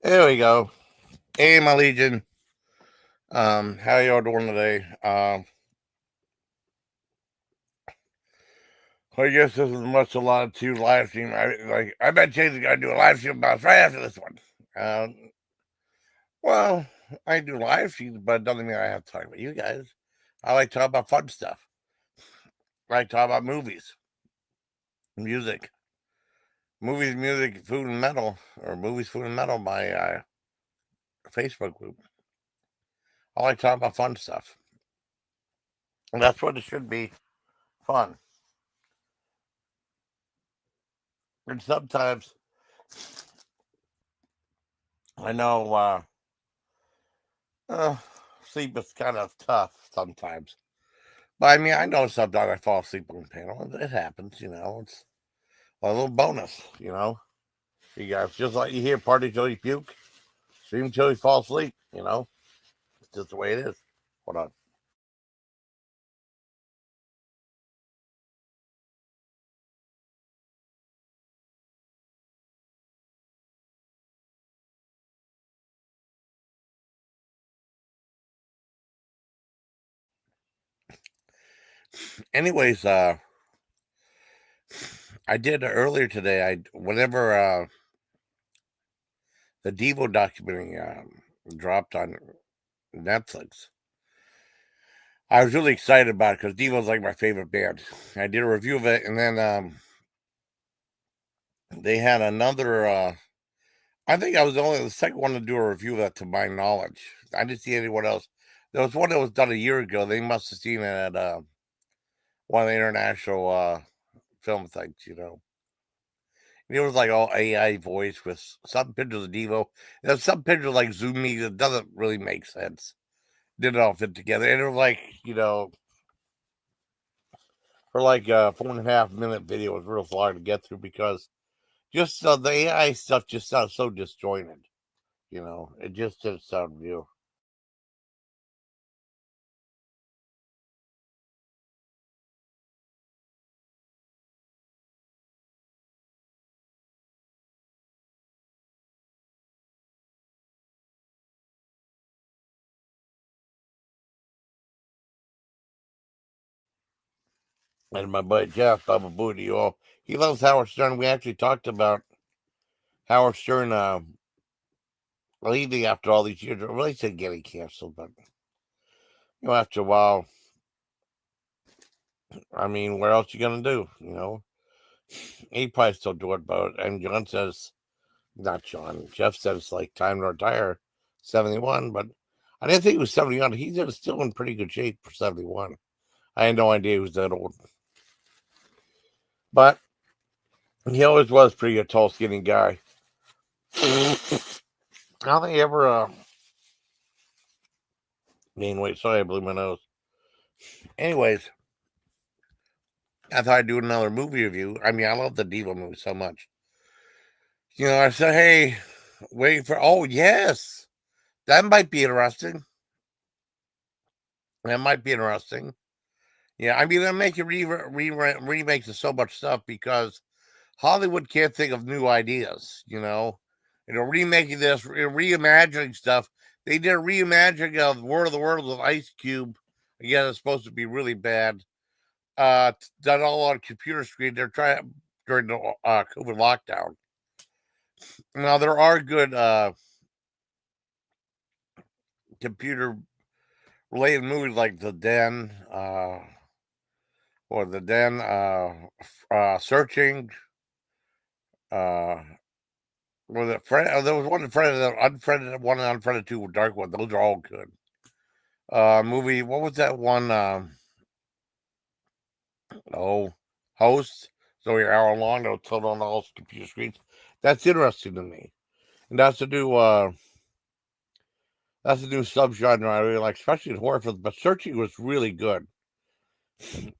There we go. Hey, my legion. How y'all doing today? I guess this is much a lot to live stream. I bet Chase is gonna do a live stream about right after this one. Well, I do live streams, but it doesn't mean I have to talk about you guys. I like to talk about fun stuff. I like to talk about music, music, food, and metal, or movies, food, and metal. My Facebook group. I like to talk about fun stuff, and that's what it should be. Fun. And sometimes I know uh, sleep is kind of tough sometimes. But I mean, I know sometimes I fall asleep on the panel. It happens. It's a little bonus. You guys, just like you hear party till you puke, stream till you fall asleep. It's just the way it is. Hold on. Anyways, I did earlier today. Whenever the Devo documentary dropped on Netflix, I was really excited about it because Devo's like my favorite band. I did a review of it, and then they had another. I think I was the second one to do a review of that, to my knowledge. I didn't see anyone else. There was one that was done a year ago. They must have seen it at one of the international film things. It was like all AI voice with some pictures of Devo. There's some pictures like zoomy that doesn't really make sense. Didn't all fit together. And it was like, for like a 4.5 minute video, it was real hard to get through because just the AI stuff just sounds so disjointed. It just didn't sound real. And my buddy Jeff, Baba Booty, he loves Howard Stern. We actually talked about Howard Stern leaving after all these years. Well, he said getting canceled, but after a while, I mean, what else you gonna do? He probably still do it, but and John says, not John. Jeff says it's like time to retire, 71. But I didn't think he was 71. He's still in pretty good shape for 71. I had no idea he was that old, but he always was pretty a tall, skinny guy. I don't think he ever gained weight. Sorry, I blew my nose. Anyways, I thought I'd do another movie review. I mean, I love the Diva movie so much. I said, hey, wait for. Oh, yes, that might be interesting. That might be interesting. Yeah, I mean, they're making remakes of so much stuff because Hollywood can't think of new ideas. Remaking this, reimagining stuff. They did a reimagining of War of the Worlds with Ice Cube. Again, it's supposed to be really bad. Done all on computer screen. They're trying during the COVID lockdown. Now there are good computer related movies like The Den, or The Den, Searching. Uh, was it friend? There was one friended, unfriended, one unfriended, two dark one. Those are all good. Movie. What was that one? Oh, Host. So you're hour long. They'll tilt on all computer screens. That's interesting to me, and that's a new subgenre I really like, especially in horror films. But Searching was really good.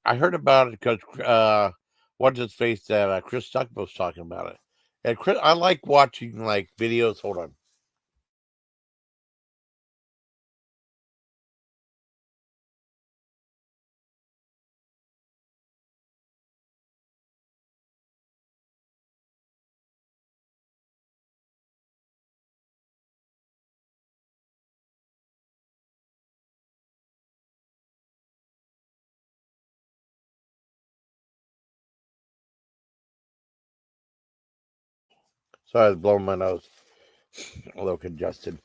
I heard about it because what's his face that Chris Tucker was talking about it, and Chris, I like watching like videos. Hold on. Sorry, I was blowing my nose. A little congested.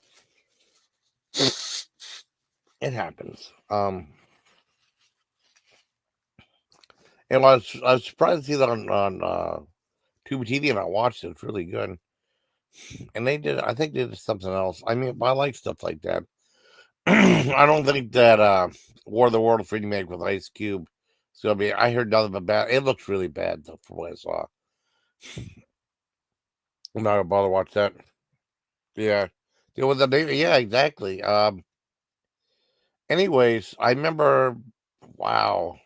It happens. And I was surprised to see that on Tubi TV, and I watched it. It's really good. And I think they did something else. I mean, I like stuff like that. I don't think that War of the Worlds remake with Ice Cube is gonna be. I heard nothing but bad. It looks really bad though, from what I saw. I'm not gonna bother to watch that. Yeah, yeah, exactly. Anyways, I remember. Wow,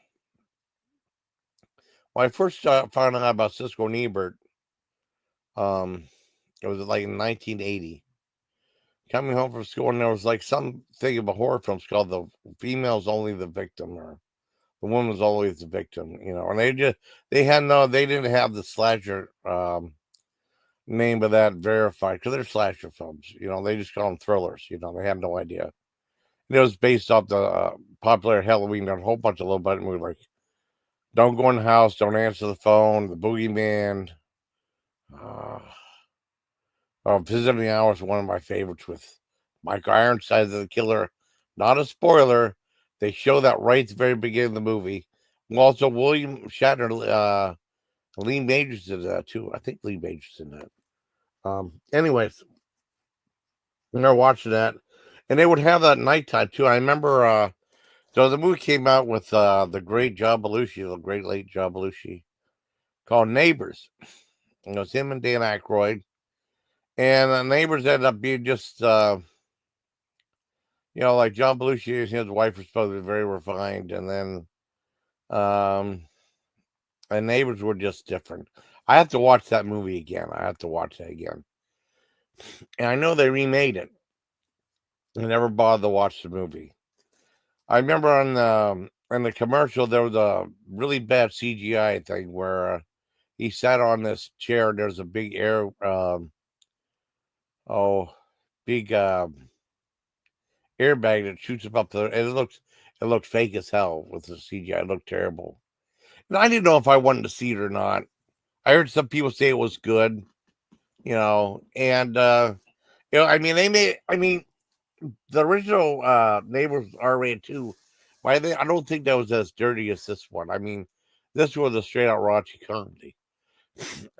when I first found out about Cisco and Ebert, um, it was like in 1980. Coming home from school, and there was like some thing of a horror films called "The Female's Only the Victim," or "The Woman's Always the Victim," and they didn't have the slasher name of that verified because they're slasher films. They just call them thrillers. They had no idea. And it was based off the popular Halloween. There was a whole bunch of little button movies like "Don't Go in the House," "Don't Answer the Phone," "The Boogeyman." Uh, Visiting the Hours, one of my favorites with Mike Ironside as the killer. Not a spoiler. They show that right at the very beginning of the movie. Also, William Shatner, Lee Majors did that too. I think Lee Majors did that. Anyways, they're watching that, and they would have that nighttime too. I remember. So the movie came out with the great John Belushi, the great late John Belushi, called Neighbors. It was him and Dan Aykroyd, and the Neighbors ended up being just. Like John Belushi and his wife were supposed to be very refined, and then and Neighbors were just different. I have to watch that movie again. I have to watch that again. And I know they remade it. I never bothered to watch the movie. I remember on in the commercial there was a really bad CGI thing where he sat on this chair. And there's a big big airbag that shoots him up there, and it looked fake as hell with the CGI. It looked terrible. And I didn't know if I wanted to see it or not. I heard some people say it was good, and I mean the original Neighbors R-rated too. I don't think that was as dirty as this one. I mean, this was a straight out raunchy comedy.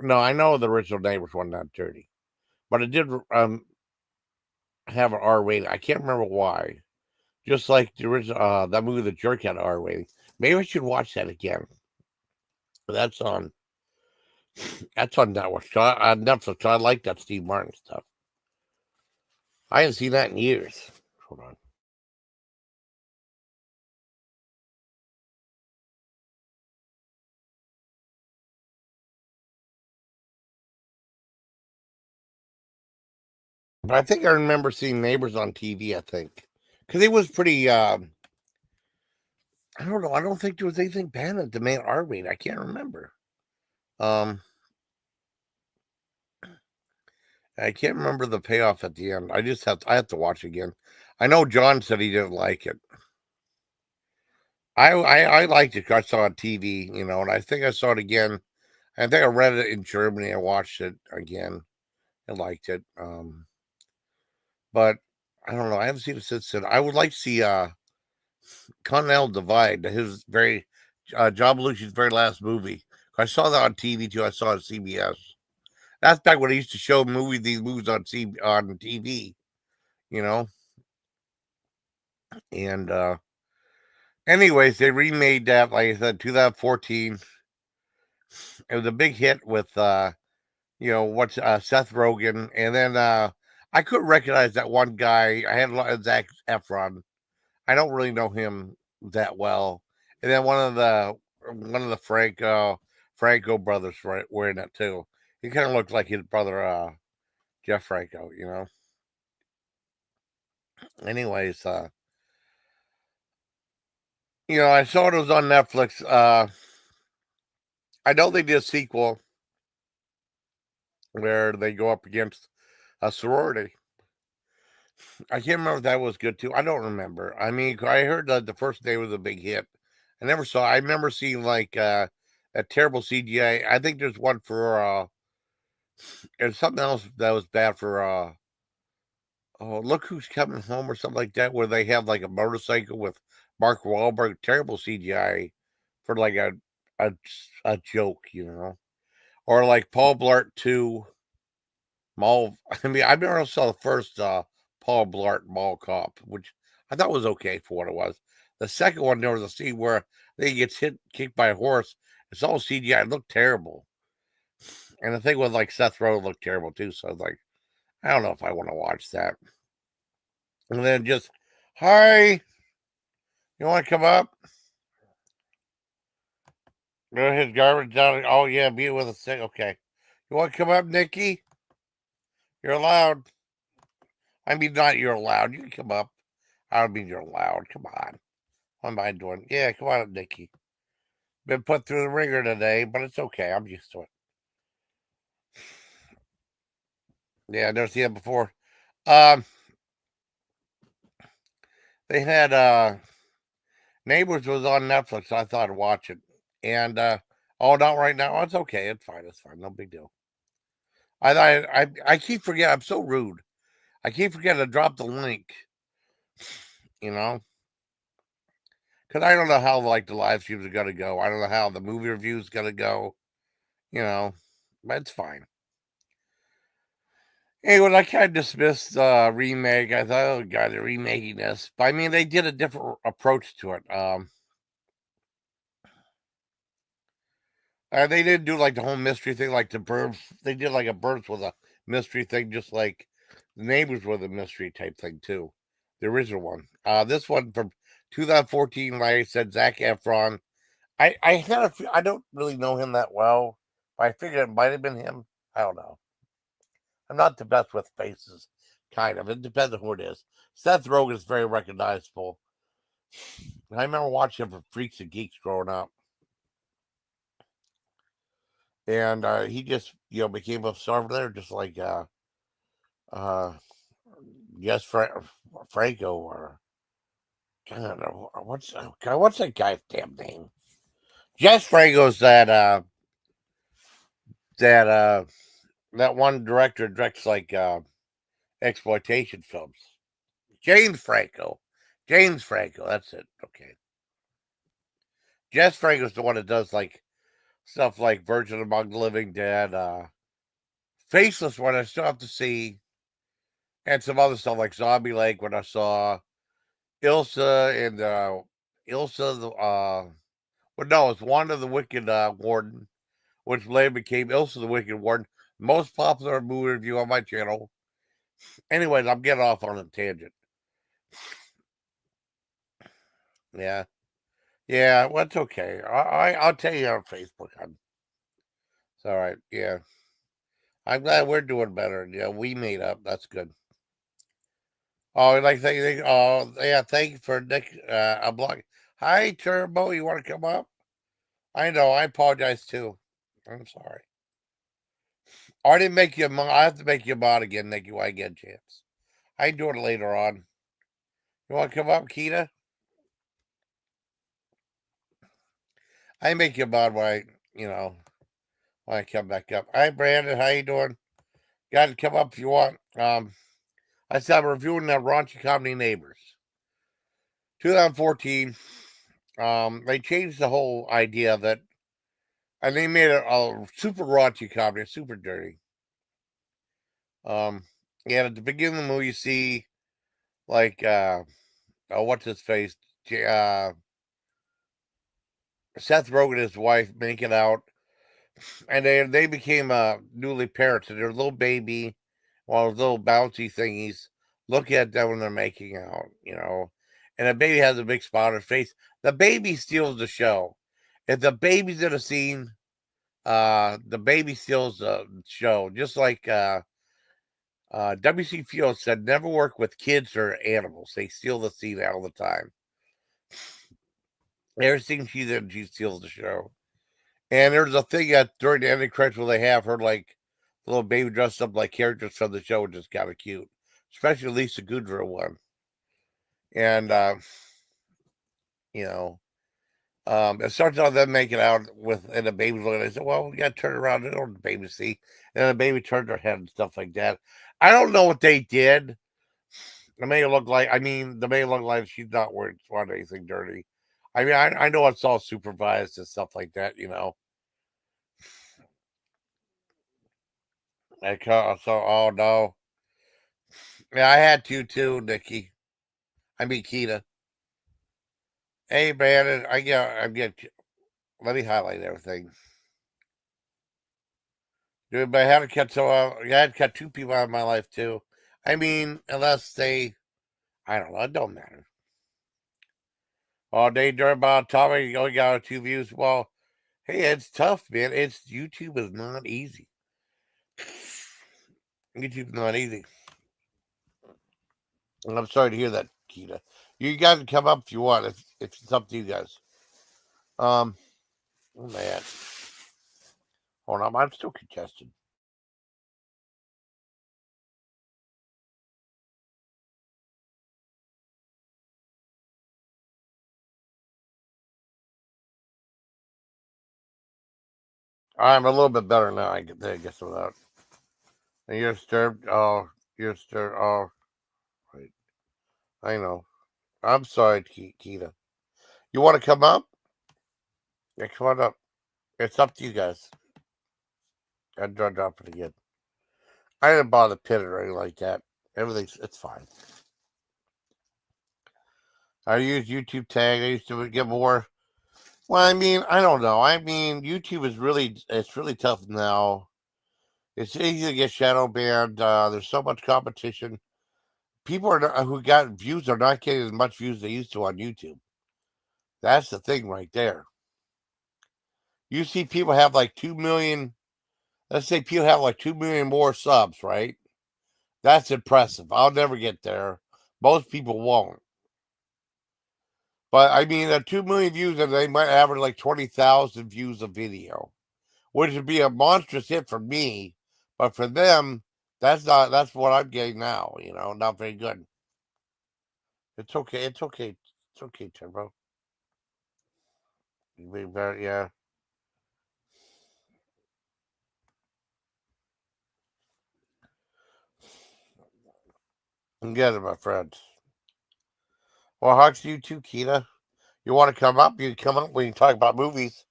No, I know the original Neighbors wasn't that dirty, but it did have an R rating. I can't remember why. Just like the original that movie, The Jerk, had an R rating. Maybe I should watch that again. That's on Netflix. Netflix. I like that Steve Martin stuff. I haven't seen that in years. Hold on. But I think I remember seeing Neighbors on TV. I think because it was pretty. I don't know. I don't think there was anything banned at the main R rating. I can't remember. Um, I can't remember the payoff at the end. I have to watch again. I know John said he didn't like it. I liked it. I saw it on TV, and I think I saw it again. I think I read it in Germany. I watched it again. I liked it. But I don't know. I haven't seen it since then. I would like to see Continental Divide, John Belushi's very last movie. I saw that on TV too. I saw it on CBS. That's back when I used to show these movies on TV, you know. And anyways, they remade that, like I said, 2014. It was a big hit with what's Seth Rogen, and then I couldn't recognize that one guy. I had Zac Efron. I don't really know him that well. And then one of the Franco brothers were in it too. He kind of looked like his brother Jeff Franco. Anyways, I saw it was on Netflix. I know they did a sequel where they go up against a sorority. I can't remember if that was good too. I don't remember. I mean, I heard that the first day was a big hit. I remember seeing like that terrible CGI. I think there's one for And something else that was bad for oh, Look Who's Coming Home or something like that, where they have like a motorcycle with Mark Wahlberg, terrible CGI for like a, a joke, you know, or like Paul Blart 2 Mall. I mean, I never saw the first Paul Blart Mall Cop, which I thought was okay for what it was. The second one, there was a scene where they gets kicked by a horse. It's all CGI. It looked terrible. And the thing with like Seth Rogen looked terrible too. So I was like, I don't know if I want to watch that. And then just, hi, you want to come up? Go his garbage down. Oh yeah, be with a stick. Okay. You want to come up, Nikki? You're allowed. I mean, not you're allowed. You can come up. I don't mean you're allowed. Come on. What am I doing? Yeah, come on up, Nikki. Been put through the ringer today, but it's okay. I'm used to it. Yeah, I've never seen it before. Um, they had Neighbors was on Netflix, so I thought I'd watch it. And oh, not right now. Oh, it's okay. It's fine. It's fine. No big deal. I keep forgetting. I'm so rude. I keep forgetting to drop the link. You know, because I don't know how like the live streams are gonna go. I don't know how the movie review is gonna go. You know, but it's fine. Anyway, I kind of dismissed remake. I thought, oh god, they're remaking this. But I mean, they did a different approach to it. They didn't do like the whole mystery thing, like the birds. They did like a birds with a mystery thing, just like the neighbors with a mystery type thing too. The original one. This one from 2014, like I said, Zac Efron. I had I don't really know him that well, but I figured it might have been him. I don't know. I'm not the best with faces, kind of. It depends on who it is. Seth Rogen is very recognizable. I remember watching him for Freaks and Geeks growing up. And he just, became a star over there, just like uh, yes, Franco, or I don't know what's that guy's damn name? Jess Franco's that that one director directs like exploitation films. James Franco, James Franco, that's it. Okay, Jess Franco's the one that does like stuff like Virgin Among the Living Dead, Faceless one I still have to see, and some other stuff like Zombie Lake when I saw Ilsa and Ilsa the well no, it's Wanda the Wicked Warden, which later became Ilsa the Wicked Warden. Most popular movie review on my channel. Anyways, I'm getting off on a tangent. Yeah. Yeah, well it's okay. I'll tell you on Facebook. It's all right. Yeah. I'm glad we're doing better. Yeah, we made up. That's good. Oh, like oh yeah, thank you for Nick a block. Hi Turbo, you wanna come up? I know, I apologize too. I'm sorry. I didn't make you a mod. I have to make you a mod again, Nick, when I get a chance. I can do it later on. You wanna come up, Kita? I make you a mod when when I come back up. Hi Brandon, how you doing? Got to come up if you want. I said I'm reviewing the Raunchy Comedy Neighbors. 2014. They changed the whole idea that and they made a super raunchy comedy, super dirty. Um, and at the beginning of the movie, you see like oh, what's his face, Seth Rogen and his wife making out, and they became newly parents, and their little baby, one of those little bouncy thingies. Look at them when they're making out, and the baby has a big spot on her face. The baby steals the show. If the baby's in a scene, the baby steals the show, just like W.C. Fields said, never work with kids or animals. They steal the scene all the time. Everything she's in, she steals the show. And there's a thing during the ending credits where they have her like the little baby dressed up like characters from the show, which is kind of cute, especially Lisa Kudrow one. And you know, it starts out them making out with and the baby's looking. I said, "Well, we got to turn around and the baby see." and the baby turned her head and stuff like that. I don't know what they did. The may look like, I mean, the may look like she's not wearing anything dirty. I mean, I know it's all supervised and stuff like that, you know. Oh no, yeah, I had to too, Nikki. I mean, Keita. Hey, Brandon, I get. Let me highlight everything, dude. But I had to cut I had to cut two people out of my life too. I mean, unless they, I don't know, it don't matter. All day during about Tommy, you only got 2 views. Well, hey, it's tough, man. It's YouTube is not easy. YouTube's not easy. And I'm sorry to hear that, Keita. You guys can come up if you want. If it's up to you guys. Oh man, hold on, I'm still congested. I'm a little bit better now. I guess without. And you're disturbed. Oh, you're disturbed. Oh, right. I know. I'm sorry, Keita. You want to come up? Yeah, come on up. It's up to you guys. I drop it again. I didn't bother pin it or anything like that. It's fine. I use YouTube tag. I used to get more. Well, I mean, I don't know. I mean, YouTube is it's really tough now. It's easy to get shadow banned. There's so much competition. People who got views are not getting as much views as they used to on YouTube. That's the thing right there. You see people have like 2 million. Let's say people have like 2 million more subs, right? That's impressive. I'll never get there. Most people won't. But I mean, at 2 million views, and they might average like 20,000 views a video, which would be a monstrous hit for me. But for them, that's what I'm getting now. You know, not very good. It's okay. It's okay. It's okay, Turbo. You be better, yeah. I'm getting my friends. Well, hugs to you too, Keita. You want to come up? You can come up. We can talk about movies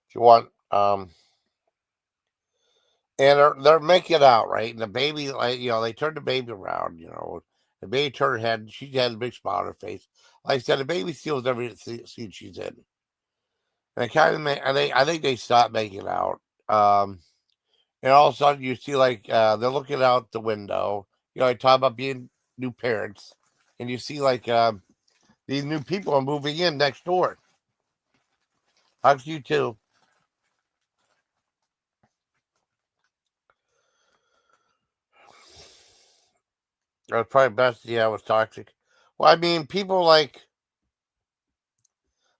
if you want. And they're making it out right, and the baby, like they turned the baby around. The baby turned her head. And she had a big smile on her face. Like I said, the baby steals every scene she's in. And it kind of I think they stopped making it out. And all of a sudden, you see like they're looking out the window. I talk about being new parents, and you see like these new people are moving in next door. Hugs you too. That's probably best. Yeah, it was toxic. Well, I mean, people like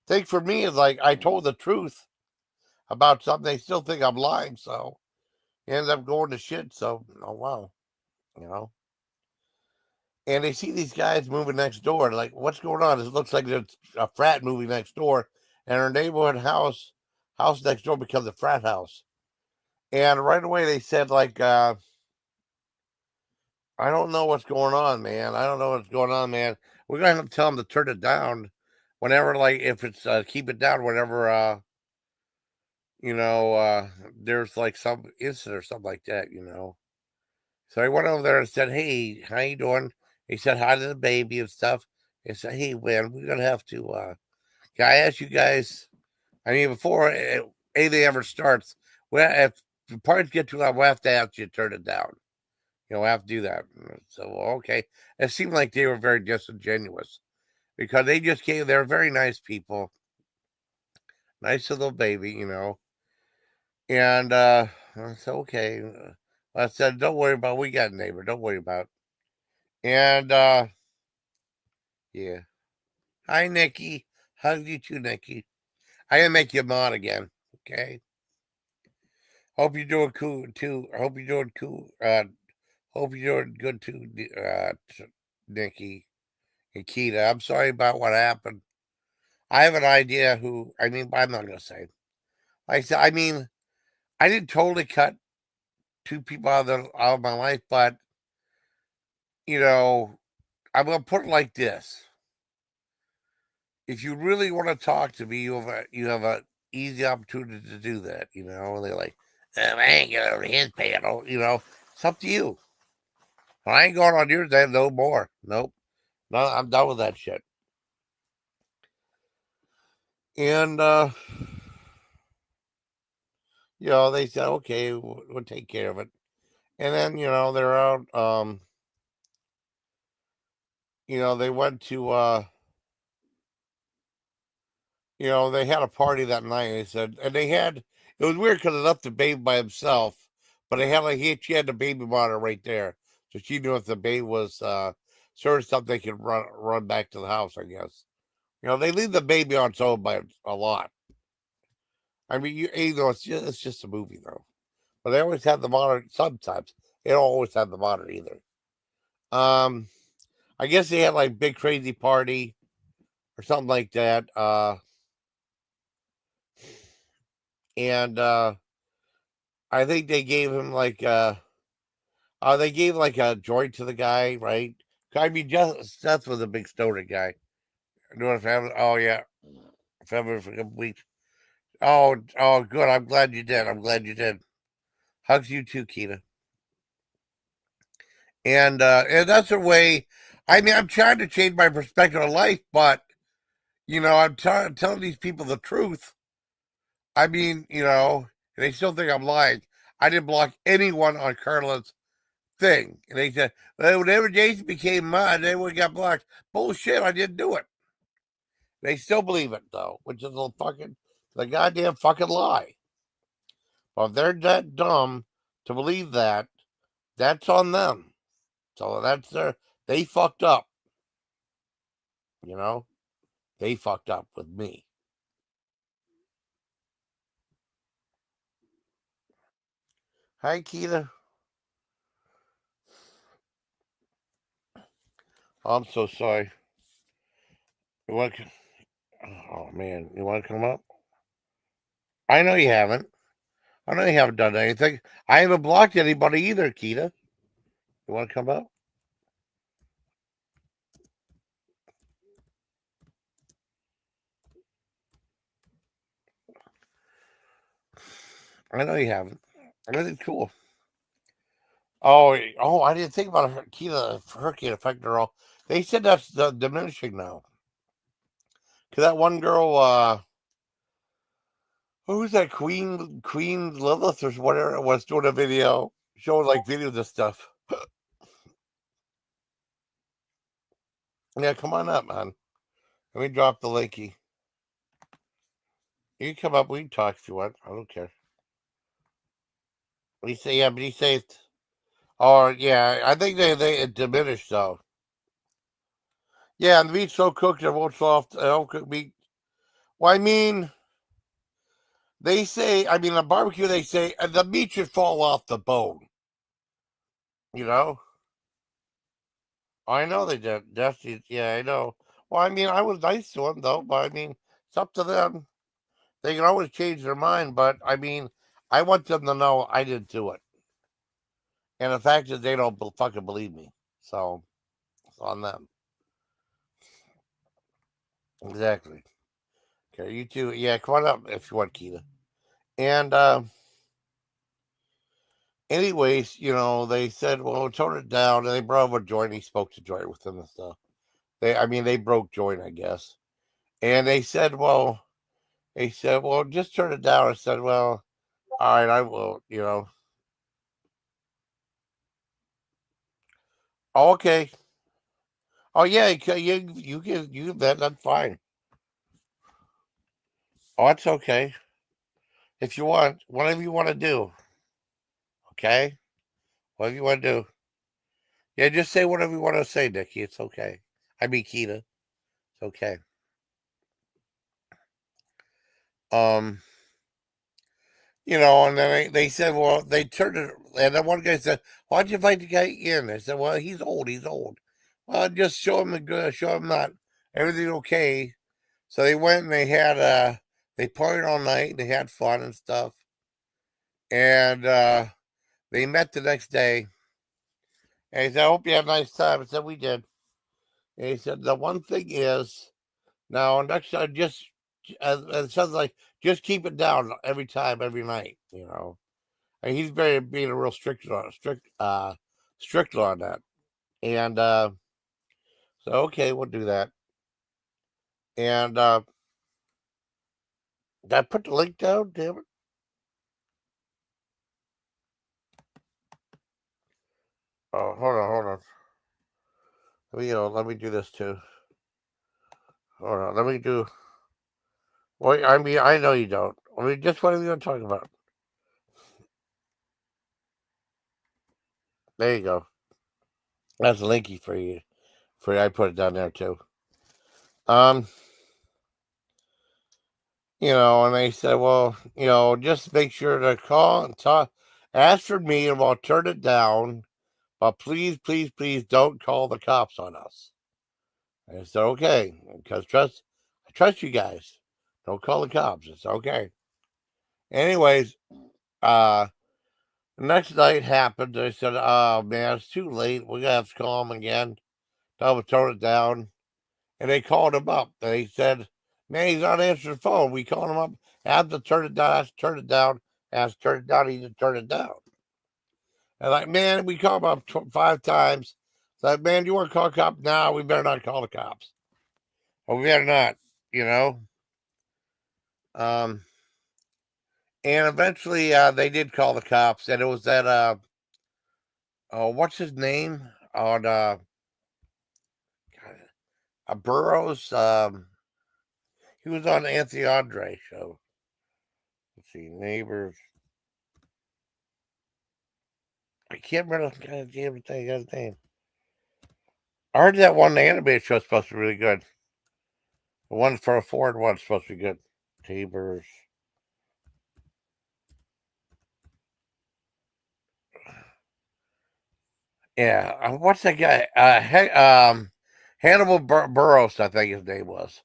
think for me is like I told the truth about something. They still think I'm lying, so it ends up going to shit. So, oh wow, you know. And they see these guys moving next door. Like, what's going on? It looks like there's a frat moving next door, and our neighborhood house next door becomes a frat house. And right away they said like, I don't know what's going on, man. I don't know what's going on, man. We're gonna have to tell them to turn it down whenever, like, if it's keep it down whenever there's like some incident or something like that. So I went over there and said, "Hey, how you doing?" He said hi to the baby and stuff. He said, "Hey, man, we're gonna have to. Can I ask you guys? I mean, before anything ever starts, well, if the parties get too loud, we'll have to ask you to turn it down. We'll have to do that." So okay, it seemed like they were very disingenuous because they just came. They're very nice people, nice little baby. And I said, okay. I said, don't worry about it. We got a neighbor. Don't worry about it. And yeah. Hi, Nikki. Hug you too, Nikki. I didn't make you mod again. Okay. Hope you're doing cool too. I hope you're doing cool. Hope you're doing good too, Nikki and Keita. I'm sorry about what happened. I have an idea who, I'm not going to say. Like I said, I mean, I didn't totally cut two people out of my life, but you know, I'm gonna put it like this: if you really want to talk to me, you have a easy opportunity to do that. You know, and they're like, I ain't going on his panel. You know, it's up to you. I ain't going on yours. Then no more. Nope. No, I'm done with that shit. And they said, okay, we'll take care of it. And then they're out. They went to they had a party that night. They said, and it was weird because they left the baby by himself, but they had she had the baby monitor right there, so she knew if the baby was certain stuff, they could run back to the house. I guess they leave the baby on its own by a lot. I mean, it's just a movie though, but they always have the monitor. Sometimes they don't always have the monitor either. I guess they had like big crazy party or something like that. And I think they gave him they gave like a joint to the guy, right? I mean, just Seth was a big stoner guy. Doing a family. Oh yeah, family for a couple weeks. Oh, good. I'm glad you did. I'm glad you did. Hugs you too, Keita. And that's a way. I mean, I'm trying to change my perspective of life, but I'm telling these people the truth. I mean, and they still think I'm lying. I didn't block anyone on Carla's thing. And they said, well, whenever Jason became mine, they would got blocked. Bullshit, I didn't do it. They still believe it, though, which is the goddamn fucking lie. Well, if they're that dumb to believe that, that's on them. So they fucked up, you know? They fucked up with me. Hi, Keita. Oh, I'm so sorry. You want to, oh, man. You want to come up? I know you haven't. I know you haven't done anything. I haven't blocked anybody either, Keita. You want to come up? I know you haven't. Really cool. Oh! I didn't think about hurricane affecting her all. They said that's diminishing now. Cause that one girl, who's that Queen Lilith or whatever it was, doing a video showing like videos of stuff. Yeah, come on up, man. Let me drop the linky. You can come up. We can talk if you want. I don't care. He say, yeah, but he says, oh yeah, I think they it diminished though. Yeah, and the meat's so cooked it won't soft. Don't cook meat. Well, I mean, they say, I mean, on barbecue, they say the meat should fall off the bone. You know? I know they did. Yeah, I know. Well, I mean, I was nice to them, though, but I mean, it's up to them. They can always change their mind, but I mean, I want them to know I didn't do it. And the fact is, they don't fucking believe me. So, it's on them. Exactly. Okay, you too. Yeah, come on up if you want, Keita. And, anyways, they said, well, tone it down. And they brought up a joint. He spoke to joint with them and stuff. They broke joint, I guess. And they said, well, just turn it down. I said, well, all right, I will. Oh, okay. Oh, yeah, you can that's fine. Oh, that's okay. If you want, whatever you want to do, okay? Whatever you want to do. Yeah, just say whatever you want to say, Nikki. It's okay. I mean, Keita. It's okay. Um, and then they said, well, they turned it, and then one guy said, why'd you invite the guy in? I said, well, he's old. He's old. Well, just show him that everything's okay. So they went and they partied all night. They had fun and stuff. And They met the next day, and he said, "I hope you had a nice time." I said, "We did." And he said, "The one thing is, now next time, just it sounds like just keep it down every time, every night. You know." And he's very being a real strict on that. And so okay, we'll do that. And did I put the link down? Damn it! Oh, hold on. Let me do this too. Hold on, let me do. Well, I mean, I know you don't. I mean, just what are we going to talk about? There you go. That's linky for you. I put it down there too. Um, and they said, well, just make sure to call and talk, ask for me, and we'll turn it down. But please, please, please, don't call the cops on us. And I said, okay, because I trust you guys. Don't call the cops. It's okay. Anyways, uh, the next night happened. I said, oh man, it's too late. We're gonna have to call him again. Tell him to tone it down. And they called him up. They said, man, he's not answering the phone. We called him up, asked to turn it down, asked to turn it down, asked to turn it down, he didn't turn it down. And like, man, we called him up 5 times. It's like, man, you want to call a cop now? We better not call the cops. Or we better not, you know. Um, and eventually they did call the cops, and it was that what's his name on Burroughs. He was on Anthony Andre show. Let's see, neighbors. I can't remember the goddamn thing. Guy's name. I heard that one animated show is supposed to be really good. The one for a Ford one's supposed to be good. Neighbors. Yeah, what's that guy? Hannibal Burroughs, I think his name was.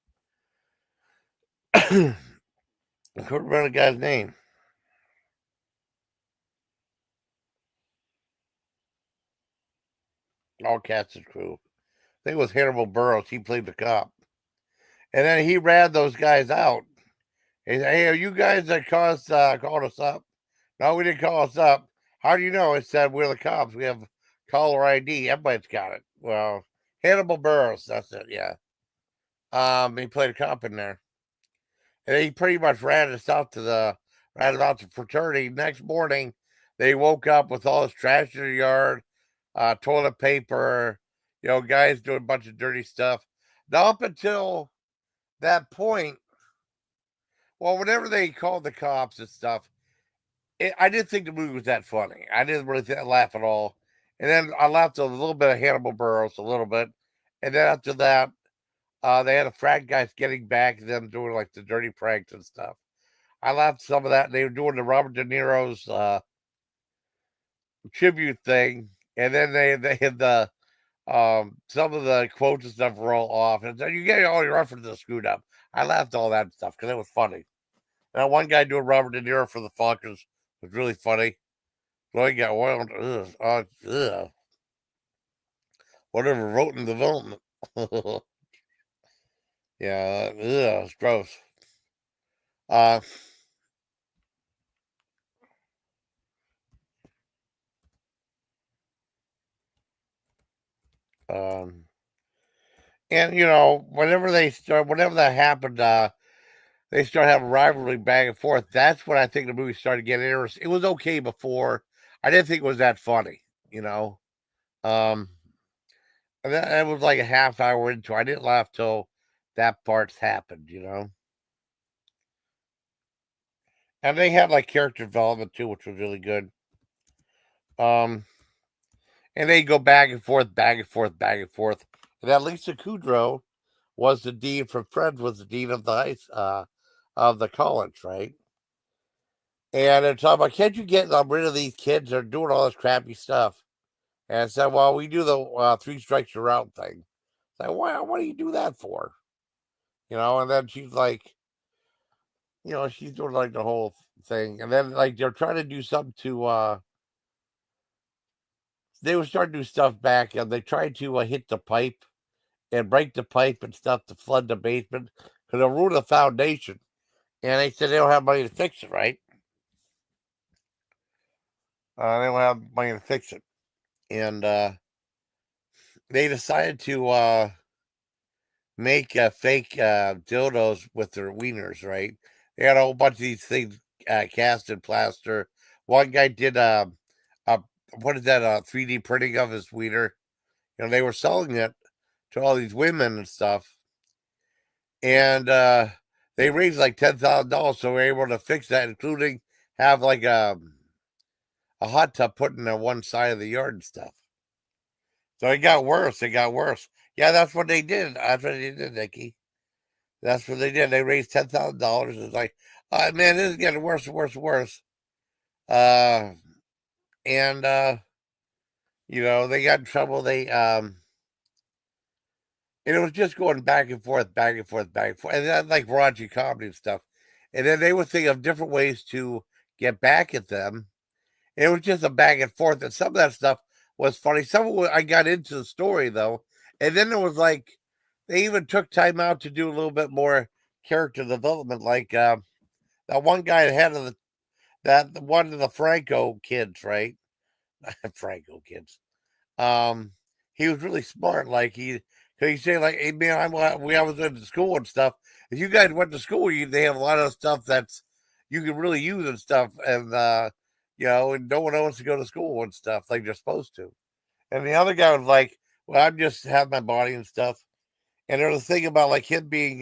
I couldn't remember the guy's name. All cats and crew. I think it was Hannibal Burroughs. He played the cop, and then he ran those guys out. He said, "Hey, are you guys that called us up?" No, we didn't call us up. How do you know? It said we're the cops. We have caller ID. Everybody's got it. Well, Hannibal Burroughs. That's it. Yeah. He played a cop in there, and he pretty much ran out to fraternity. Next morning, they woke up with all this trash in their yard, toilet paper. Guys doing a bunch of dirty stuff. Now, up until that point, well, whenever they called the cops and stuff, I didn't think the movie was that funny. I didn't really laugh at all. And then I laughed a little bit of Hannibal Burroughs, a little bit. And then after that, they had a frat guys getting back and them doing like the dirty pranks and stuff. I laughed some of that. They were doing the Robert De Niro's tribute thing. And then they had the some of the quotes and stuff were all off. And so you get all your references screwed up. I laughed at all that stuff because it was funny. And one guy doing Robert De Niro for the Fockers was really funny. Well, he got oiled. Ugh. Whatever wrote in development. Yeah, it's gross. Uh, um, and whenever that happened, they start having rivalry back and forth. That's when I think the movie started getting interesting. It was okay before. I didn't think it was that funny, you know. Um, and that was like a half hour into. I didn't laugh till that part's happened. And they had like character development too, which was really good. Um, and they go back and forth, back and forth, back and forth. And that Lisa Kudrow was the dean from Friends, was the dean of of the college, right? And they're talking about, can't you get rid of these kids? They're doing all this crappy stuff. And I said, well, we do the 3 strikes you're out thing. Like, what do you do that for? And then she's like, she's doing like the whole thing. And then like they're trying to do something to they would start to do stuff back, and they tried to hit the pipe and break the pipe and stuff to flood the basement because it'll ruin the foundation. And they said they don't have money to fix it, right? They don't have money to fix it. And they decided to make fake dildos with their wieners, right? They had a whole bunch of these things cast in plaster. One guy did a what is that? 3D printing of his wiener. You know, they were selling it to all these women and stuff, and they raised like $10,000, so we were able to fix that, including have like a hot tub put in one side of the yard and stuff. So it got worse. It got worse. Yeah, that's what they did. That's what they did, Nikki. That's what they did. They raised $10,000. It's like, man, this is getting worse and worse and worse. Uh, and you know, they got in trouble. And it was just going back and forth, back and forth, back and forth, and then like raunchy comedy and stuff. And then they would think of different ways to get back at them. And it was just a back and forth, and some of that stuff was funny. Some of it I got into the story though, and then there was like they even took time out to do a little bit more character development, like that one guy ahead of the one of the Franco kids, right? Franco kids. Um, he was really smart. Like cause he say like, "Hey man, I was into school and stuff. If you guys went to school, they have a lot of stuff that's you can really use and stuff, and you know, and no one wants to go to school and stuff like they're supposed to." And the other guy was like, "Well, I just have my body and stuff." And there was a thing about like him being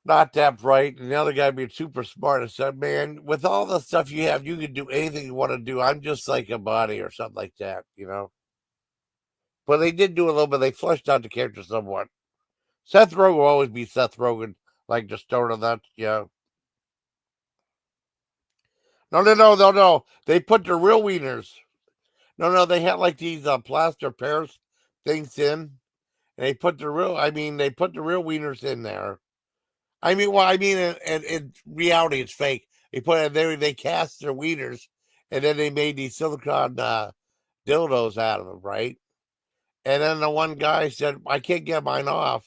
not that bright, and the other guy being super smart. And said, "Man, with all the stuff you have, you can do anything you want to do. I'm just like a body or something like that, you know." But they did do a little bit. They fleshed out the character somewhat. Seth Rogen will always be Seth Rogen, like the start of that. Yeah. No, no, no, no, no. They put the real wieners. No, no, they had like these plaster Paris things in, and they put the real. I mean, they put the real wieners in there. I mean, well, I mean, in reality, it's fake. They put it there. They cast their wieners, and then they made these silicone dildos out of them, right? And then the one guy said, "I can't get mine off."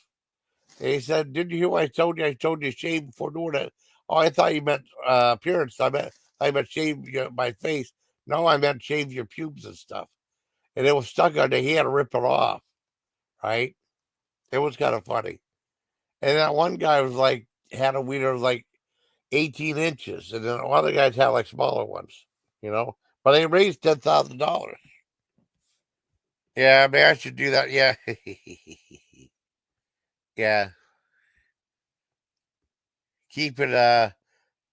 And he said, "Didn't you hear what I told you? I told you to shave before doing it." "Oh, I thought you meant appearance. I meant shave my face." "No, I meant shave your pubes and stuff." And it was stuck on there. He had to rip it off, right? It was kind of funny. And that one guy was like, had a wiener like 18 inches. And then other guys had like smaller ones, you know? But they raised $10,000. Yeah, maybe I should do that. Yeah. Yeah. Keep it,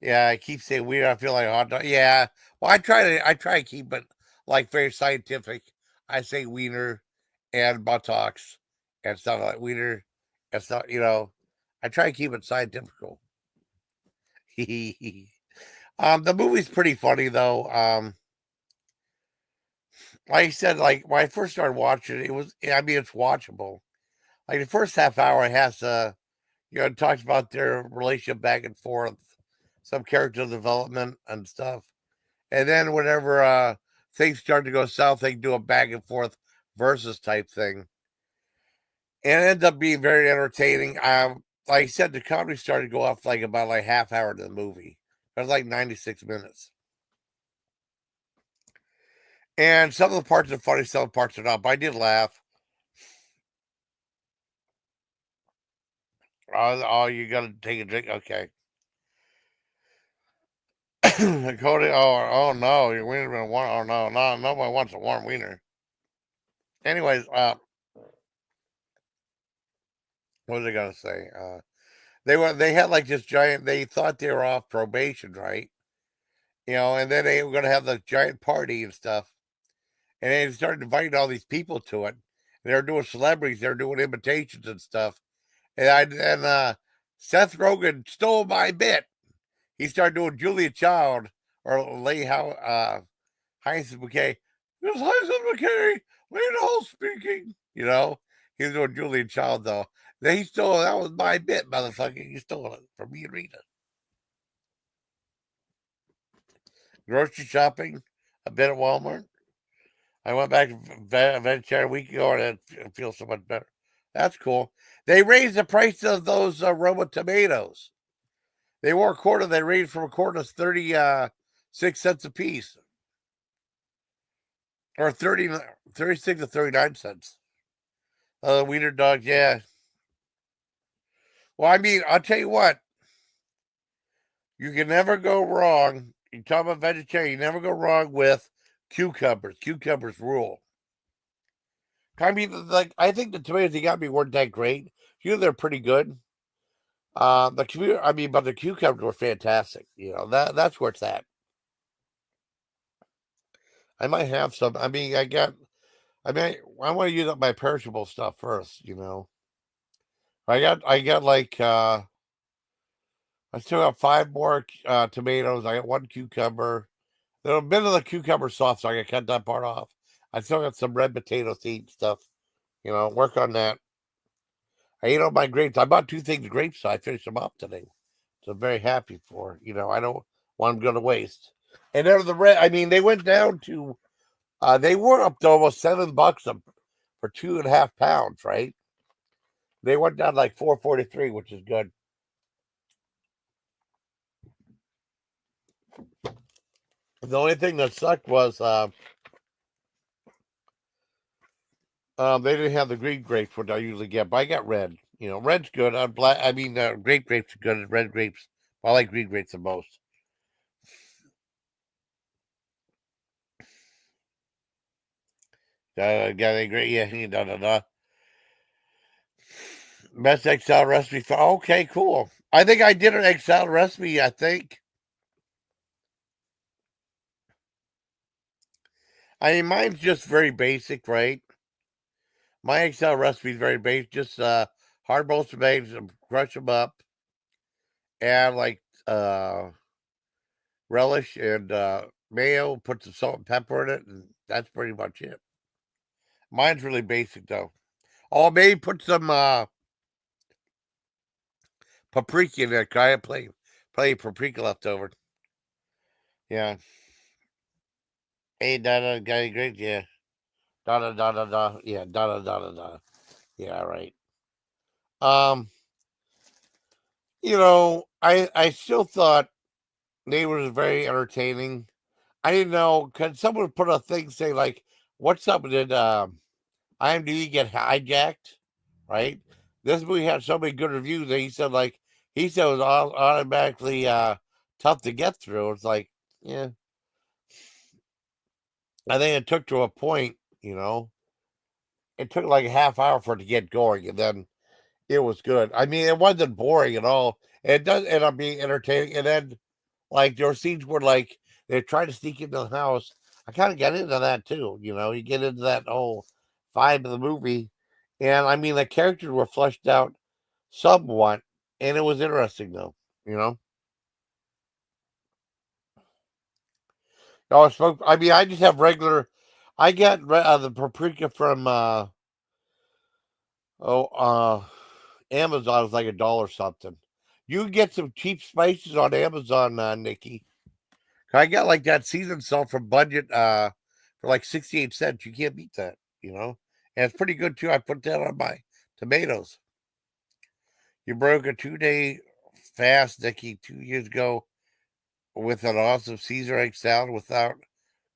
yeah, I keep saying weird. I feel like a hot dog. Yeah. Well, I try to keep it like very scientific. I say wiener and buttocks and stuff like wiener and stuff, you know. I try to keep it scientific. The movie's pretty funny though. Like I said, like when I first started watching it, it was I mean it's watchable. Like the first half hour it has you know, it talks about their relationship back and forth, some character development and stuff. And then whenever things start to go south, they do a back and forth versus type thing. And it ends up being very entertaining. Like I said, the comedy started to go off like about like half hour into the movie. It was like 96 minutes. And some of the parts are funny, some of the parts are not. But I did laugh. Oh, you gotta take a drink. Okay. Cody, oh no, your wiener been warm. Oh no, no, nobody wants a warm wiener. Anyways, what was I gonna say? They had like this giant. They thought they were off probation, right? You know, and then they were gonna have the giant party and stuff, and they started inviting all these people to it. They were doing celebrities. They were doing invitations and stuff. And Seth Rogen stole my bit. He started doing Julia Child or Lay How Heinz McKay. It was Heinz McKay, Lane Hall speaking. You know, he was doing Julia Child though. Then he stole that was my bit, motherfucker. You stole it from me and Rita. Grocery shopping, a bit at Walmart. I went back to vegetarian a week ago, and it feels so much better. That's cool. They raised the price of those Roma tomatoes. They were a quarter. They raised from a quarter to 36 cents a piece, or 36 to 39 cents. Wiener dog, yeah. Well, I mean, I'll tell you what. You can never go wrong. You talk about vegetarian, you never go wrong with cucumbers. Cucumbers rule. I mean, like, I think the tomatoes they got me weren't that great. They're pretty good. But the cucumbers were fantastic. That's where it's at. I might have some. I mean, I want to use up my perishable stuff first. I got like I still got 5 more tomatoes. I got 1 cucumber. There's a bit of the cucumber soft, so I can cut that part off. I still got some red potatoes to eat and stuff. Work on that. I ate all my grapes. I bought 2 things of grapes, so I finished them off today. So I'm very happy for. I don't want them to go to waste. And they're the red. I mean, they went down to. They were up to almost $7 for 2.5 pounds, right? They went down like 4.43, which is good. The only thing that sucked was they didn't have the green grapes, which I usually get, but I got red. Red's good. Black. I mean, grape grapes are good. Red grapes. I like green grapes the most. Got a great, yeah. Best egg salad recipe. Okay, cool. I think I did an egg salad recipe. I think. I mean, mine's just very basic, right? My egg salad recipe is very basic. Just hard boiled tomatoes, crush them up, add like relish and mayo. Put some salt and pepper in it, and that's pretty much it. Mine's really basic though. Oh, maybe put some paprika in there. Try to play paprika left over. Yeah. Hey, got great. Yeah. Da da da da da. Yeah. Da da da da da. Yeah. Right. Um. I still thought Neighbors was very entertaining. I didn't know. Could someone put a thing say like, "What's up?" Did IMDb get hijacked? Right. This movie had so many good reviews that he said it was automatically tough to get through. It's like, yeah. I think it took to a point. It took like a half hour for it to get going, and then it was good. I mean, it wasn't boring at all. It does end up being entertaining, and then like there were scenes where like they're trying to sneak into the house. I kind of get into that too. You get into that whole vibe of the movie, and I mean the characters were fleshed out somewhat, and it was interesting though. You know, I mean, I just have regular. I get the paprika from oh Amazon is like $1 something. You can get some cheap spices on Amazon, Nikki. I got like that seasoned salt from Budget for like 68 cents. You can't beat that. And it's pretty good too. I put that on my tomatoes. You broke a 2-day fast, Nikki, 2 years ago with an awesome Caesar egg salad without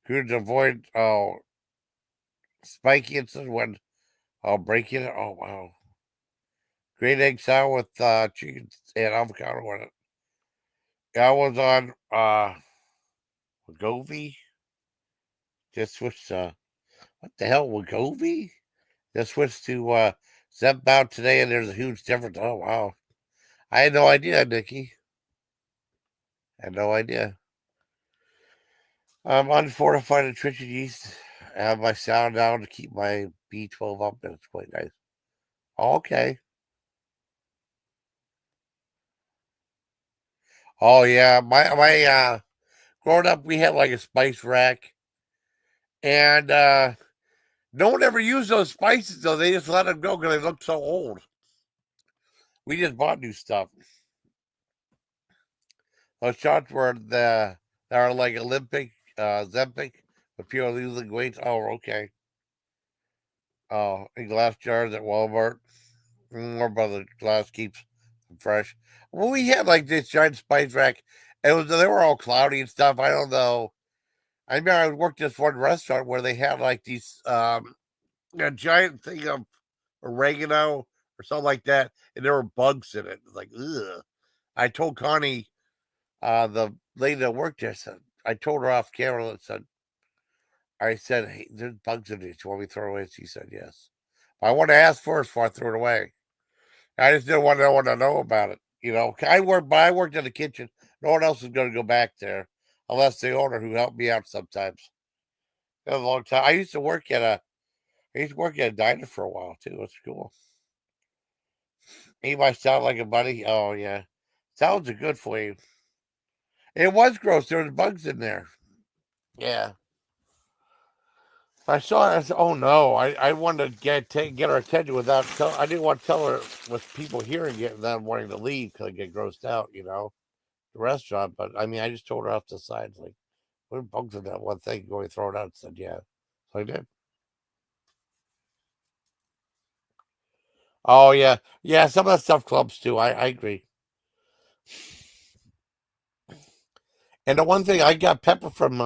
could avoid spiky incident when breaking it. Oh wow. Great egg salad with chicken and avocado on it. I was on Wagovi. Just switched what the hell, Wagovi? Just switched to Zepbound today, and there's a huge difference. Oh wow. I had no idea, Nikki. I had no idea. Unfortified nutrition yeast. I have my sound down to keep my B12 up, and it's quite nice. Okay. Oh yeah. My growing up we had like a spice rack, and no one ever used those spices though. They just let them go because they looked so old. We just bought new stuff. Those shots were they are like Olympic Zempic The people using weights. Oh, okay. Oh, in glass jars at Walmart. More about the glass keeps them fresh. Well, we had like this giant spice rack. They were all cloudy and stuff. I don't know. I remember I worked at this one restaurant where they had like these a giant thing of oregano or something like that, and there were bugs in it. It's like, ugh. I told Connie, the lady that worked there, said I told her off camera and said, I said, hey, there's bugs in it. You want me to throw it away? She said yes. But I want to ask first before I threw it away. I just didn't want anyone to know about it. You know, I worked in the kitchen. No one else is going to go back there unless the owner who helped me out sometimes. It was a long time. I used to work at a diner for a while too. It's cool. Anybody sound like a buddy? Oh yeah, sounds are good for you. It was gross. There was bugs in there. Yeah, I saw it. I said, "Oh no!" I wanted to get her attention without tell. I didn't want to tell her with people hearing it and then wanting to leave because I get grossed out. You know, the restaurant. But I mean, I just told her off the side, like, "What are bugs in that one thing?" Going to throw it out. And said, "Yeah." So I did. Oh yeah, yeah. Some of that stuff clubs too. I agree. And the one thing I got pepper from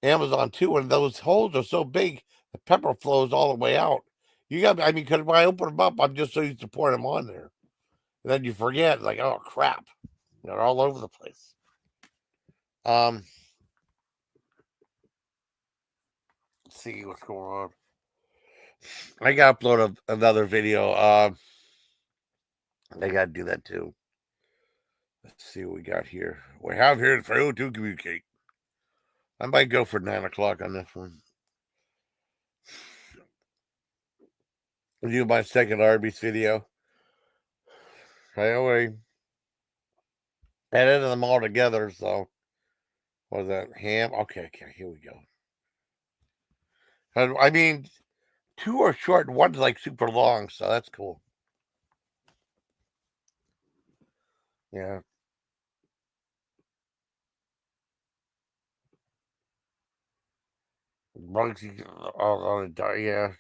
Amazon too, and those holes are so big, the pepper flows all the way out. You got, I mean, because when I open them up, I'm just so used to pouring them on there, and then you forget, like, oh crap, they're all over the place. Um, let's see what's going on. I got to upload another video. I got to do that too. Let's see what we got here. We have here for to communicate. I might go for 9 o'clock on this one. I'll do my second Arby's video. I always edited them all together, so was that ham? Okay, here we go. I mean, two are short and one's like super long, so that's cool. Yeah. Bugsy on a yeah.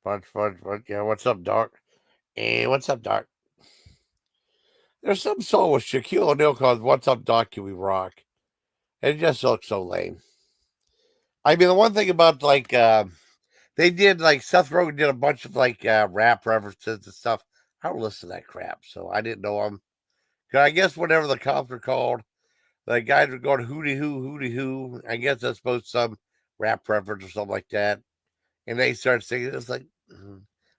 Fudge. Yeah, what's up, Doc? Hey, what's up, Doc? There's some song with Shaquille O'Neal called What's Up, Doc? Can We Rock? It just looks so lame. I mean, the one thing about like they did like Seth Rogen did a bunch of like rap references and stuff. I don't listen to that crap, so I didn't know them. I guess whatever the cops are called, the guys were going hooty hoo. I guess that's supposed to some rap reference or something like that. And they started singing. It's like,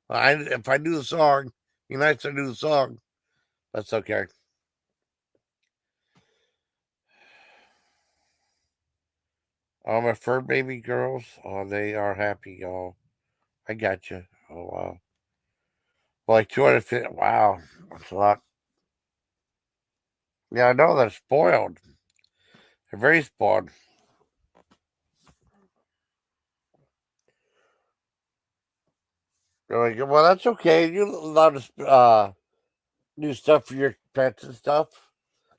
well, if I knew the song, be nice to knew the song. That's okay. All my fur baby girls, oh, they are happy, y'all. I got you. Oh wow, well, like 250. Wow, that's a lot. Yeah, I know they're spoiled. They're very spoiled. They're like, well, that's okay. You're allowed to do stuff for your pets and stuff.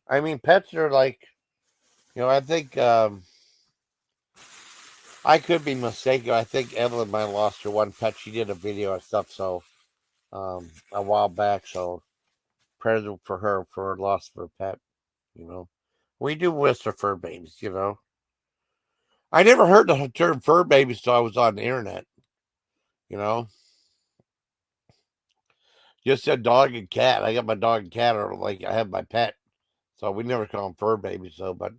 I mean, pets are like, I think I could be mistaken. I think Evelyn might have lost her one pet. She did a video and stuff, so a while back. So prayers for her for her loss of her pet. You know, we do wish her fur babies. I never heard the term fur babies till I was on the internet. You know, just said dog and cat. I got my dog and cat, or like I have my pet, so we never call them fur babies. So, but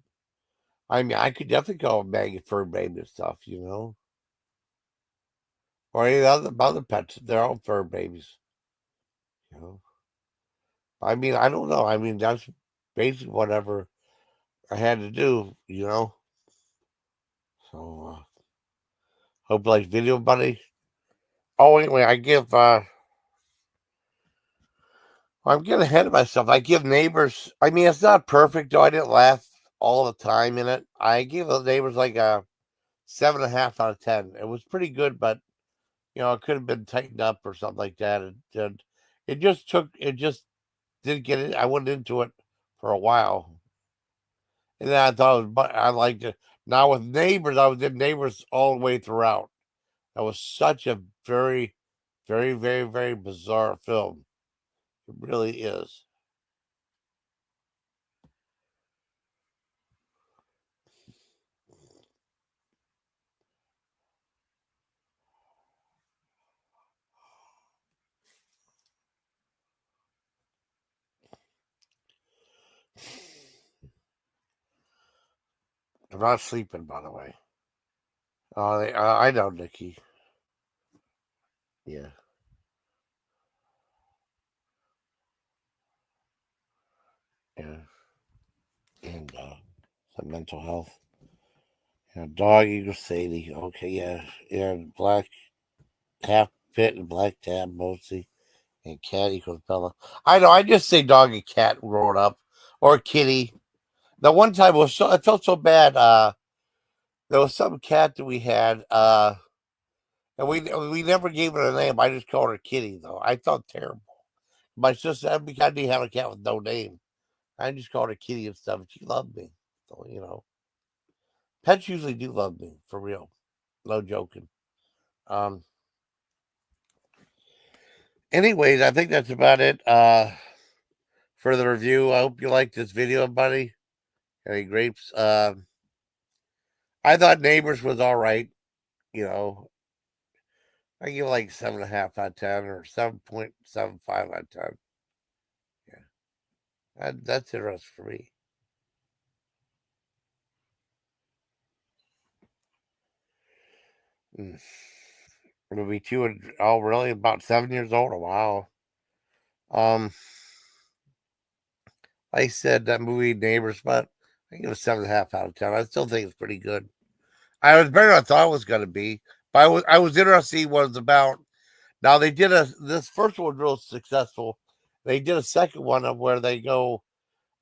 I mean, I could definitely call them maggot fur baby and stuff. Or any other pets. They're all fur babies. You know. I mean, I don't know. I mean, that's basically whatever I had to do. So, hope like video buddy. Oh, anyway, I'm getting ahead of myself. I give neighbors. I mean, it's not perfect though. I didn't laugh all the time in it. I give the neighbors like a 7.5 out of 10. It was pretty good, but it could have been tightened up or something like that. It just took. It just didn't get it. I went into it for a while. And then I thought I liked it. Now with Neighbors, I was in Neighbors all the way throughout. That was such a very, very, very, very bizarre film. It really is. I'm not sleeping, by the way. I know, Nikki. Yeah, yeah, and some mental health. Yeah, dog eagle Sadie. Okay, yeah, and black half pit and black tab mostly, and cat equals Bella. I know. I just say dog and cat growing up, or kitty. The one time was so I felt so bad. There was some cat that we had. And we never gave her a name. I just called her Kitty, though. I felt terrible. My sister, I didn't have a cat with no name. I just called her Kitty and stuff, and she loved me. So, pets usually do love me, for real. No joking. Um, Anyways, I think that's about it for the review. I hope you liked this video, buddy. Any grapes? I thought Neighbors was all right. You know, I give it like 7.5 out of 10 or 7.75 out of 10. Yeah, that's interesting for me. Mm. It'll be two and oh really about 7 years old. Oh, wow. Um, like I said that movie Neighbors, but I give it a 7.5 out of 10. I still think it's pretty good. I was better than I thought it was gonna be, but I was interested to see what it's about. Now they did this first one was real successful. They did a second one of where they go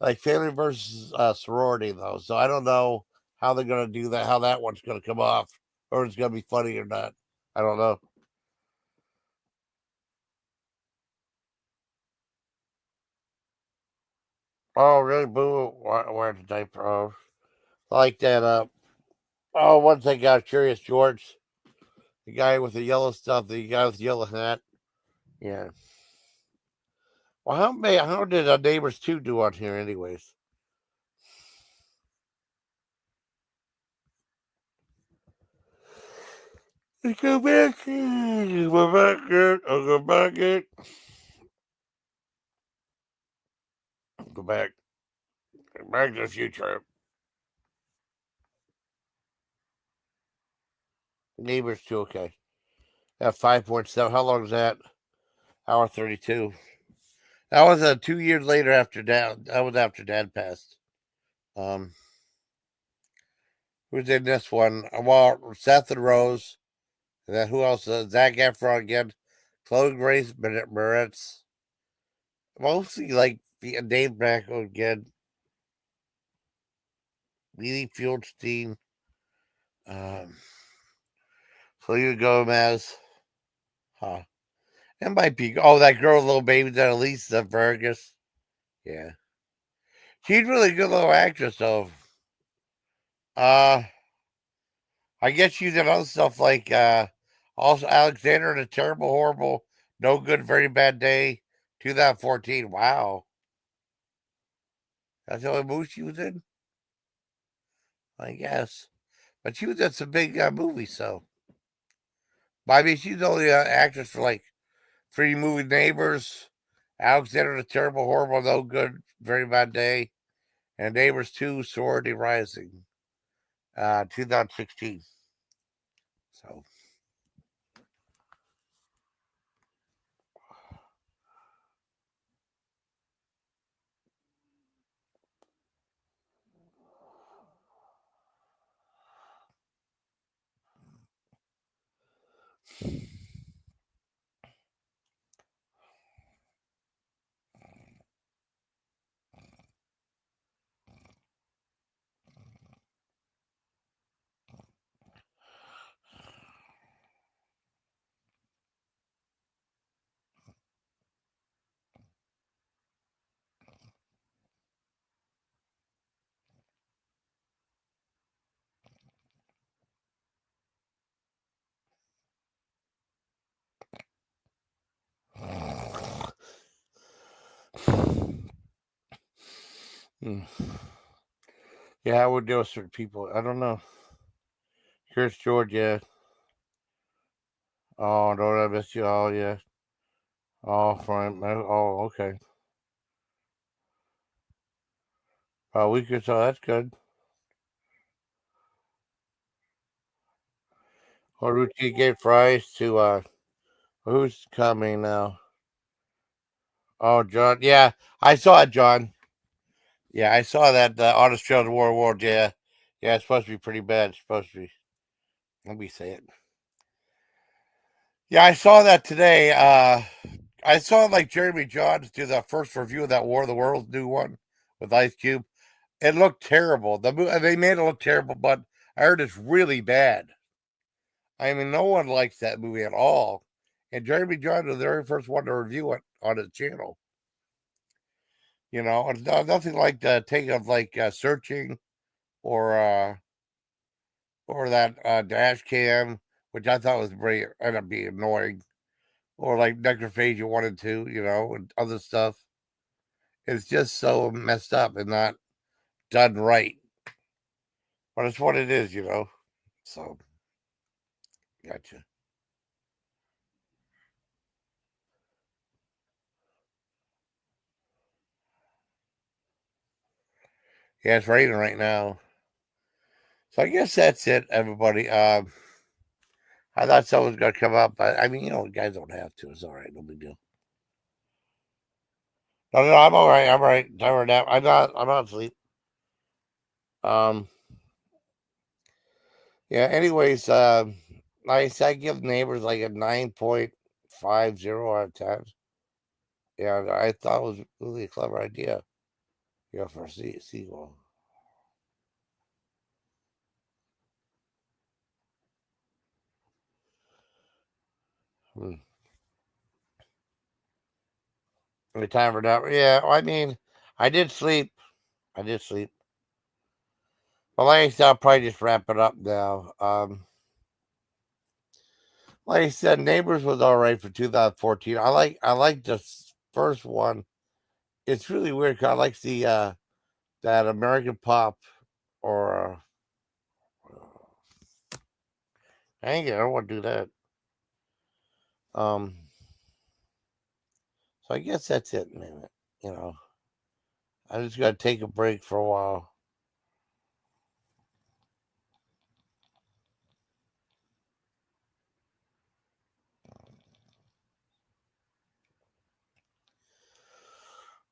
like family versus sorority though. So I don't know how they're gonna do that, how that one's gonna come off, or it's gonna be funny or not. I don't know. Oh, really? Boo wearing a diaper. Oh, I like that. Oh, once I got Curious George, the guy with the yellow stuff, the guy with the yellow hat. Yeah. Well, how did Neighbors 2 do on here, anyways? Let's go back. Go back it. I'll go back it. Go back. Back to the future. Neighbors 2, okay. At 5.7. How long is that? Hour 32. That was 2 years later after Dad. That was after Dad passed. Um, who's in this one? Well, Seth and Rose. And then who else? Zach Efron again. Chloe Grace Moretz. Mostly like Dave Bracco again. Lily Fieldstein. Um, Selena Gomez. Huh. That might be. Oh, that girl, little baby, that Elisa Fergus. Yeah. She's really good little actress, though. Uh, I guess she's in other stuff like also Alexander and a Terrible, Horrible, No Good, Very Bad Day, 2014. Wow. That's the only movie she was in? I guess. But she was in some big movies, so. But I mean, she's only an actress for like three movie Neighbors, Alexander the Terrible, Horrible, No Good, Very Bad Day, and Neighbors 2, Sorority Rising, 2016. So, Hmm. Yeah, I would do with certain people. I don't know. Here's Georgia. Oh, don't I miss you? Oh, yeah. Oh, fine. Oh, okay. A week or so. That's good. Or routine gave fries to who's coming now? Oh, John. Yeah, I saw it, John. Yeah, I saw that Honest Trail to War Award. Yeah, yeah, it's supposed to be pretty bad. It's supposed to be. Let me say it. Yeah, I saw that today. I saw like Jeremy Johns do the first review of that War of the Worlds new one with Ice Cube. It looked terrible. They made it look terrible, but I heard it's really bad. I mean, no one likes that movie at all. And Jeremy Johns was the very first one to review it on his channel. It's nothing like the take of like searching or that dash cam, which I thought was pretty ended up being annoying, or like Necrophagia 1 and 2, and other stuff. It's just so messed up and not done right. But it's what it is. So, gotcha. Yeah, it's raining right now. So I guess that's it, everybody. I thought someone was gonna come up, but I mean, guys don't have to. It's all right, no big deal. No, no, I'm all right. I'm all right. Time for a nap. I'm not asleep. Um, yeah. Anyways, I give neighbors like a 9.50 out of 10. Yeah, I thought it was really a clever idea. For a sequel. Hmm. Any time for that? Yeah. Well, I mean, I did sleep. I did sleep. Well, like I said, I'll probably just wrap it up now. Like I said, Neighbors was all right for 2014. I like the first one. It's really weird 'cause I like the that American Pop or dang it, I don't want to do that. Um, so I guess that's it, man. You know, I just gotta take a break for a while.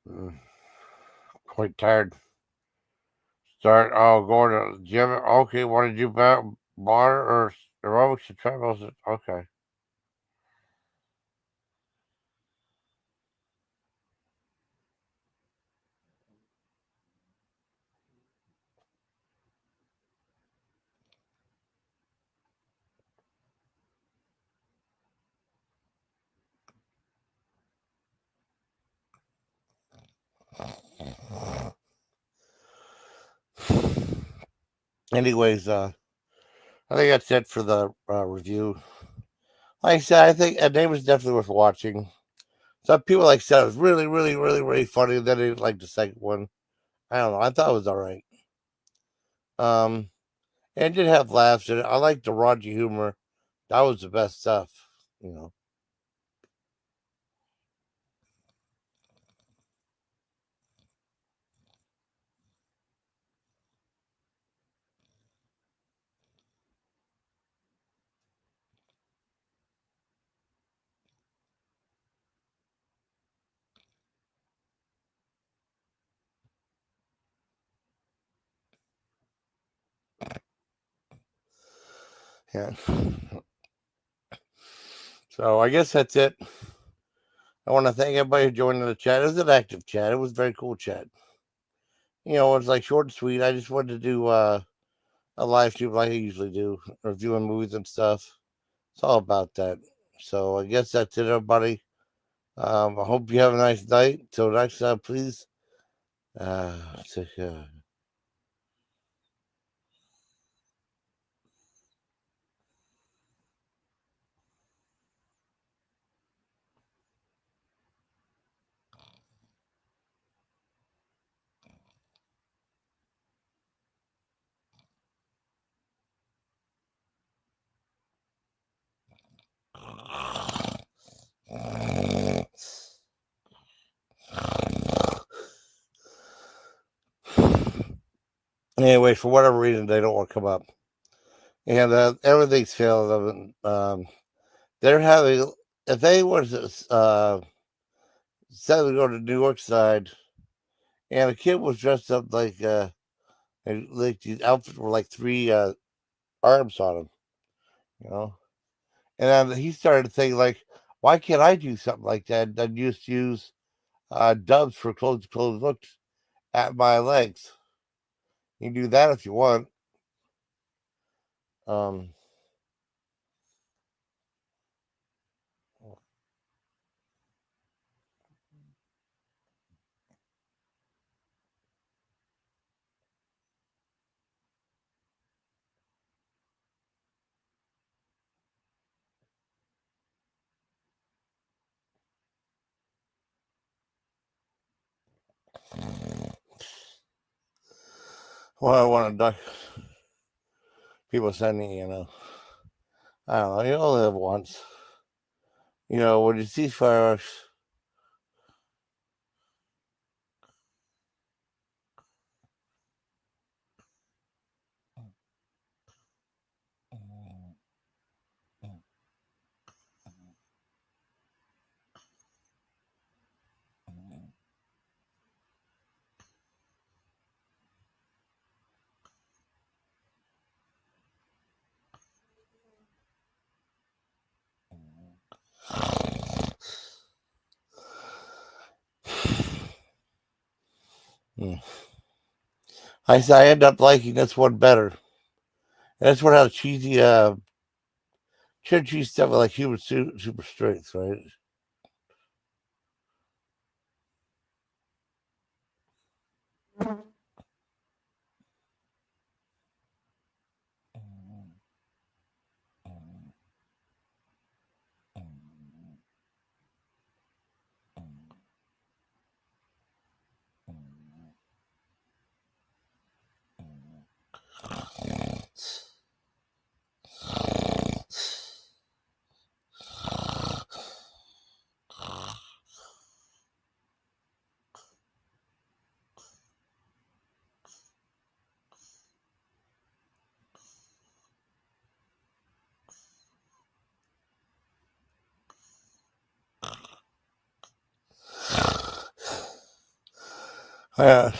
Mm, quite tired. Start. Oh, going to the gym. Okay, want to do bar or aerobics and treadmills? Okay. Anyways, I think that's it for the review. Like I said, I think a name was definitely worth watching. Some people like said it was really, really, really, really funny. Then they didn't like the second one. I don't know. I thought it was all right. Um, and it did have laughs in it. I like the raunchy humor. That was the best stuff. You know. Yeah. So I guess that's it. I want to thank everybody who joined in the chat. It was an active chat. It was a very cool chat. It's like short and sweet. I just wanted to do a live stream like I usually do, reviewing movies and stuff. It's all about that. So I guess that's it, everybody. I hope you have a nice night. Till next time, please. Take care. Anyway, for whatever reason, they don't want to come up, and everything's failing them. They're having if they were to said to go to New York side, and a kid was dressed up like these outfits were like three arms on him, you know. And then he started thinking like, why can't I do something like that? And just use dubs for closed looks at my legs. You can do that if you want. Um, well, I want to people send me, I don't know. You only live once. When you see fireworks, hmm, I end up liking this one better. And this one has cheesy, cheddar cheese stuff with like human super strength, right? Yeah.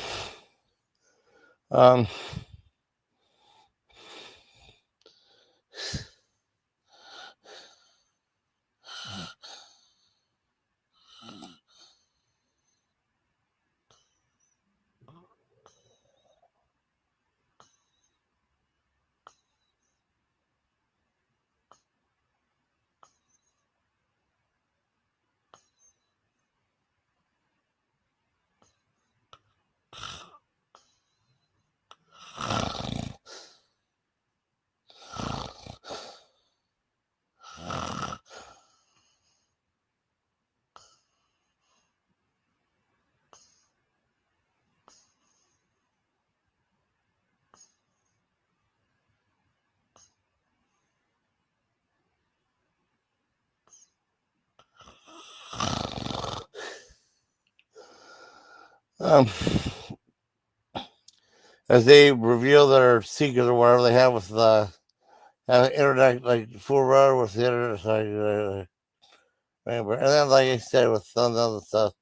Um, um, as they reveal their secret or whatever they have with the internet, like full run with the internet, and then like I said with some other stuff.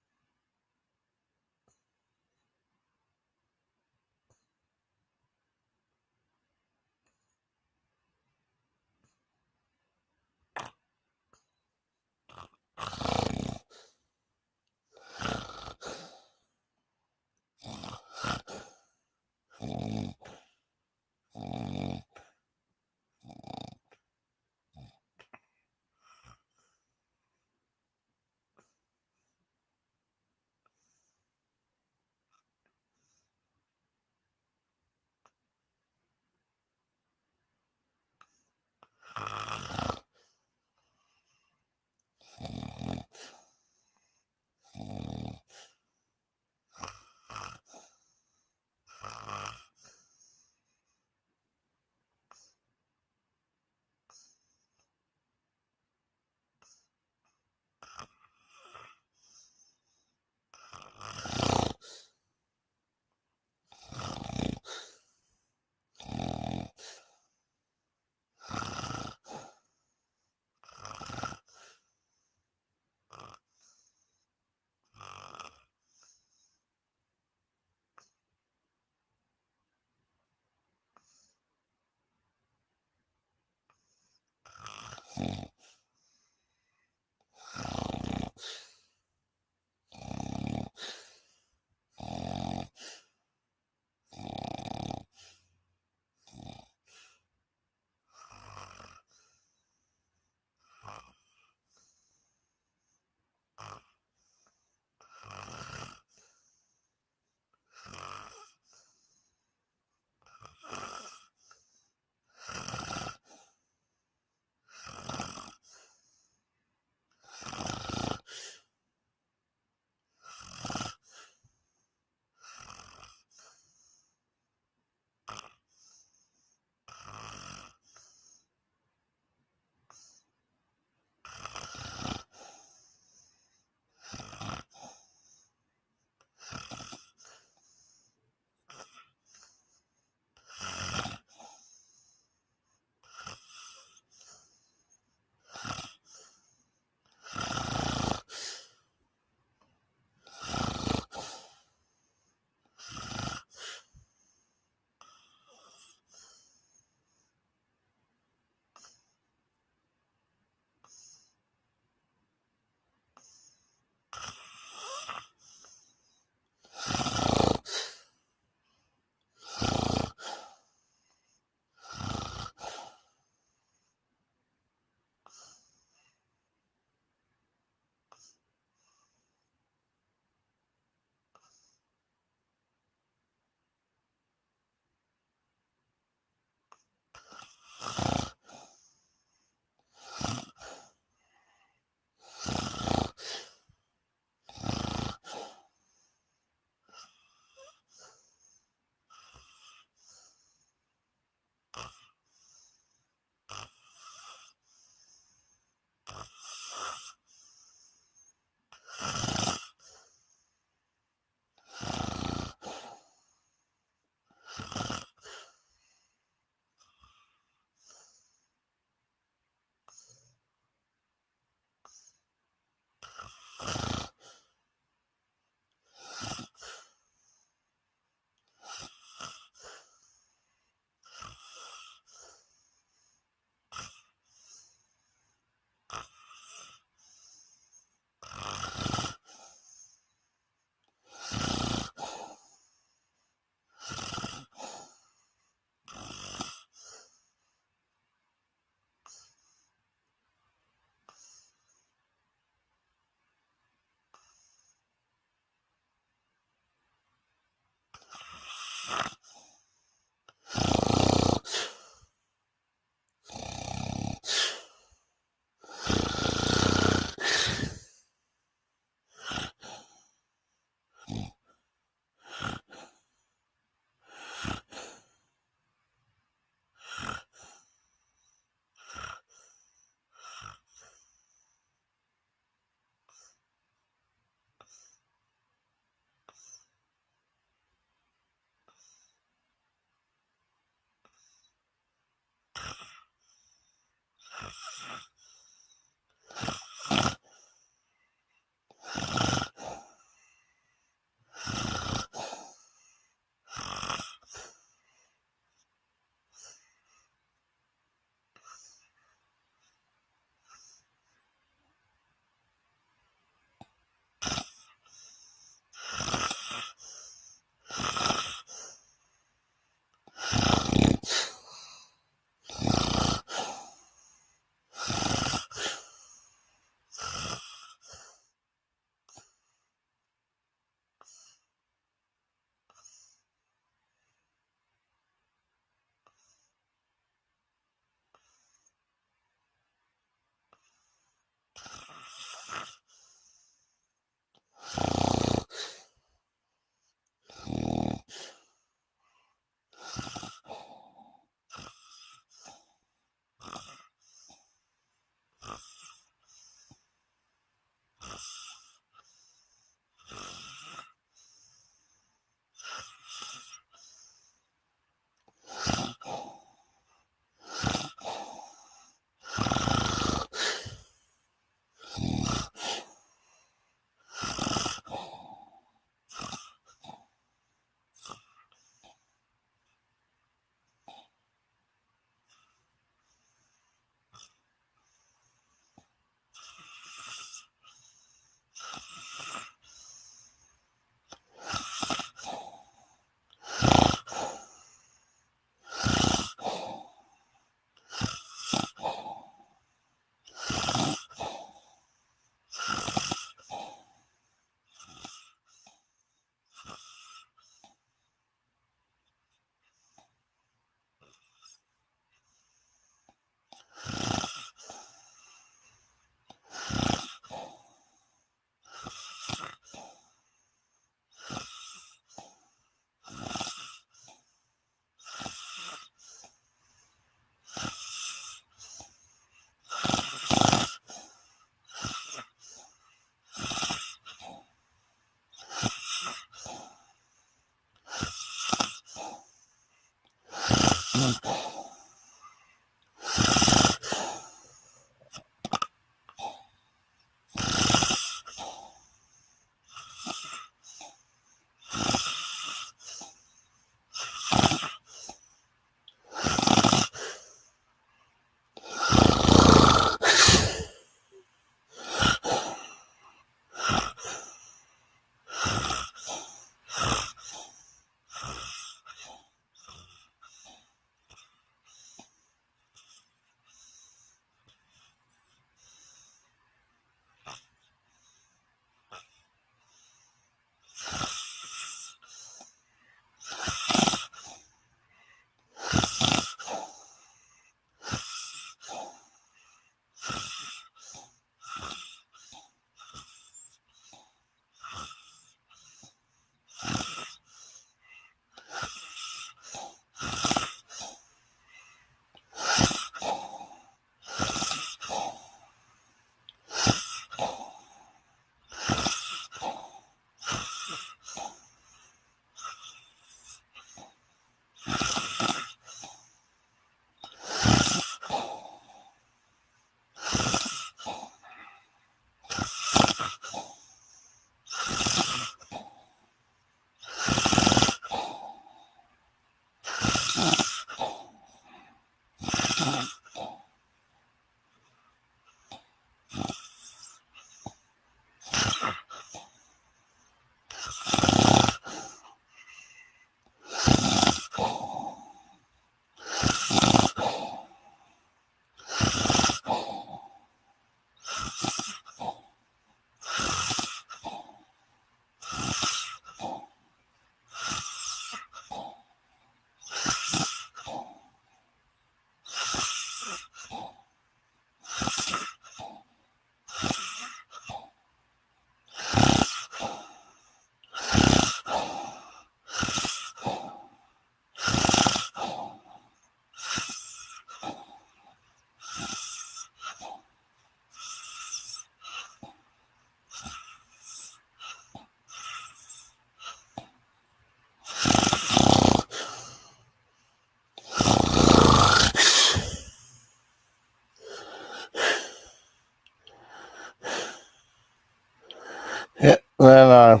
Yeah, then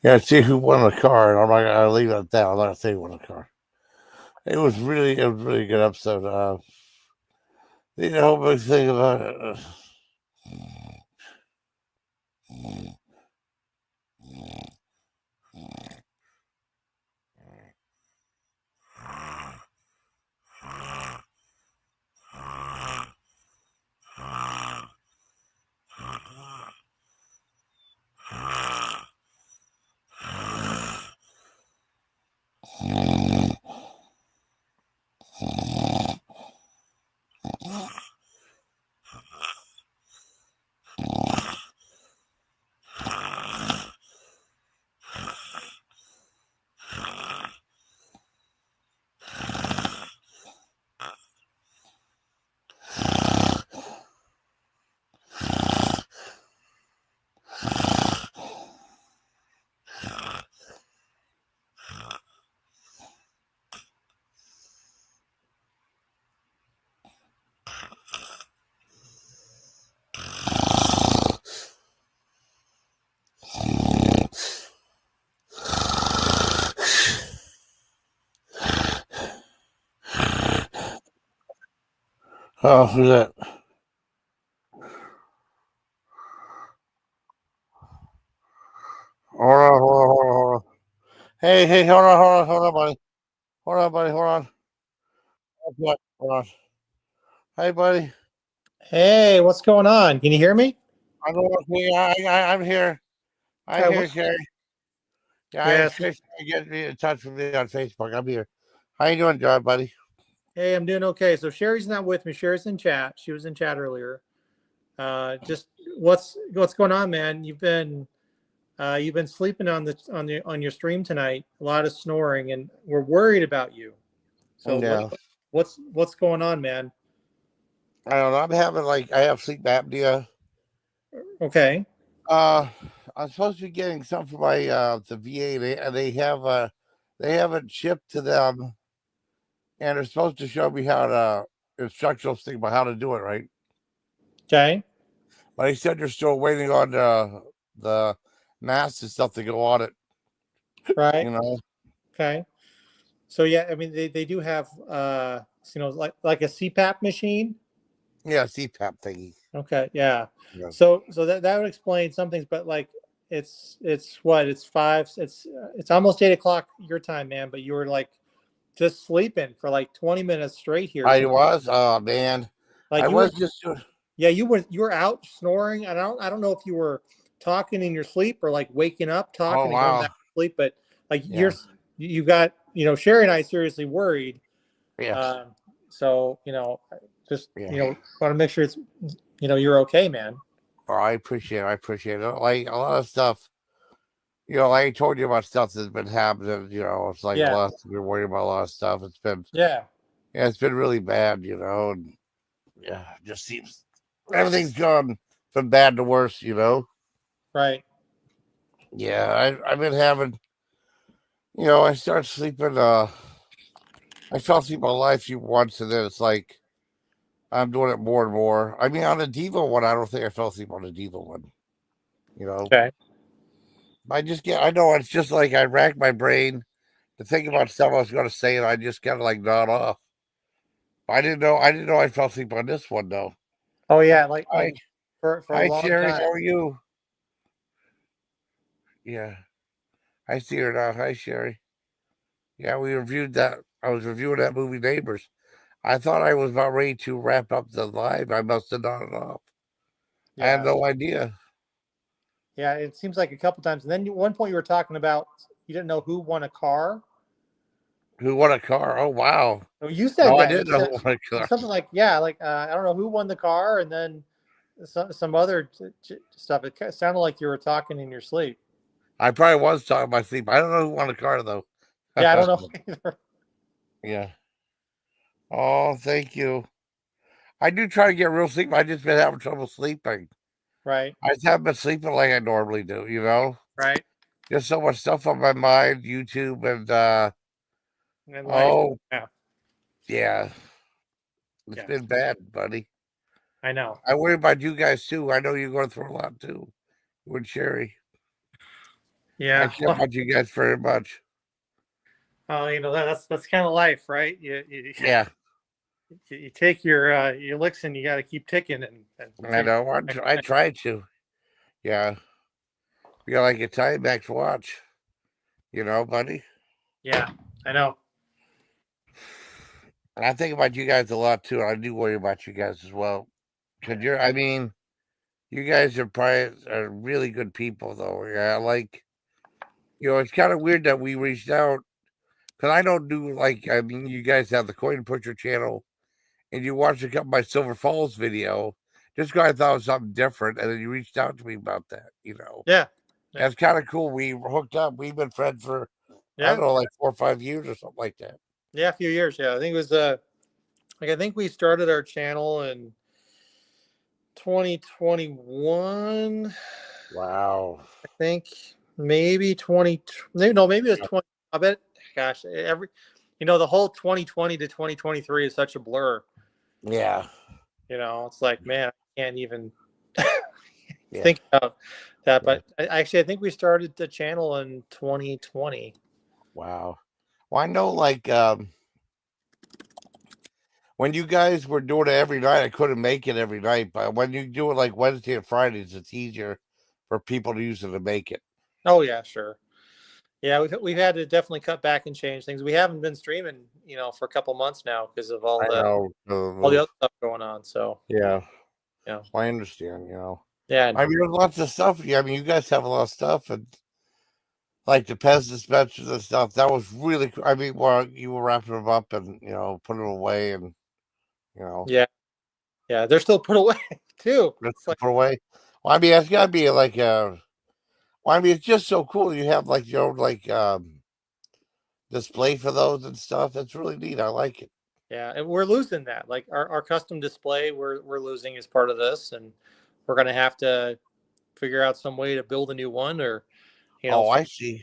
yeah, see who won the car. And I'm not gonna leave it at that. I'm not gonna say who won the car. It was really good episode. The whole big thing about it. Oh, who's that? Hold on. Hey, hold on, buddy. Hold on. Hold on. Hey, buddy. Hey, what's going on? Can you hear me? I don't know. I'm here. I'm here, Sherry. Yeah, Yes. Sherry get me in touch with me on Facebook. I'm here. How you doing, John, buddy? Hey, I'm doing okay. So Sherry's not with me. Sherry's in chat. She was in chat earlier. Just what's going on, man? You've been sleeping on your stream tonight. A lot of snoring, and we're worried about you. So Yeah. what's going on, man? I don't know. I'm having I have sleep apnea. Okay. I'm supposed to be getting some for my the VA. They have they haven't shipped to them, and they're supposed to show me how to instructional thing about how to do it right. Okay. But he said they're still waiting on the masks and stuff to go on it. Right. You know, Okay. So yeah, I mean they do have like a CPAP machine. yeah, CPAP thingy. Okay. Yeah. Yeah. So that would explain some things, but like it's what it's five it's almost 8 o'clock your time, man. But you were like just sleeping for like 20 minutes straight here. I was, oh man, Like I you were was just doing. Yeah, you were out snoring. I don't know if you were talking in your sleep or like waking up Oh talking and going wow, back to sleep, but like yeah, you got Sherry and I seriously worried. yeah, Um, so just yeah. want to make sure it's you're okay, man. Oh, I appreciate it. I appreciate it. Like a lot of stuff, like I told you about stuff that's been happening. It's like a Yeah, lot. We're worried about a lot of stuff. yeah, Yeah, it's been really bad. And yeah, it just seems everything's gone from bad to worse. right. Yeah, I've been having. I start sleeping. I fell asleep on life few once, and then it's like I'm doing it more and more. I mean, on the Devo one, I don't think I fell asleep on the Devo one. You know, Okay. I just get. I know it's just like I rack my brain to think about stuff I was going to say, and I just kind of like nod off. I didn't know. I didn't know I fell asleep on this one though. Oh yeah, Hi, like for a hi, long Sherry. time. How are you? Yeah, I see her now. Hi, Sherry. Yeah, we reviewed that. I was reviewing that movie Neighbors. I thought I was about ready to wrap up the live. I must have nodded off. I had Yeah, no idea yeah. It seems like a couple times, and then at one point you were talking about you didn't know who won a car. who won a car. Oh wow! No, you No, said I that. You didn't know said who won a car. something like, yeah, like I don't know who won the car, and then some other stuff. It sounded like you were talking in your sleep. I probably was talking my sleep. I don't know who won a car though. Yeah, I don't know either. Yeah. Oh, thank you. I do try to get real sleep. I just been having trouble sleeping. Right, I just haven't been sleeping like I normally do. right. Just so much stuff on my mind, YouTube and And life. oh Yeah, yeah. It's yeah. been bad, buddy. I know. I worry about you guys too. I know you're going through a lot too. With Sherry. I Yeah. care Well, about you guys very much. that's kind of life, right? Yeah. You take your licks and you got to keep ticking and I know. I try to. Yeah. You're like a Timex watch, buddy. yeah, I know. And I think about you guys a lot too. I do worry about you guys as well. Cause I mean, you guys are really good people though. Yeah. Like, it's kind of weird that we reached out because I don't do like, I mean, you guys have the Coin Pusher channel and you watched my Silver Falls video just because I thought it was something different. And then you reached out to me about that. Yeah, yeah, That's kind of cool. We were hooked up. We've been friends for, I yeah, don't know, like 4 or 5 years or something like that. yeah. A few years. Yeah, I think it was like I think we started our channel in 2021. Wow. I think maybe 20. Maybe no, maybe it was 20. I bet. Gosh, the whole 2020 to 2023 is such a blur. Yeah. It's like, man, I can't even Yeah. think about that. Yeah. But actually, I think we started the channel in 2020. Wow. Well, I know like when you guys were doing it every night, I couldn't make it every night. But when you do it like Wednesday and Fridays, it's easier for people to use it to make it. Oh yeah, sure. Yeah, we've had to definitely cut back and change things. We haven't been streaming, for a couple months now because of I know. all the other stuff going on. So Yeah. yeah, I understand. yeah, I mean, there's lots of stuff. Yeah, I mean, you guys have a lot of stuff, and like the Pez dispensers and stuff. That was really cool. I mean, well, you were wrapping them up and putting them away, and you know, yeah, yeah. They're still put away too. just It's like, put away. Well, I mean, it's got to be like a. Well, I mean, it's just so cool. You have like your own like display for those and stuff. That's really neat. I like it. yeah, and we're losing that. Like our custom display, we're losing as part of this, and we're gonna have to figure out some way to build a new one or Oh, find I see.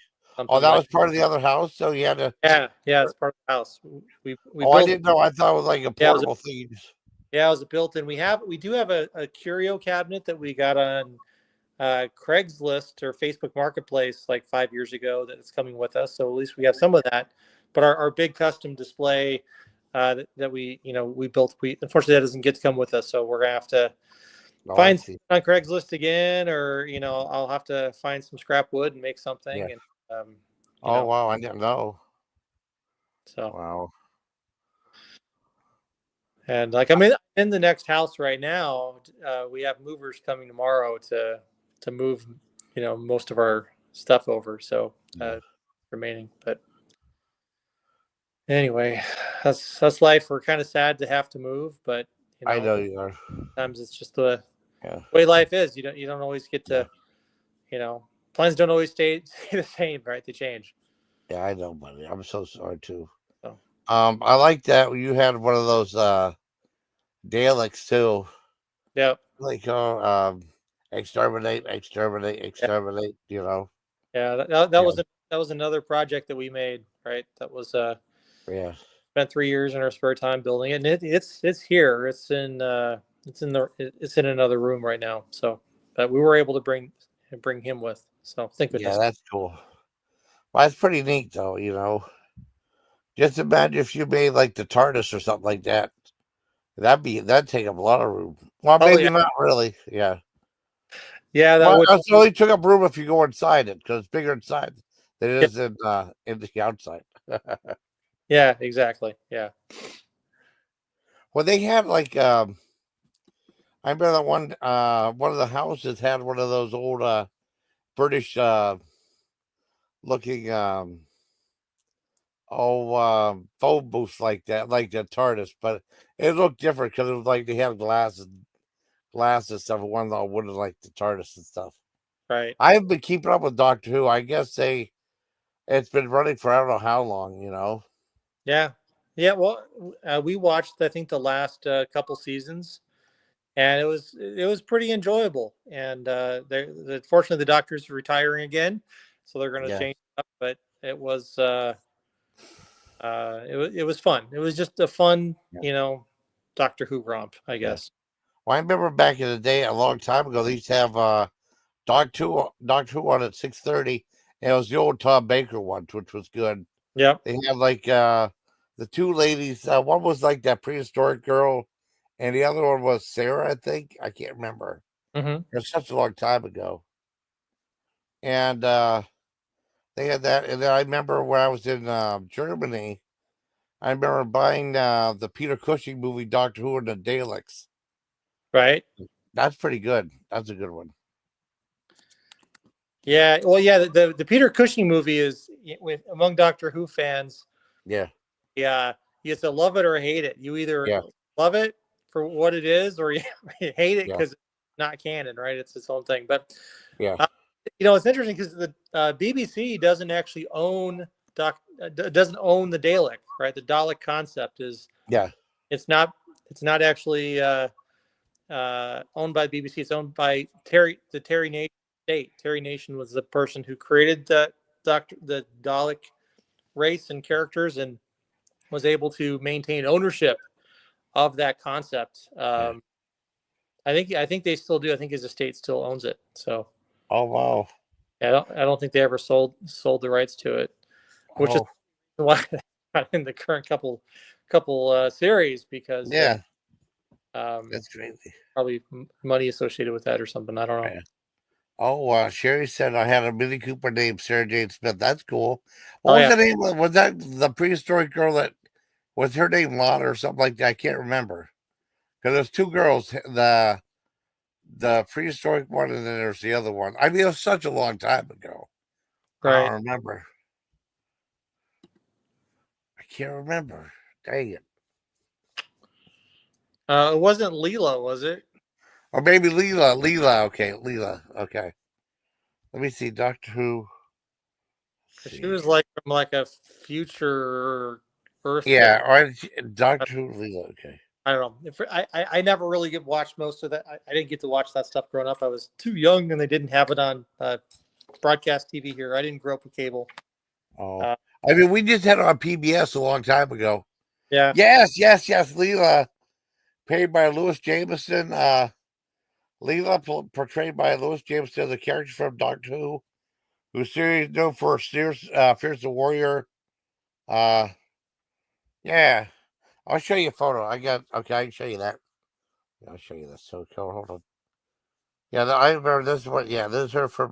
Oh, something that like. was part of the other house, so you had to. Yeah, it's part of the house. We Oh, I built. didn't know. I thought it was like a Yeah, it was portable thing. yeah, it was built in. We do have a curio cabinet that we got on Craigslist or Facebook Marketplace like 5 years ago that's coming with us. So at least we have some of that. But our big custom display that we built, we unfortunately that doesn't get to come with us. So we're gonna have to Oh, I find see. on Craigslist again, or I'll have to find some scrap wood and make Yeah. something. And um, you Oh, know, wow. I didn't know. so Wow. and like I'm in the next house right now. We have movers coming tomorrow to move most of our stuff over. So Yeah. remaining, but anyway, that's life. We're kind of sad to have to move, but I know you are. sometimes it's just the Yeah. way life is. You don't always get Yeah. to plans don't always stay the same, right? They change. Yeah, I know, buddy. I'm so sorry too. So I like that you had one of those Daleks too. yeah, Like exterminate, exterminate, yeah, exterminate, yeah. That Yeah. was another project that we made, right? That was Yeah. spent 3 years in our spare time building it, and it's here. It's in another room right now. So, but we were able to bring him with. So thank Yeah, goodness. that's cool. Well, that's pretty neat though. Just imagine if you made like the TARDIS or something like that. That'd take up a lot of room. Well, Oh maybe yeah, not really. Yeah. yeah. That Well, would. it only took up room if you go inside it because it's bigger inside than it Yeah, is in the outside. yeah, exactly. Yeah. Well, they had like I remember that one of the houses had one of those old British looking phone booths like that, like the TARDIS, but it looked different because it was like they had glass and stuff. One that wouldn't like the TARDIS and stuff. Right. I've been keeping up with Doctor Who. I guess it's been running for I don't know how long. Yeah. Yeah. Well, we watched I think the last couple seasons, and it was pretty enjoyable. And fortunately the doctor's retiring again, so they're going to Yeah, change it up. But it was fun. It was just a fun yeah, Doctor Who romp, I yeah. guess. Well, I remember back in the day, a long time ago, they used to have Doctor Who on at 6:30, and it was the old Tom Baker one, which was good. Yeah. They had like the two ladies. One was like that prehistoric girl, and the other one was Sarah. I think I can't remember. Hmm. It was such a long time ago, and they had that. And then I remember when I was in Germany, I remember buying the Peter Cushing movie Doctor Who and the Daleks. Right. That's pretty good. That's a good one. Yeah. Well, yeah. The Peter Cushing movie is with among Doctor Who fans. Yeah, Yeah, you have to love it or hate it. You either yeah, love it for what it is, or you, you hate it yeah, because it's not canon, right? It's its own thing. But yeah, uh, it's interesting because the BBC doesn't actually own doesn't own the Dalek, right? The Dalek concept is yeah, it's not it's not actually owned by BBC. It's owned by the Terry Nation state. Terry Nation was the person who created the Dalek race and characters and was able to maintain ownership of that concept. yeah. I think they still do. I think his estate still owns it. So Oh wow. I don't think they ever sold the rights to it, which is Oh why they're not in the current couple series because there's yeah. um, That's crazy. probably money associated with that or something. I don't know. Yeah. Oh, Sherry said I had a Mini Cooper named Sarah Jane Smith. That's cool. What Oh was yeah, the name? Was that the prehistoric girl that was her name Lana or something like that? I can't remember because there's two girls. The prehistoric one, and then there's the other one. I mean, it was such a long time ago. I right. don't remember. I can't remember. Dang it. It wasn't Leela, was it? Or maybe Leela. Leela. Okay, Leela. Okay. Let me see. Doctor Who. Let's She see. was like from like a future Earth thing. Yeah, or Doctor Who. Leela. Okay. I don't know. I never really watched most of that. I didn't get to watch that stuff growing up. I was too young, and they didn't have it on broadcast TV here. I didn't grow up with cable. Oh, Uh, I mean, we just had it on PBS a long time ago. yeah. Yes, yes, yes. Leela, played by Louis Jameson. Leela, portrayed by Louis Jameson, the character from Doctor Who, who's series known for Fierce the Warrior. Uh, yeah. I'll show you a photo. Okay. I can show you that. I'll show you this. So hold on. Yeah, I remember this one. Yeah, this is her from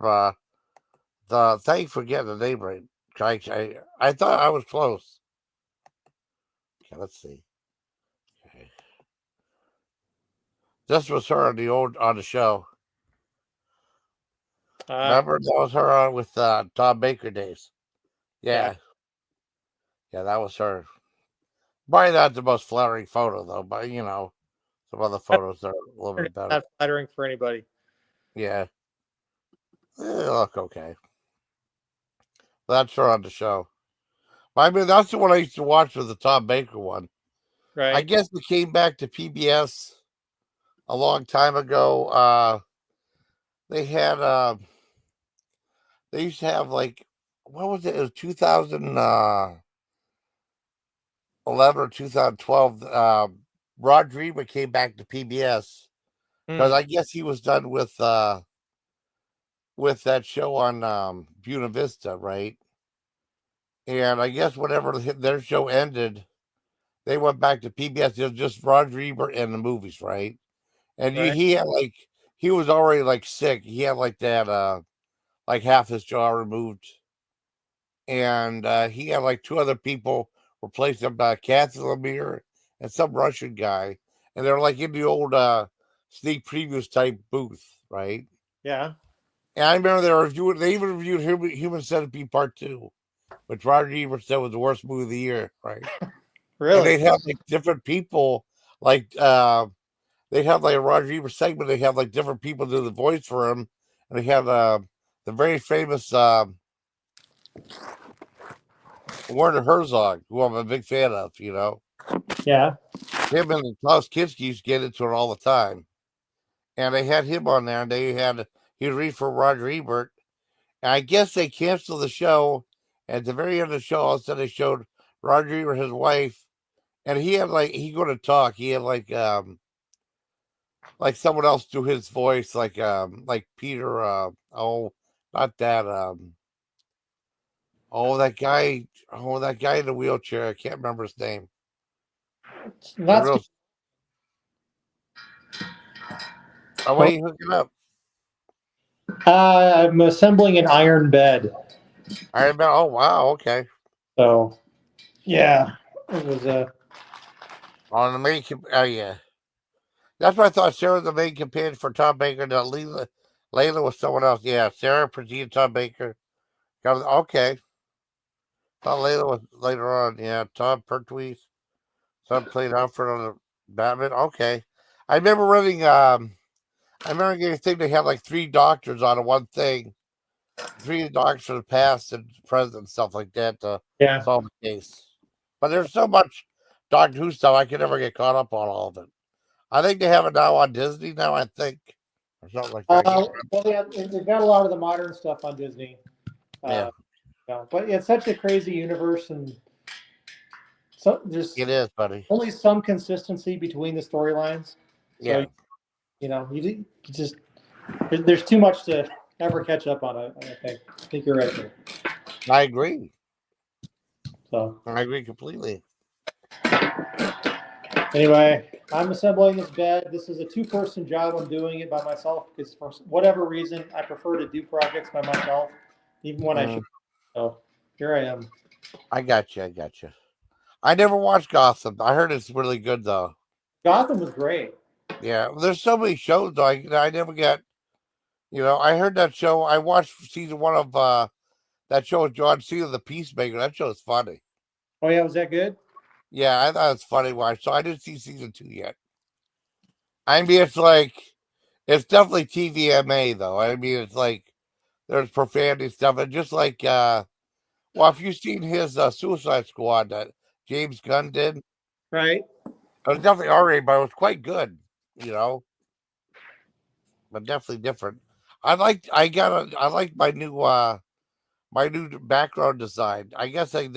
the. Thank you for getting the name right. I thought I was close. Okay, let's see. Okay. This was her on the show. Remember that was her on with Tom Baker days. Yeah. Yeah, yeah, that was her. Probably not the most flattering photo though, but some other photos are a little bit better. Not flattering for anybody. Yeah, they look okay. That's her on the show. I mean, that's the one I used to watch with the Tom Baker one. I Right. guess it came back to PBS a long time ago. They had they used to have like what was it? It was 2011 or 2012. Rod Dreamer came back to PBS because Hmm. I guess he was done with that show on Buena Vista, right? And I guess whenever their show ended, they went back to PBS. It was just Rod Dreamer and the movies, right? And Right. he had like he was already like sick. He had like that like half his jaw removed, and he had like two other people replace him, Kathy Lemire and some Russian guy, and they're like in the old sneak previews type booth, right? Yeah. And I remember they were reviewing. They even reviewed Human Centipede Part Two, which Roger Ebert said was the worst movie of the year, right? And Really? they'd have like different people, like they'd have like a Roger Ebert segment. They have like different people do the voice for him, and they had the very famous Werner Herzog, who I'm a big fan of. Yeah. Him and Klaus Kinski used to get into it all the time, and they had him on there, and he'd read for Roger Ebert. And I guess they canceled the show. At the very end of the show, all of a sudden they showed Roger Ebert, his wife, and he had he go to talk. He had like someone else do his voice, like Peter. Not that. That guy. Oh, that guy in the wheelchair. I can't remember his name. The That's real. Oh, oh, wait, hook it up. I'm assembling an iron bed. I remember. Oh, wow. Okay. So yeah, it was On the main. Oh, yeah. That's why I thought Sarah was the main companion for Tom Baker. No, Layla was someone else. Yeah, Sarah preceded Tom Baker. Okay. Thought Layla was later on. Yeah, Tom Pertwee. Son played Alfred on the Batman. Okay. I remember running. I remember getting a thing. They had like three doctors on one thing. Three doctors for the past and present and stuff like that to yeah. solve the case. But there's so much Doctor Who stuff. I could never get caught up on all of it. I think they have it now on Disney now. I think or something like that. I can't Well, they've got a lot of the modern stuff on Disney. remember. Uh, but it's such a crazy universe, and so Yeah, there's it is, buddy. only some consistency between the storylines. So Yeah, you just there's too much to ever catch up on. I think you're right there. I agree. So I agree completely. anyway, I'm assembling this bed. This is a two-person job. I'm doing it by myself because for whatever reason I prefer to do projects by myself, even when I should. Mm, So here I am. I got you. I got you. I never watched Gotham. I heard it's really good though. Gotham was great. Yeah, there's so many shows though. I never get. I heard that show. I watched season one of that show with John Cena, The Peacemaker. That show is funny. Oh yeah, was that good? Yeah, I thought it's funny. So I didn't see season two yet. I mean, it's definitely TVMA though. I mean, it's like there's profanity stuff, and just like well, if you've seen his Suicide Squad that James Gunn did, it Right. was definitely R-rated, but it was quite good. You know, but definitely different. I like my new my new background design. I guess they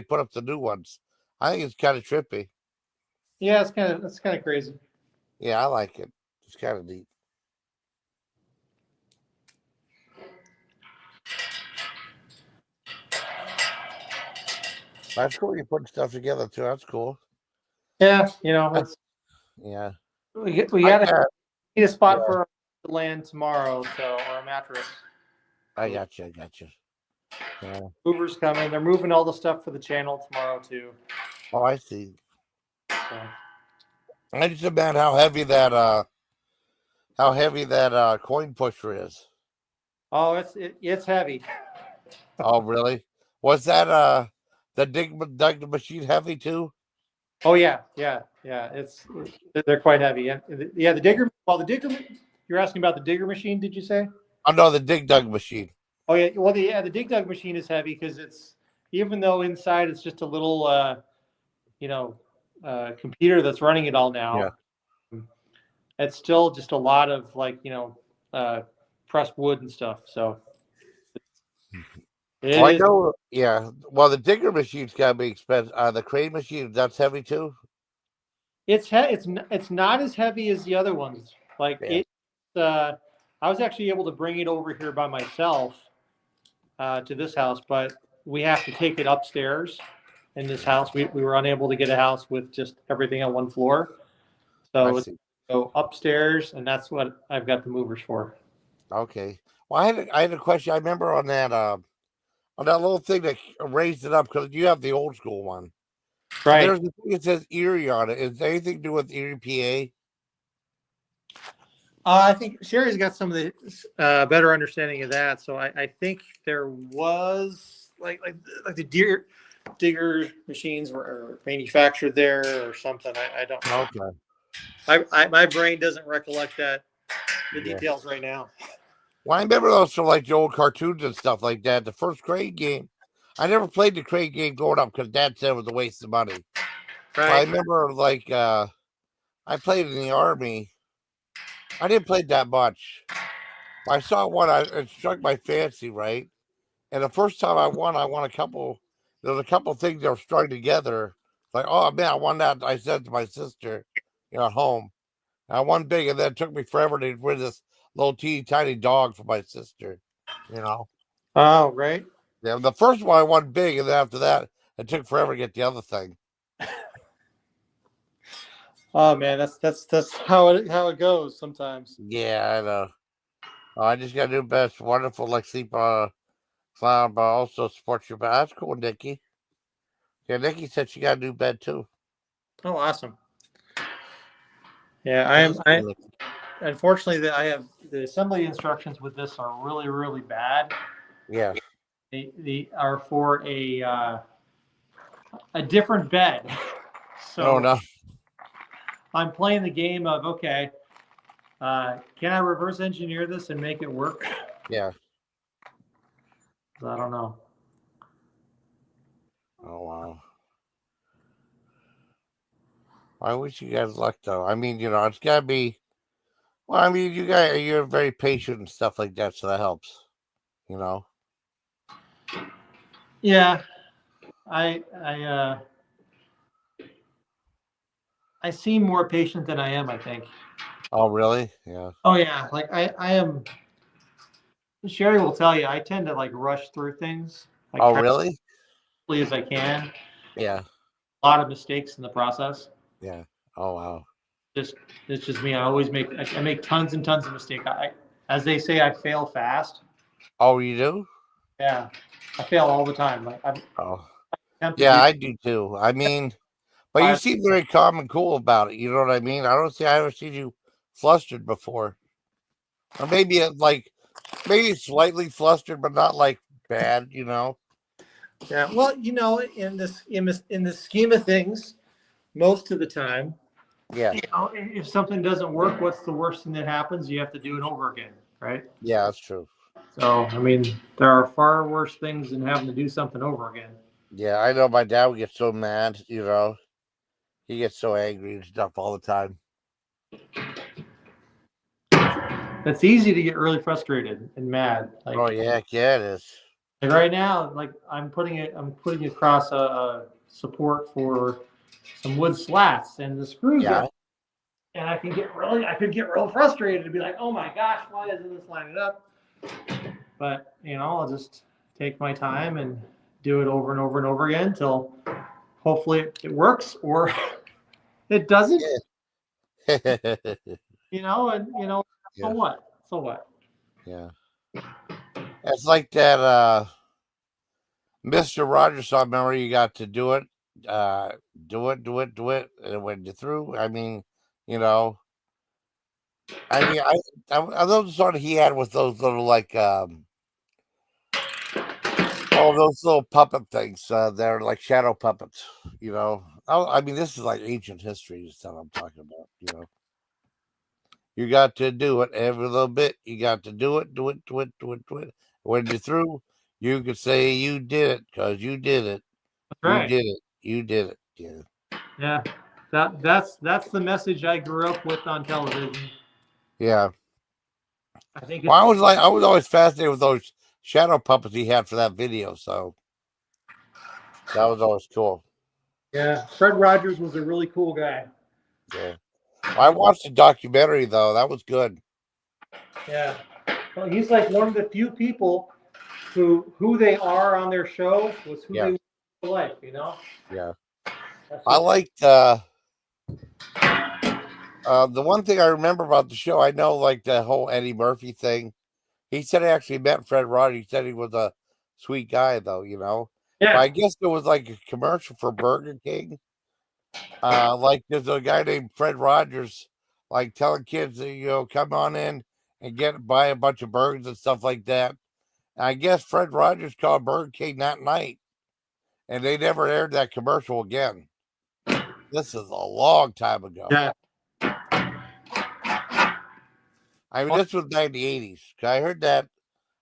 put up the new ones. I think it's kind of trippy. Yeah, it's kind of crazy. Yeah, I like it. It's kind of neat. That's cool. You're putting stuff together too. That's cool. Yeah, it's Yeah, we I got to got. need a spot Yeah, for our land tomorrow, so or a mattress. I So got you. I got you. Yeah. movers coming. They're moving all the stuff for the channel tomorrow too. Oh, I see. So. I just imagine how heavy that coin pusher is. Oh, it's heavy. Oh, really? Was that the dig machine heavy too? Oh yeah, yeah. They're quite heavy. And yeah, the Yeah. digger. Well, the digger. You're asking about the digger machine? Did you say? Oh no, the dig dug machine. Oh yeah. Well, the dig dug machine is heavy because it's even though inside it's just a little you know computer that's running it all Yeah. now. It's still just a lot of pressed wood and stuff. So Oh, it I is. know. Yeah. Well, the digger machine's gotta be expensive. The crane machine, that's heavy too. It's not as heavy as the other ones. Like Yeah. it. Uh, I was actually able to bring it over here by myself to this house, but we have to take it upstairs in this house. We were unable to get a house with just everything on one floor. I So let's see. go upstairs, and that's what I've got the movers for. Okay. Well, I had a question. I remember on that little thing that raised it up because you have the old school one. And Right. there's a thing that says Erie on it. Is there anything to do with Erie, PA? I think Sherry's got some of the better understanding of that. So I think there was like the digger machines were manufactured there or something. I don't. Okay. My brain doesn't recollect the Yeah. details right now. Well, I remember those from like the old cartoons and stuff like that. The first Crane game, I never played the Crane game growing up because Dad said it was a waste of money. But I Right. remember like I played in the army. I didn't play that much. I saw one. It struck my fancy, right? And the first time I won a couple. There was a couple things that were strung together. Like, oh man, I won that. I said to my sister, at home. I won big, and then it took me forever to win this little teeny tiny dog for my sister. You know. Oh, right. Yeah, the first one I won big, and then after that, it took forever to get the other thing. Oh man, that's how it goes sometimes. Yeah, I know. I just got to do best. Wonderful, like sleep clown, but also support you. But that's cool, Nikki. Yeah, Nikki said she got a new bed too. Oh, awesome. Yeah, That is I cool, Nikki. unfortunately that I have the assembly instructions with this are really bad. Yeah. They are for a different bed. Oh So no. I'm playing the game of okay, can I reverse engineer this and make it work? Yeah. I don't know. Oh wow. I wish you guys luck though. I mean, it's gotta be. Well, I mean, you're very patient and stuff like that, so that helps. You know. Yeah, I I seem more patient than I am, I think. Oh really? Yeah. Oh yeah, like I am. Sherry will tell you I tend to like rush through things like Oh kind of as really? quickly as I can. Yeah. A lot of mistakes in the process. Yeah. Oh wow. Just it's just me. I make tons and tons of mistakes. As they say, I fail fast. Oh, you do? Yeah, I fail all the time. Like I'm Oh. tempted Yeah, to do I do too. I mean, but you five. seem very calm and cool about it. You know what I mean? I haven't seen you flustered before. Or maybe maybe slightly flustered, but not like bad, you know? Yeah. Well, in the scheme of things, most of the time, Yeah. if something doesn't work, what's the worst thing that happens? You have to do it over again, right? Yeah, that's true. So I mean, there are far worse things than having to do something over again. Yeah, I know my dad would get so mad. He gets so angry and stuff all the time. It's easy to get really frustrated and mad. Oh Like yeah, yeah, it is. Like right now, like I'm putting across a support for some wood slats, and the screws Yeah. are, and I could get real frustrated and be like, oh my gosh, why isn't this lining up? But I'll just take my time and do it over and over and over again until hopefully it works or it doesn't. Yeah. And so Yeah. what? So what? Yeah. It's like that Mr. Rogers song, remember you got to do it, do it, and when you're through, you know, I love the song he had with those little like all those little puppet things. They're like shadow puppets, you know. This is like ancient history stuff I'm talking about, you know. You got to do it every little bit. You got to do it, do it, do it, do it, do it. When you're through, you can say you did it because you did it. That's You right. did it. You did it. Yeah. Yeah. That's the message I grew up with on television. Yeah. I think Well, it's I was always fascinated with those shadow puppets he had for that video. So that was always cool. yeah. Fred Rogers was a really cool guy. Yeah. Well, I watched the documentary though. That was good. Yeah. Well, he's like one of the few people who they are on their show was who Yeah. they were in life. Yeah. That's I just liked the one thing I remember about the show. I know like the whole Eddie Murphy thing. He said he actually met Fred Rogers. He said he was a sweet guy though, you know. But yeah. I guess there was like a commercial for Burger King. Like there's a guy named Fred Rogers, like telling kids that come on in and buy a bunch of burgers and stuff like that. And I guess Fred Rogers called Burger King that night, and they never aired that commercial again. This is a long time ago. Yeah. This was back in the '80s. I heard that.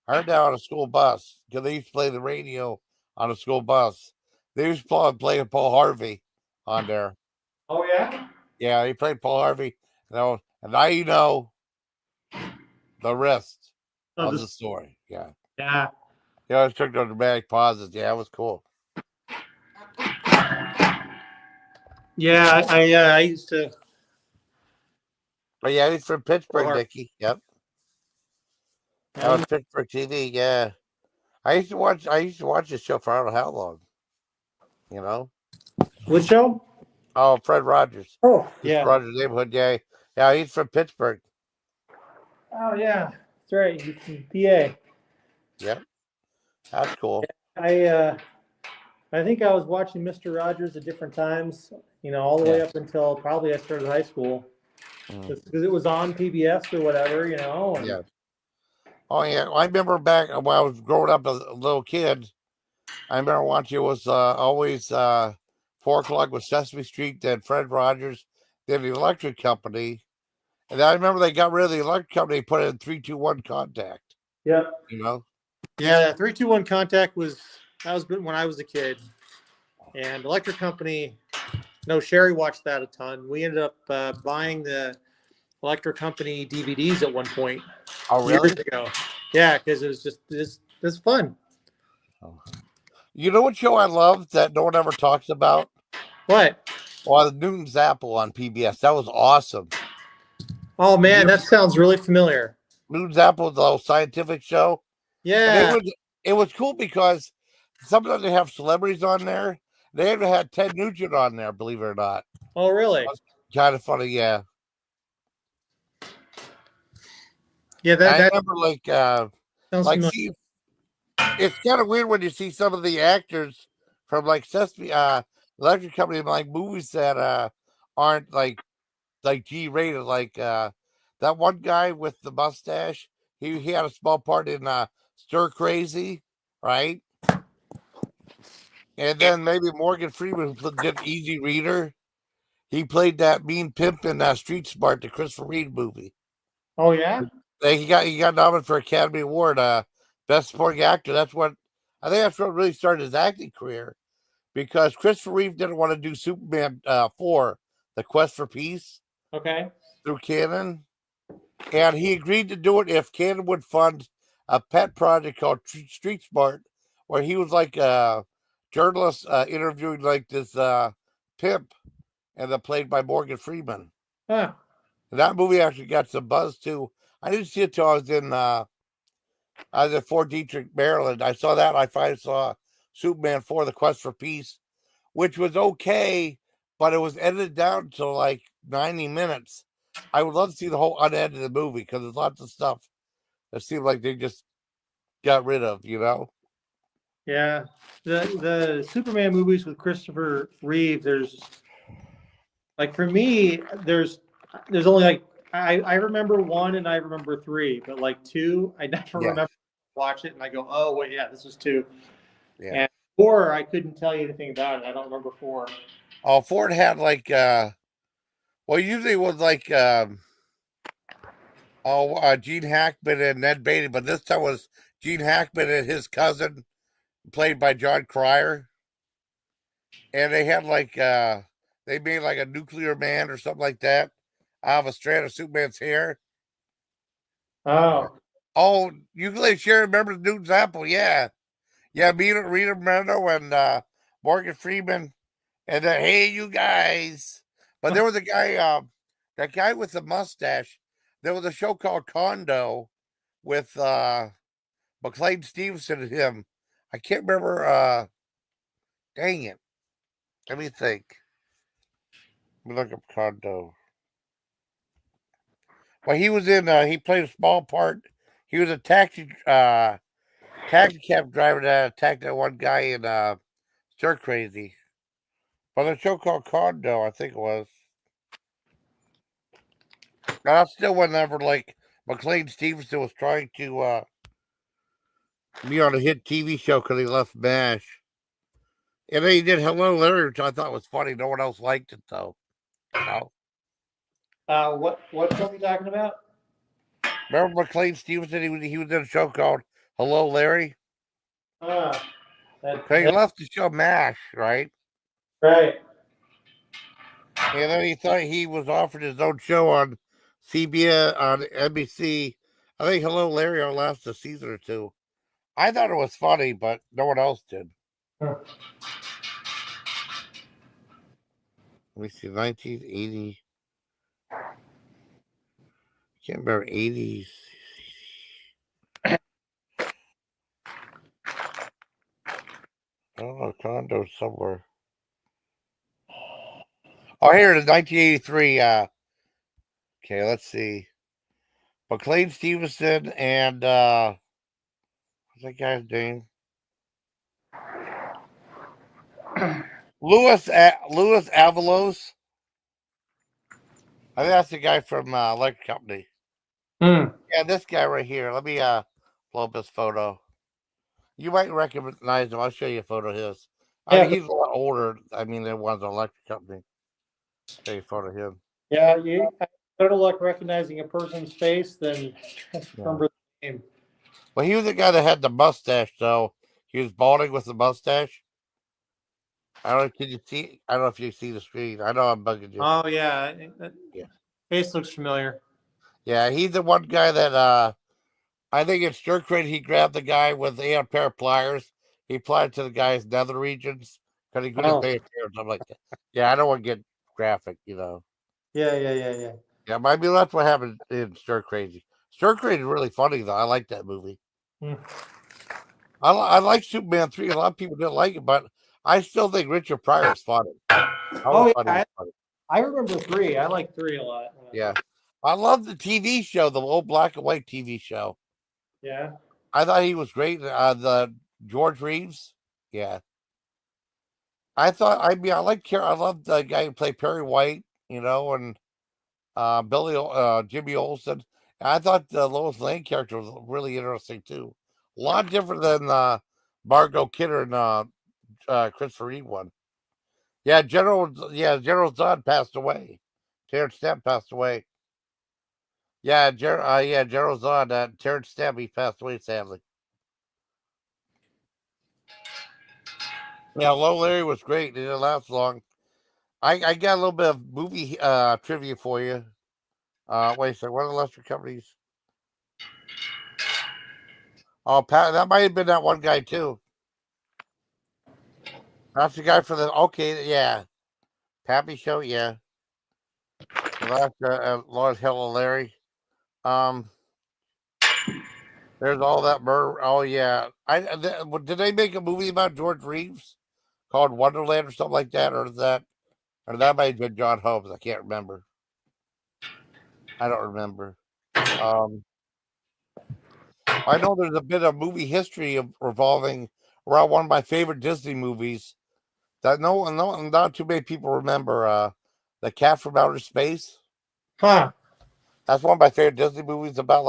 I heard that on a school bus because they used to play the radio on a school bus. They used to play Paul Harvey on there. Oh yeah. Yeah, he played Paul Harvey. And now you know the rest Of of this. the story. Yeah. Yeah. Yeah, it took no dramatic pauses. Yeah, it was cool. Yeah. I used to. But yeah, he's from Pittsburgh, Hard. Dickie. Yep. That was Pittsburgh TV. Yeah. I used to watch this show for I don't know how long. You know? Which show? Oh, Fred Rogers. Oh Mr. yeah. Rogers' Neighborhood. Yeah. Yeah, he's from Pittsburgh. Oh yeah. That's right. He's from PA. Yep. That's cool. I I think I was watching Mr. Rogers at different times. All the Yeah. way up until probably I started high school. Mm. Just because it was on PBS or whatever. And Yeah. Oh yeah, I remember back when I was growing up as a little kid. I remember watching it was always 4 o'clock with Sesame Street, then Fred Rogers, then the Electric Company, and then I remember they got rid of the Electric Company, put in 3-2-1 Contact. Yeah. You know. Yeah. 3-2-1 Contact was when I was a kid, and Electric Company. No, Sherry watched that a ton. We ended up buying the Electric Company DVDs at one point. Oh really? Years ago. Yeah, because it was just this fun. Oh. You know what show I love that no one ever talks about? What? Well, the Newton's Apple on PBS. That was awesome. Oh man, that sounds really familiar. Newton's Apple was the whole scientific show. Yeah. And it was cool because sometimes they have celebrities on there. They even had Ted Nugent on there, believe it or not. Oh really? Kind of funny, yeah. Yeah, I remember sounds familiar. see, it's kind of weird when you see some of the actors from like Sesame Electric Company like movies that aren't like G rated, like that one guy with the mustache. He had a small part in Stir Crazy, right? And then maybe Morgan Freeman who did Easy Reader. He played that mean pimp in Street Smart, the Christopher Reeve movie. Oh yeah. He got nominated for Academy Award, Best Supporting Actor. I think that's what really started his acting career, because Christopher Reeve didn't want to do Superman 4, The Quest for Peace. Okay. Through Canon, and he agreed to do it if Canon would fund a pet project called Street Smart, where he was like a journalist interviewing like this pimp, and then played by Morgan Freeman. Huh. And that movie actually got some buzz too. I didn't see it till I was in Fort Detrick, Maryland. I saw that. I finally saw Superman 4: The Quest for Peace, which was okay, but it was edited down to like 90 minutes. I would love to see the whole unedited movie because there's lots of stuff that seemed like they just got rid of, you know? Yeah. The Superman movies with Christopher Reeve, there's like for me, there's only like I remember one and I remember three, but like two, I never Yeah, remember watch it and I go, oh wait, yeah, this is two. yeah. And four, I couldn't tell you anything about it. I don't remember four. Oh, Ford had like, well, usually it was like, Gene Hackman and Ned Beatty, but this time was Gene Hackman and his cousin, played by John Cryer. And they had like, they made like a nuclear man or something like that out of a strand of Superman's hair. Yeah. Oh, Oh, you can sure remember Newton's Apple. Yeah. Yeah, Rita Moreno and Morgan Freeman. And hey, you guys. But there was a guy, that guy with the mustache. There was a show called Condo with McLean Stevenson and him. I can't remember. Dang it. Let me think. Let me look up Condo. Well, he was in. He played a small part. He was a taxi cab driver that attacked that one guy in Stir Crazy. But a show called Condo, I think it was. And I still whenever like McLean Stevenson was trying to be on a hit TV show because he left MASH. And then he did Hello Larry, which I thought was funny. No one else liked it though. You know? what film are you talking about? Remember McLean Stevenson? He was in a show called Hello Larry. Ah, Cause he left the show MASH, right? right. And then he thought he was offered his own show on CBS on NBC. I think Hello Larry will last a season or two. I thought it was funny, but no one else did. Huh. Let me see, 1980. Can't remember 80s. I don't know, Condo somewhere. Oh, here it is, 1983. Okay, let's see. McLean Stevenson and what's that guy's name? Louis Avalos. I think that's the guy from Electric Company. Hmm. Yeah, this guy right here. Let me blow up his photo. You might recognize him. I'll show you a photo of his. I Yeah, mean, he's a lot older. I mean, than one's Electric Company. Show you a photo of him. yeah. I better luck recognizing a person's face than Yeah. remember the name. Well, he was the guy that had the mustache, though. He was balding with the mustache. I don't know. Can you see? I don't know if you see the screen. I know I'm bugging you. Oh yeah, that Yeah. face looks familiar. Yeah, he's the one guy that I think in Stir Crazy he grabbed the guy with a pair of pliers. He applied to the guy's nether regions because he couldn't Oh pay attention. I'm like, yeah, I don't want to get graphic, you know. yeah. Yeah, maybe that's what happened in Stir Crazy. Stir Crazy is really funny though. I like that movie. Hmm. I like Superman 3. A lot of people didn't like it, but I still think Richard Pryor is funny. I Oh always yeah, thought he was funny. I remember three. I like three a lot. Yeah. I love the TV show, the old black and white TV show. Yeah. I thought he was great. The George Reeves. Yeah. I love the guy who played Perry White, you know, and Jimmy Olsen. And I thought the Lois Lane character was really interesting too. A lot different than Margot Kidder and Christopher Reeve one. General Zod passed away. Terrence Stamp passed away. General Zod, Terrence Stamp, he passed away sadly. Yeah, Low Larry was great. It didn't last long. I got a little bit of movie trivia for you. Wait a second. What are the Lester companies? Oh, Pat, that might have been that one guy too. That's the guy for the okay, yeah. Pappy Show, yeah. So that's Lord Hello Larry. Um, there's all that murder. Oh yeah, did they make a movie about George Reeves called Wonderland or something like that, or that might have been John Holmes? I can't remember. I don't remember. Um, I know there's a bit of movie history of revolving around one of my favorite Disney movies that not too many people remember. The Cat from Outer Space. Huh. That's one of my favorite Disney movies about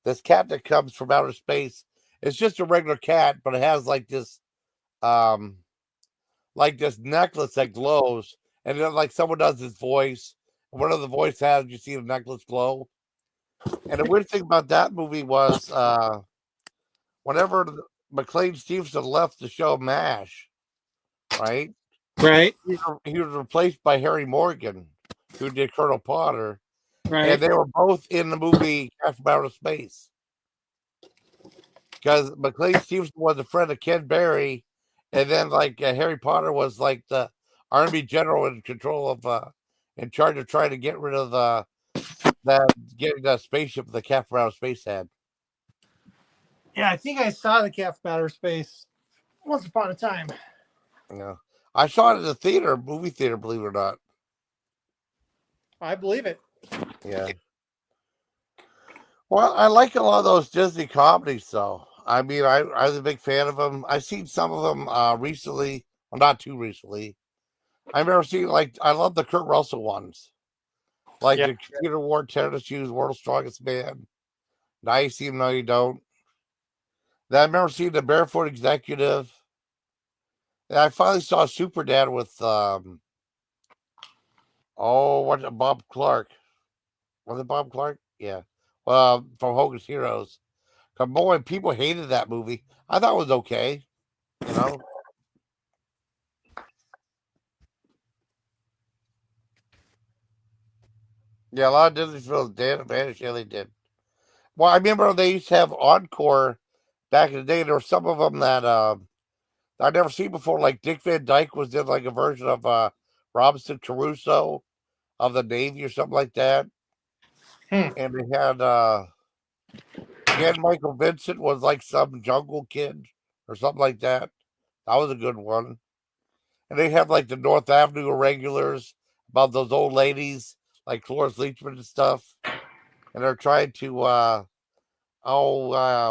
this cat that comes from outer space. It's just a regular cat, but it has um like this necklace that glows, and then like someone does his voice. One of the voice has you see the necklace glow. And the weird thing about that movie was whenever McLean Stevenson left the show MASH, right? Right. He was replaced by Harry Morgan, who did Colonel Potter, and Right. they were both in the movie Cat from Outer Space. Because McLean Stevenson was a friend of Ken Berry, and then Harry Potter was like the army general in control of, in charge of trying to get rid of getting the spaceship the Cat from Outer Space had. Yeah, I think I saw the Cat from Outer Space once upon a time. You know, I saw it at the theater, movie theater, believe it or not. I believe it. Yeah. Well, I like a lot of those Disney comedies, though. I mean, I was a big fan of them. I've seen some of them recently. Well, not too recently. I remember seeing I love the Kurt Russell ones, like Yeah. the Computer War, Tennis Shoes, World's Strongest Man. Now you see him, now you don't. Then I remember seeing the Barefoot Executive. And I finally saw Super Dad with Bob Clark. Was it Bob Clark? Yeah. Well, from Hogan's Heroes. Cause boy, people hated that movie. I thought it was okay, you know. Yeah, a lot of Disney films did vanish. Yeah, they did. Well, I remember they used to have Encore back in the day. There were some of them that I'd never seen before. Like Dick Van Dyke was in like a version of Robinson Crusoe of the Navy or something like that. Hmm. And they had Jan Michael Vincent was like some jungle kid or something like that. That was a good one. And they had like the North Avenue Irregulars about those old ladies like Cloris Leachman and stuff. And they're trying to oh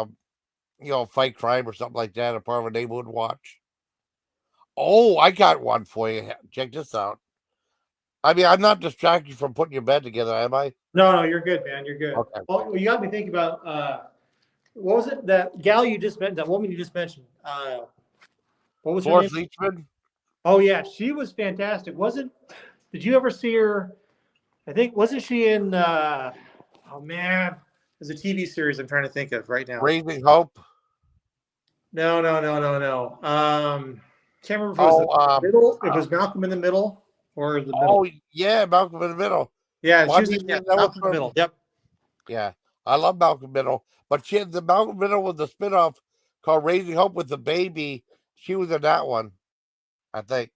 fight crime or something like that, a part of a neighborhood watch. Oh, I got one for you. Check this out. I mean, I'm not distracting you from putting your bed together, am I? No, you're good, man. You're good. Okay. Well, you got me thinking about what was it? That gal you just mentioned, that woman you just mentioned. What was her name? Cloris Leachman? Oh yeah, she was fantastic. Wasn't? Did you ever see her? I think wasn't she in? Oh man, there's a TV series I'm trying to think of right now. Raising Hope? No. Can't remember if it was the middle. If it was Malcolm in the Middle or the middle. Oh, yeah, Malcolm in the Middle. Yeah, Well, she I was mean, in yeah, that was Malcolm in the Middle. Yep. yeah, I love Malcolm Middle. But the Malcolm Middle was a spinoff called Raising Hope with the Baby. She was in that one, I think.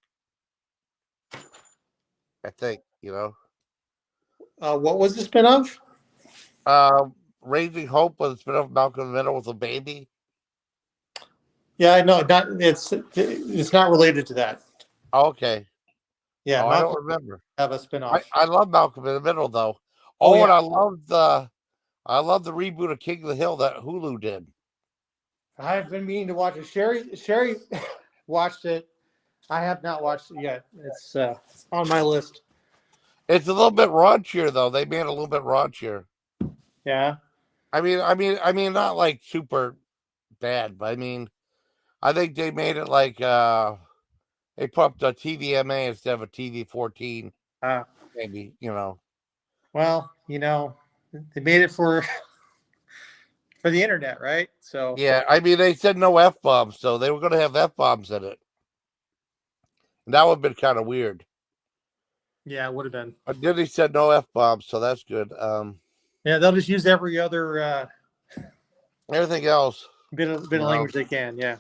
You know. What was the spinoff? Uh, Raising Hope was a spinoff of Malcolm in the Middle with a baby. Yeah, I know. Not it's not related to that. Okay. Yeah, Oh, I Malcolm don't remember. have a spinoff. I love Malcolm in the Middle though. Oh Oh, and yeah, I love the reboot of King of the Hill that Hulu did. I've been meaning to watch it. Sherry watched it. I have not watched it yet. It's on my list. It's a little bit raunchier though. They made it a little bit raunchier. Yeah. I mean, not like super bad, but I mean, I think they made it like they put up the TVMA instead of a TV-14, maybe, you know. Well, they made it for the internet, right? So Yeah, I mean, they said no F bombs, so they were going to have F bombs in it. And that would have been kind of weird. yeah, it would have been. But Disney said no F bombs, so that's good. Yeah, they'll just use every other Everything else, bit of language they can. Yeah.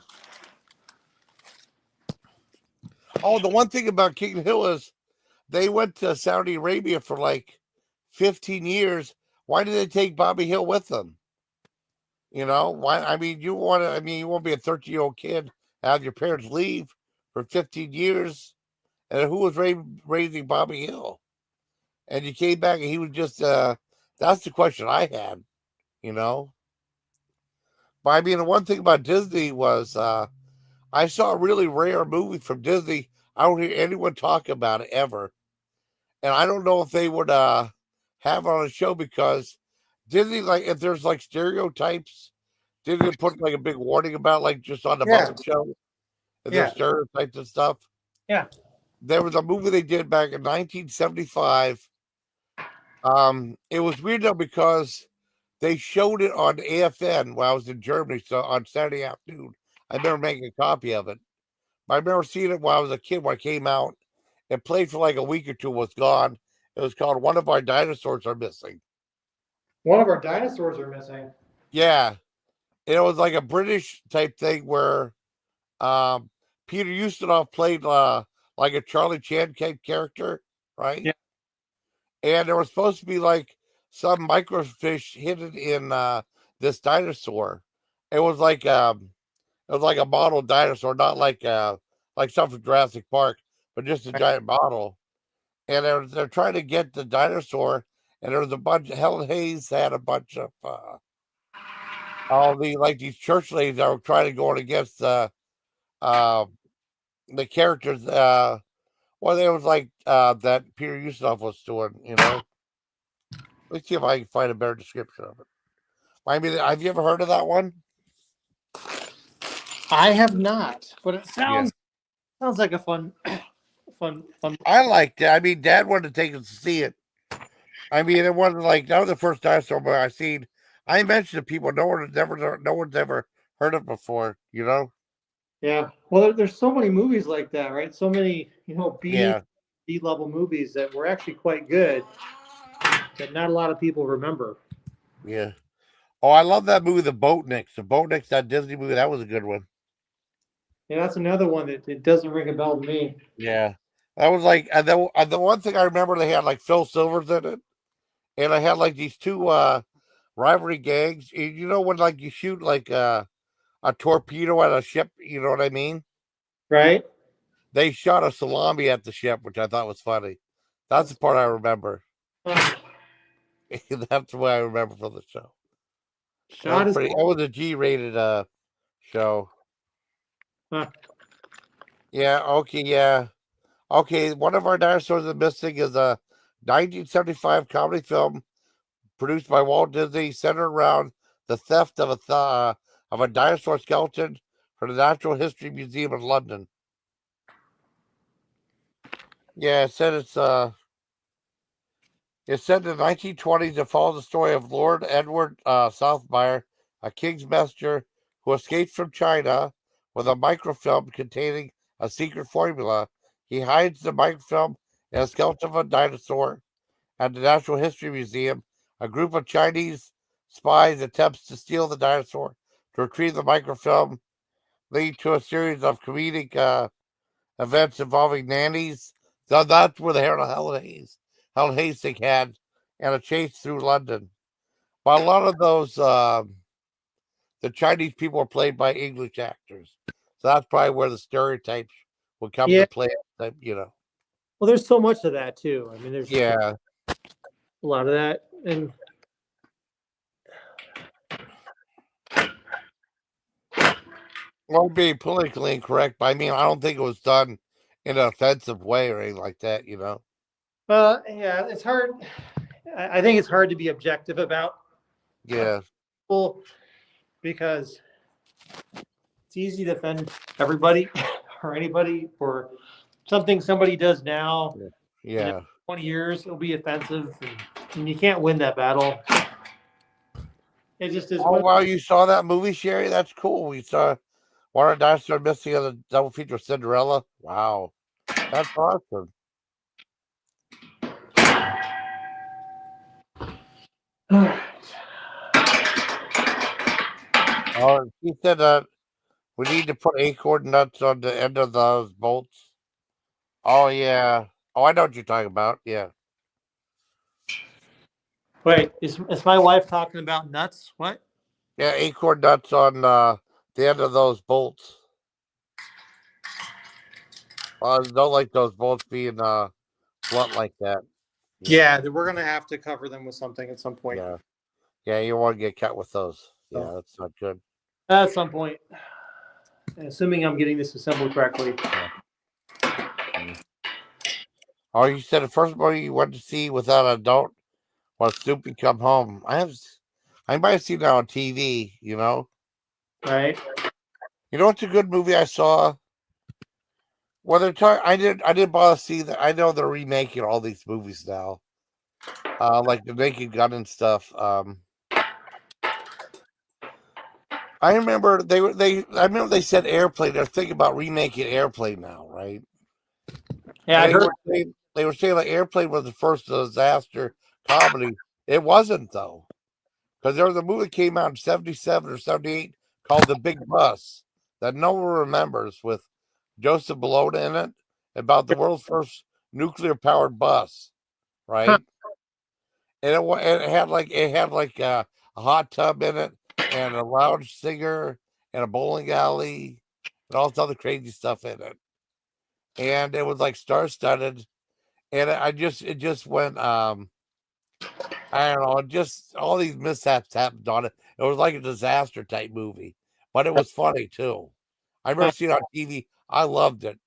Oh, the one thing about King Hill is they went to Saudi Arabia for like 15 years. Why did they take Bobby Hill with them? You know, why? I mean, you want to, I mean, you won't be a 13-year-old kid, have your parents leave for 15 years. And who was raising Bobby Hill? And you came back and he was just, that's the question I had, you know? But I mean, the one thing about Disney was, I saw a really rare movie from Disney. I don't hear anyone talk about it ever. And I don't know if they would have it on a show because Disney, like, if there's like stereotypes, Disney would put like a big warning about, like, just on the Yeah, Muppet Show, if there's yeah, stereotypes and stuff. yeah. There was a movie they did back in 1975. It was weird though because they showed it on AFN while I was in Germany, so on Saturday afternoon. I remember making a copy of it. I remember seeing it when I was a kid when it came out. It played for like a week or two, was gone. It was called One of Our Dinosaurs Are Missing. One of our dinosaurs are missing. Yeah. And it was like a British type thing where um, Peter Ustinov played like a Charlie Chan type character, right? Yeah. And there was supposed to be like some microfiche hidden in this dinosaur. It was like a model dinosaur, not like something from Jurassic Park, but just a giant model. And they're trying to get the dinosaur, and there was a bunch. Helen Hayes had a bunch of all the like these church ladies that were trying to go on against uh, the characters. Well, there was like that Peter Ustinov was doing. You know, let's see if I can find a better description of it. I mean, have you ever heard of that one? I have not, but it Yeah, sounds like a fun, fun. I liked it. I mean, Dad wanted to take us to see it. I mean, it wasn't like that was the first dinosaur movie I seen. I mentioned to people no one's ever heard of before. You know? Yeah. Well, there's so many movies like that, right? So many, Yeah, B level movies that were actually quite good that not a lot of people remember. yeah. Oh, I love that movie, The Boatniks. The Boatniks, that Disney movie, that was a good one. Yeah, that's another one that it doesn't ring a bell to me. Yeah, that was like the one thing I remember they had like Phil Silvers in it, and I had like these two rivalry gangs. You know when like you shoot like a torpedo at a ship, you know what I mean? Right? They shot a salami at the ship, which I thought was funny. That's the That's part I remember. uh, That's what I remember from the show. That was shot is. pretty. That was a G-rated show. Uh, Yeah. Okay. Yeah. Okay. One of our dinosaurs is missing is a 1975 comedy film produced by Walt Disney, centered around the theft of a dinosaur skeleton from the Natural History Museum in London. Yeah, it's set in the 1920s and follows the story of Lord Edward Southmire, a king's messenger who escaped from China with a microfilm containing a secret formula. He hides the microfilm in a skeleton of a dinosaur at the Natural History Museum. A group of Chinese spies attempts to steal the dinosaur to retrieve the microfilm, leading to a series of comedic events involving nannies. So that's where the Helen Hayes thing had, and a chase through London. But a lot of those, the Chinese people are played by English actors. So that's probably where the stereotypes will come yeah. to play. You know, Well, there's so much of that too. I mean, there's yeah. a lot of that, and Well, being politically incorrect, but I mean, I don't think it was done in an offensive way or anything like that. You know, yeah, it's hard. I think it's hard to be objective about yeah, people because it's easy to offend everybody or anybody for something somebody does now. In yeah. 20 years, it'll be offensive, and you can't win that battle. It just is. Oh, wow, you saw that movie, Sherry? That's cool. We saw One of the Dinosaurs Missing on the double feature of Cinderella. Wow, that's awesome. He said that we need to put acorn nuts on the end of those bolts. Oh yeah. Oh, I know what you're talking about. Yeah. Wait, is my wife talking about nuts? What? Yeah, acorn nuts on the end of those bolts. I don't like those bolts being blunt like that. Yeah. Yeah, we're gonna have to cover them with something at some point. Yeah. Yeah, you want to get cut with those. Yeah, So that's not good. at some point, assuming I'm getting this assembled correctly. Yeah. Mm. Oh, you said the first movie you went to see without an adult was Snoopy Come Home. I might have seen that on TV. Right? You know what's a good movie I saw? Well, I didn't bother to see that. I know they're remaking all these movies now, like the Naked Gun and stuff. I remember I remember they said Airplane. They're thinking about remaking Airplane now, right? Yeah, And I heard. they were saying like Airplane was the first disaster comedy. It wasn't though, because there was a movie that came out in '77 or '78 called The Big Bus that no one remembers with Joseph Bologna in it about the world's first nuclear powered bus, Huh. right? And it had like a hot tub in it and a lounge singer and a bowling alley and all this other crazy stuff in it. And it was like star studded. And it just went I don't know, just all these mishaps happened on it. It was like a disaster type movie, but it was funny too. I remember seeing it on TV. I loved it.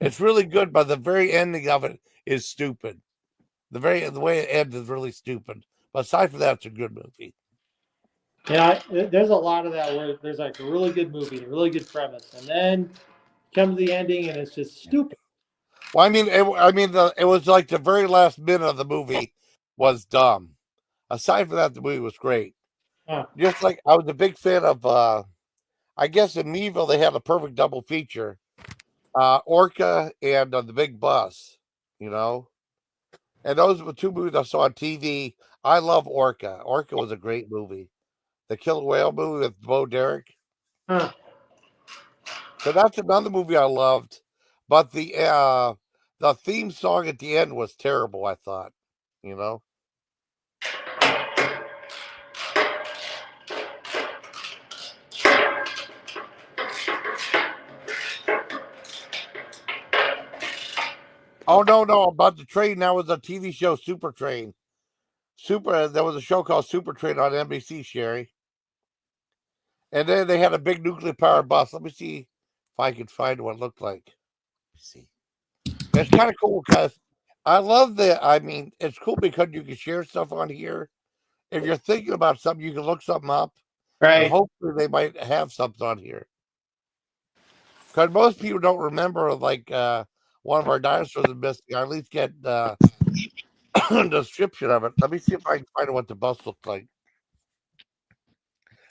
It's really good, but the very ending of it is stupid. The way it ends is really stupid. But aside from that, it's a good movie. Yeah, there's a lot of that where there's like a really good movie, a really good premise, and then comes the ending and it's just stupid. Well, it was like the very last minute of the movie was dumb. Aside from that, the movie was great. Huh. Just like I was a big fan of, I guess in Meadville they had a perfect double feature, Orca and The Big Bus. You know, and those were two movies I saw on TV. I love Orca. Orca was a great movie. The Killer Whale movie with Bo Derek. Huh. So that's another movie I loved, but the theme song at the end was terrible. I thought, you know. Oh no, about the train. That was a TV show, Super Train. There was a show called Super Train on NBC, Sherry, and then they had a big nuclear powered bus. Let me see if I can find what it looked like. Let's see, it's kind of cool because I love the. I mean, it's cool because you can share stuff on here. If you're thinking about something, you can look something up, and Right. hopefully they might have something on here. Because most people don't remember like one of our dinosaurs is missing. I at least get a description of it. Let me see if I can find out what the bus looked like.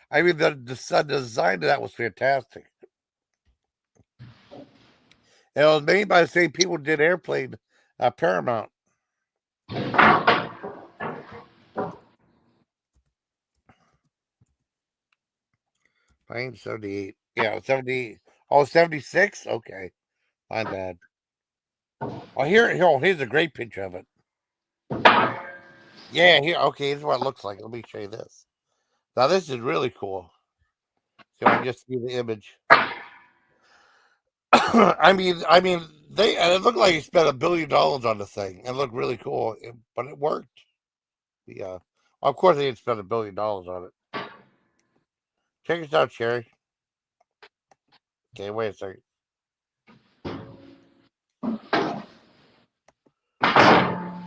I mean, the design of that was fantastic. And it was made by the same people who did Airplane, Paramount. 1978. Yeah, 70. Oh, 76? Okay. My bad. Oh, here's a great picture of it. Yeah, here. Okay, here's what it looks like. Let me show you this. Now, this is really cool. So I just see the image. It looked like he spent $1 billion on the thing. It looked really cool, but it worked. Yeah. Of course, they didn't spend $1 billion on it. Check this out, Sherry. Okay, wait a second.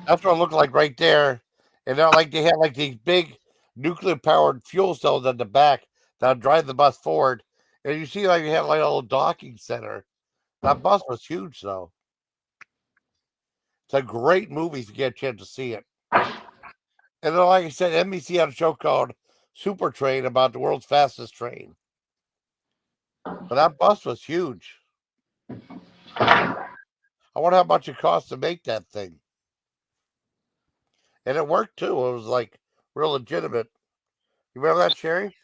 That's what it looked like right there. And not like they had like these big nuclear powered fuel cells at the back that drive the bus forward. And you see, like you had like a little docking center. That bus was huge, though. It's a great movie if you get a chance to see it. And then, like I said, NBC had a show called Super Train about the world's fastest train. But that bus was huge. I wonder how much it cost to make that thing. And it worked too. It was like real legitimate. You remember that, Sherry?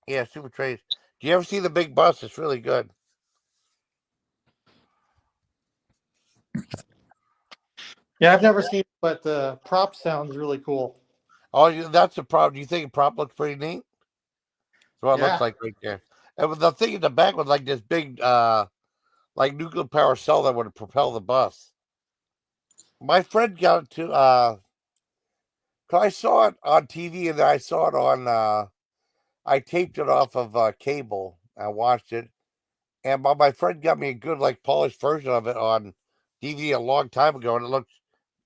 Yeah, Super Train. Do you ever see The Big Bus? It's really good. Yeah, I've never seen it, but the prop sounds really cool. Oh, that's the problem. Do you think the prop looks pretty neat? That's what it looks Yeah. like right there. And with the thing in the back was like this big, like nuclear power cell that would propel the bus. My friend got it to, 'cause I saw it on TV and then I saw it on, I taped it off of cable. I watched it, and my friend got me a good, like, polished version of it on DVD a long time ago, and it looks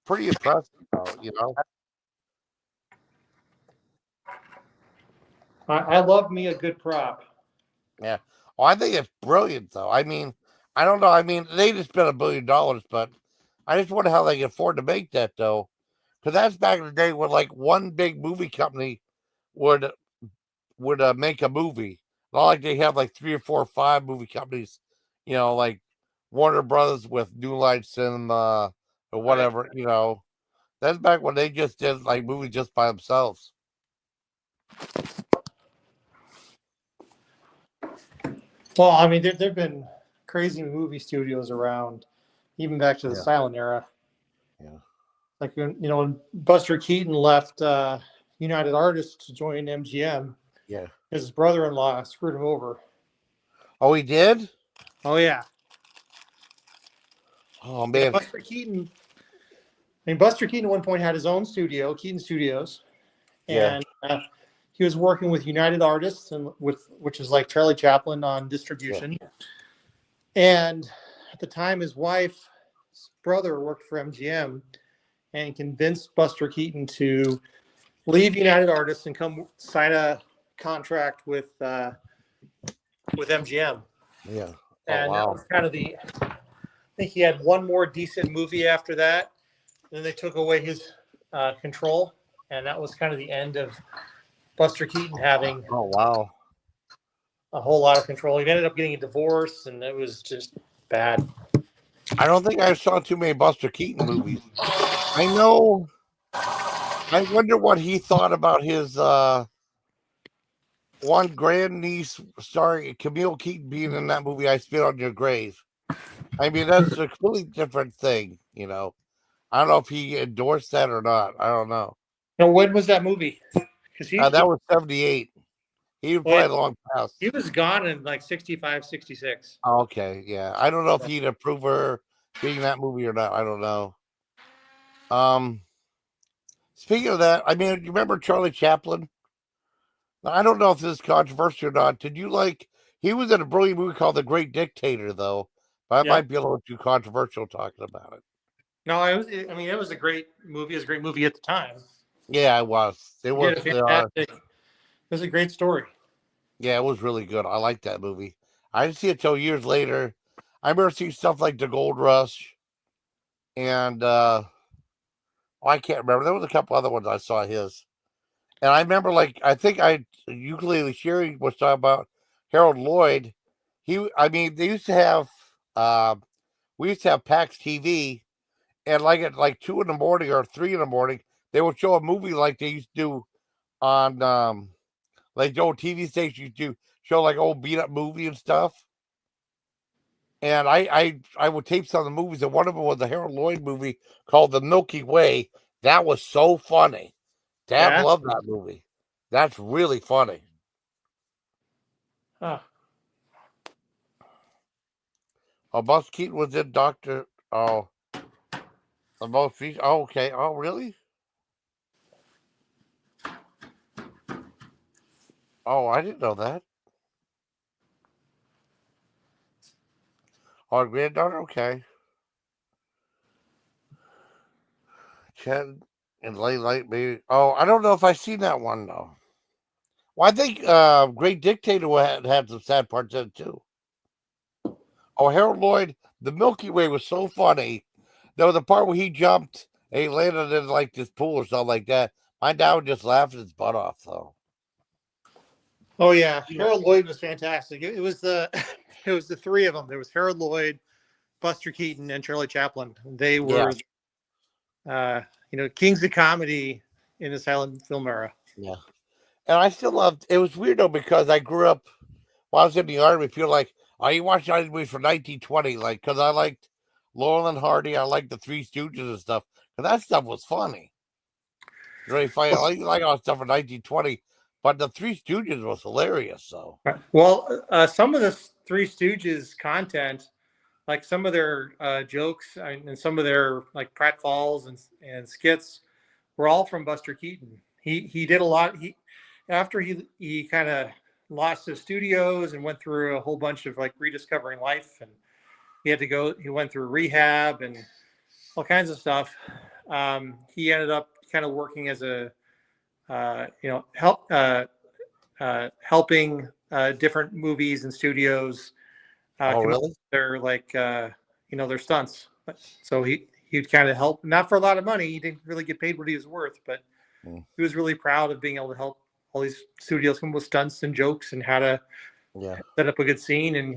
pretty impressive, though, you know? I love me a good prop. Yeah. Oh, I think it's brilliant, though. I mean, I don't know. I mean, they just spent $1 billion, but I just wonder how they can afford to make that, though. Because that's back in the day when, like, one big movie company would make a movie. Not like they have like 3 or 4 or 5 movie companies, like Warner Brothers with New Line Cinema or Right. whatever. That's back when they just did like movies just by themselves. Well, I mean, there've been crazy movie studios around, even back to the Yeah, silent era. yeah, Like when Buster Keaton left United Artists to join MGM, yeah. his brother-in-law screwed him over. Oh, he did. Oh yeah, Oh yeah. man, Buster Keaton. I mean, Buster Keaton at one point had his own studio, Keaton Studios, yeah, and he was working with United Artists and which is like Charlie Chaplin on yeah, distribution. And at the time, his wife's brother worked for MGM and convinced Buster Keaton to leave United Artists and come sign a contract with MGM. yeah. Oh And that wow. was kind of I think he had one more decent movie after that. Then they took away his control, and that was kind of the end of Buster Keaton having Oh wow. a whole lot of control. He ended up getting a divorce, and it was just bad. I don't think I saw too many Buster Keaton movies. I know. I wonder what he thought about his one grandniece starring Camille Keaton being in that movie, I Spit on Your Grave. I mean, that's a completely different thing. I don't know if he endorsed that or not. I don't know. Now, when was that movie? Because That was 78. He was well, probably long he past. was gone in like 65, 66. Oh, okay, yeah. I don't know if he'd approve her being in that movie or not. I don't know. Um, Speaking of that, I mean, you remember Charlie Chaplin? Now, I don't know if this is controversial or not. Did you like? He was in a brilliant movie called The Great Dictator, though. But I Yep. might be a little too controversial talking about it. No, it was. I mean, it was a great movie. It was a great movie at the time. Yeah, it was. It He did was. a fantastic. It was a great story. Yeah, it was really good. I liked that movie. I didn't see it till years later. I remember seeing stuff like The Gold Rush, and I can't remember. There was a couple other ones I saw his, and I remember like I think I ukulele Sherry was talking about Harold Lloyd. I mean, they used to have. We used to have PAX TV, and like at like 2 in the morning or 3 in the morning, they would show a movie like they used to do on like the old TV stations used to show like old beat up movie and stuff. And I would tape some of the movies, and one of them was a Harold Lloyd movie called The Milky Way. That was so funny. Dad Yeah. loved that movie. That's really funny. Huh. Oh, Buzz Keaton was in Doctor. Oh, the most recent. Oh, okay. Oh, really? Oh, I didn't know that. Oh, granddaughter. Okay. Chad and Light Baby. Oh, I don't know if I seen that one though. Well, I think Great Dictator had some sad parts in it too. Oh, Harold Lloyd, the Milky Way was so funny. There was a part where he jumped and he landed in like this pool or something like that. My dad would just laugh his butt off though. Oh yeah, Harold Lloyd was fantastic. It was the it was the three of them. There was Harold Lloyd, Buster Keaton, and Charlie Chaplin. They Yeah, were kings of comedy in the silent film era. yeah. And I still loved it was weird though because I grew up while I was in the army, feel like, oh, you watch all these movies from 1920, like, because I liked Laurel and Hardy, I liked the Three Stooges and stuff, because that stuff was funny. Really funny. I like all the stuff from 1920, but the Three Stooges was hilarious. So, Well, some of the Three Stooges content, like some of their jokes and some of their like pratfalls and skits, were all from Buster Keaton. He did a lot. He after he kind of lost his studios and went through a whole bunch of like rediscovering life, and he had to go. He went through rehab and all kinds of stuff. He ended up kind of working as a helping different movies and studios oh, come up really? with their like their stunts. So he'd kind of help, not for a lot of money. He didn't really get paid what he was worth, but Mm, he was really proud of being able to help all these studios come up with stunts and jokes and how to yeah, set up a good scene. And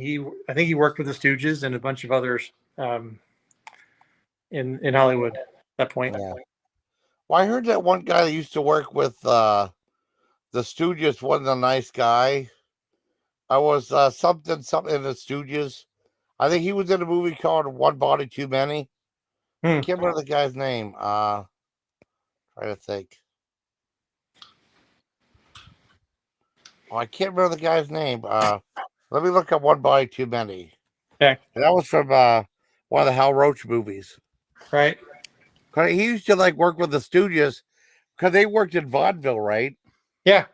I think he worked with the Stooges and a bunch of others in Hollywood at that point. yeah. Well, I heard that one guy that used to work with the Stooges wasn't a nice guy. I was something in the Stooges. I think he was in a movie called One Body Too Many. I Hmm. can't remember the guy's name. Trying to think. Oh, I can't remember the guy's name. Let me look up One Body Too Many. Okay. And that was from one of the Hal Roach movies. Right. 'Cause he used to like work with the Stooges because they worked in vaudeville, right? Yeah.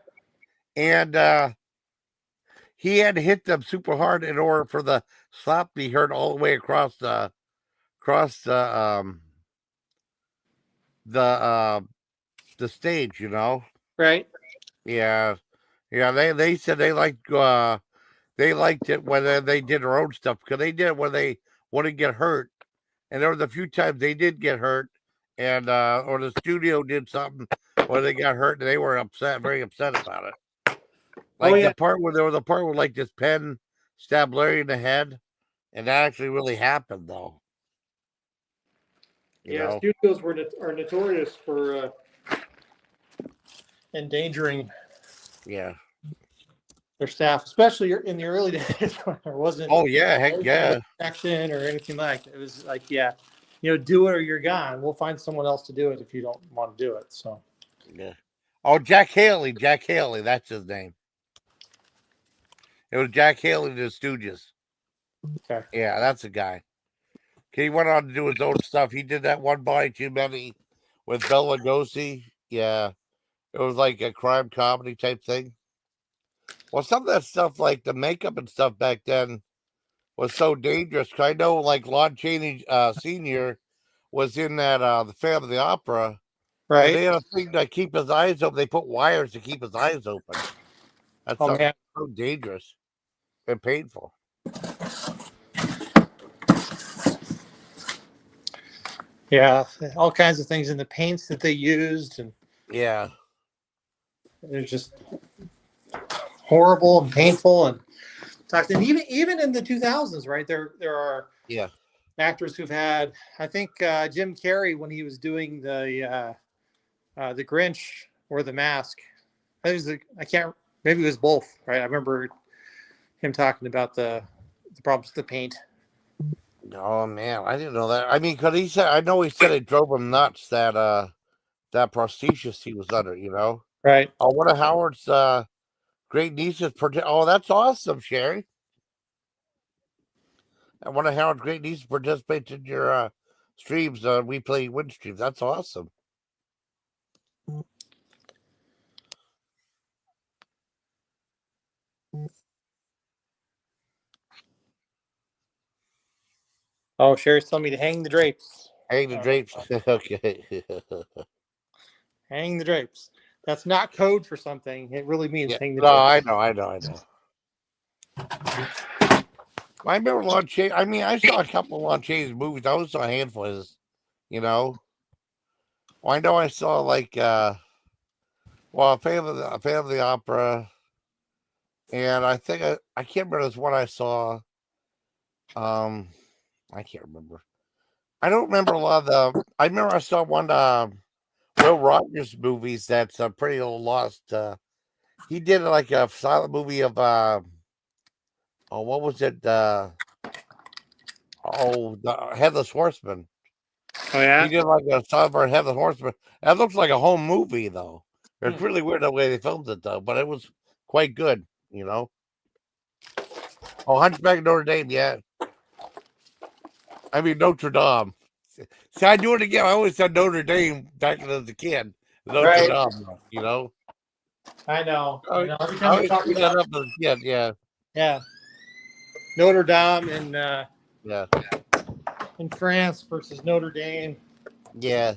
And he had to hit them super hard in order for the slap to be heard all the way across the the stage, you know. Right. Yeah. Yeah, they said they liked it when they did their own stuff because they did it when they wouldn't get hurt. And there was a few times they did get hurt and or the studio did something where they got hurt and they were upset, very upset about it. Oh Like yeah. the part where there was a part where like this pen stabbed Larry in the head, and that actually really happened though. You Yeah. know? Studios are notorious for endangering Yeah. their staff, especially in the early days when there wasn't Oh yeah, heck yeah. protection or anything like that. It was like, yeah, do it or you're gone. We'll find someone else to do it if you don't want to do it. So, Yeah. Oh, Jack Haley. Jack Haley. That's his name. It was Jack Haley to the Stooges. okay. Yeah, that's a guy. He went on to do his own stuff. He did that One Body Too Many with Bela Lugosi. Yeah, it was like a crime comedy type thing. Well, some of that stuff, like the makeup and stuff back then, was so dangerous. 'Cause I know, like Lon Chaney Senior was in that the Phantom of the Opera, and Right. they had a thing to keep his eyes open. They put wires to keep his eyes open. That's Oh, man. so dangerous and painful. Yeah. All kinds of things in the paints that they used. And Yeah, it was just horrible and painful and toxic. And even in the 2000s, right? There are yeah. actors who've had, I think Jim Carrey, when he was doing the Grinch or the Mask, I can't, maybe it was both, right? I remember him talking about the problems with the paint. Oh man, I didn't know that. I mean, cause he said I know he said it drove him nuts that that prosthesis he was under. You know. Right. Oh, one of Howard's great nieces. Oh, that's awesome, Sherry. And one of Howard's great nieces participates in your streams. We play win streams. That's awesome. Oh, Sherry's telling me to hang the drapes. Hang the drapes. Okay. Hang the drapes. That's not code for something. It really means Yeah. hang the No, drapes. I know. I remember Lon Chaney. I mean, I saw a couple of Lon Chaney's movies. I only saw a handful of his. You know. Well, I know I saw like well, a fan of the opera. And I think I can't remember this one I saw. Um, I can't remember. I don't remember a lot of the. I remember I saw one Will Rogers movies that's pretty old lost. He did like a silent movie of Oh, what was it? The Headless Horseman. Oh He yeah. did like a Songbird Headless Horseman. That looks like a home movie, though. It's Hmm. really weird the way they filmed it, though, but it was quite good, Oh, Hunchback of Notre Dame, yeah. I mean, Notre Dame. See, I do it again. I always said Notre Dame back when I was a kid. Notre Right. Dame. I know. I, I know. Every I time we always talk screwed that about up as a kid, yeah. yeah Notre Dame Yeah. in France versus Notre Dame. Yeah.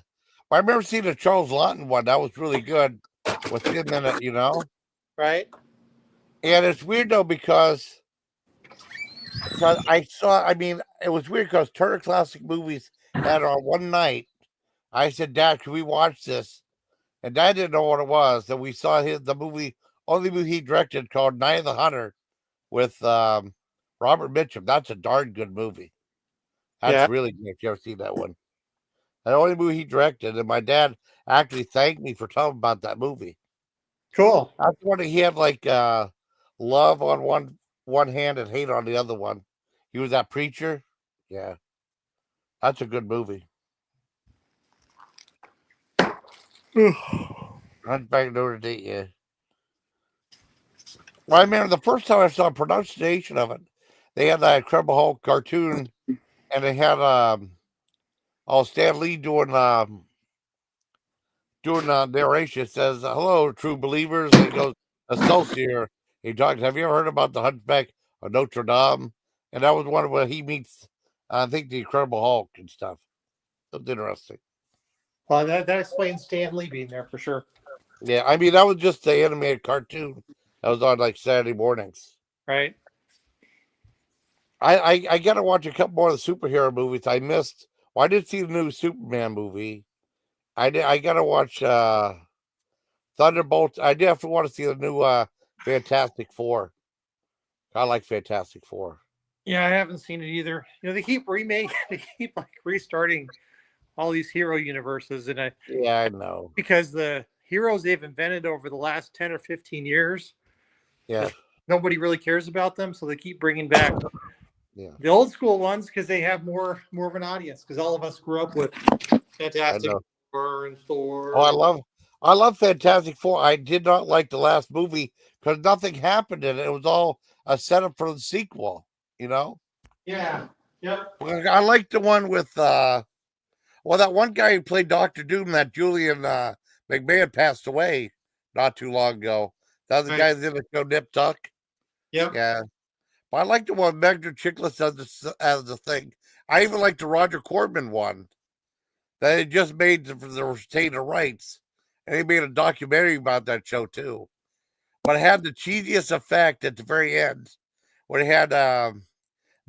I remember seeing the Charles Lawton one. That was really good with him in it. Right. And it's weird though because I mean, it was weird because Turner Classic Movies had it on one night. I said, Dad, can we watch this? And Dad didn't know what it was. And we saw only movie he directed called Night of the Hunter with Robert Mitchum. That's a darn good movie. That's Yeah. really good if you ever seen that one. The only movie he directed, and my dad actually thanked me for telling him about that movie. Cool. That's one he had like love on one hand and hate on the other one. He was that preacher. Yeah, that's a good movie. Hunchback of Notre Dame. Yeah. Well, I remember the first time I saw a pronunciation of it, they had that Incredible Hulk cartoon, and they had Stan Lee doing narration. It says, "Hello, true believers." And he goes, "Excelsior." He talks. Have you ever heard about the Hunchback of Notre Dame? And that was one where he meets, I think, the Incredible Hulk and stuff. It was interesting. Well, that explains Stan Lee being there for sure. Yeah, I mean that was just the animated cartoon that was on like Saturday mornings. Right. I gotta watch a couple more of the superhero movies I missed. Well, I did see the new Superman movie. I gotta watch Thunderbolts. I do have to want to see the new Fantastic Four. I like Fantastic Four. Yeah, I haven't seen it either. They keep they keep like restarting all these hero universes, and Yeah, I know. because the heroes they've invented over the last 10 or 15 years, Yeah, just nobody really cares about them, so they keep bringing back yeah, the old school ones because they have more of an audience. Because all of us grew up with I Fantastic know. Four and Oh, Thor. I love Fantastic Four. I did not like the last movie because nothing happened in it. It was all a setup for the sequel. You know, Yeah. Yep. I liked the one with that one guy who played Doctor Doom, that Julian McMahon passed away not too long ago. That was the Right. guy that in the show Nip Tuck. Yep. Yeah, but I like the one Megner Chiklis as the thing. I even like the Roger Corman one that they just made for the retainer rights, and they made a documentary about that show too. But it had the cheesiest effect at the very end when it had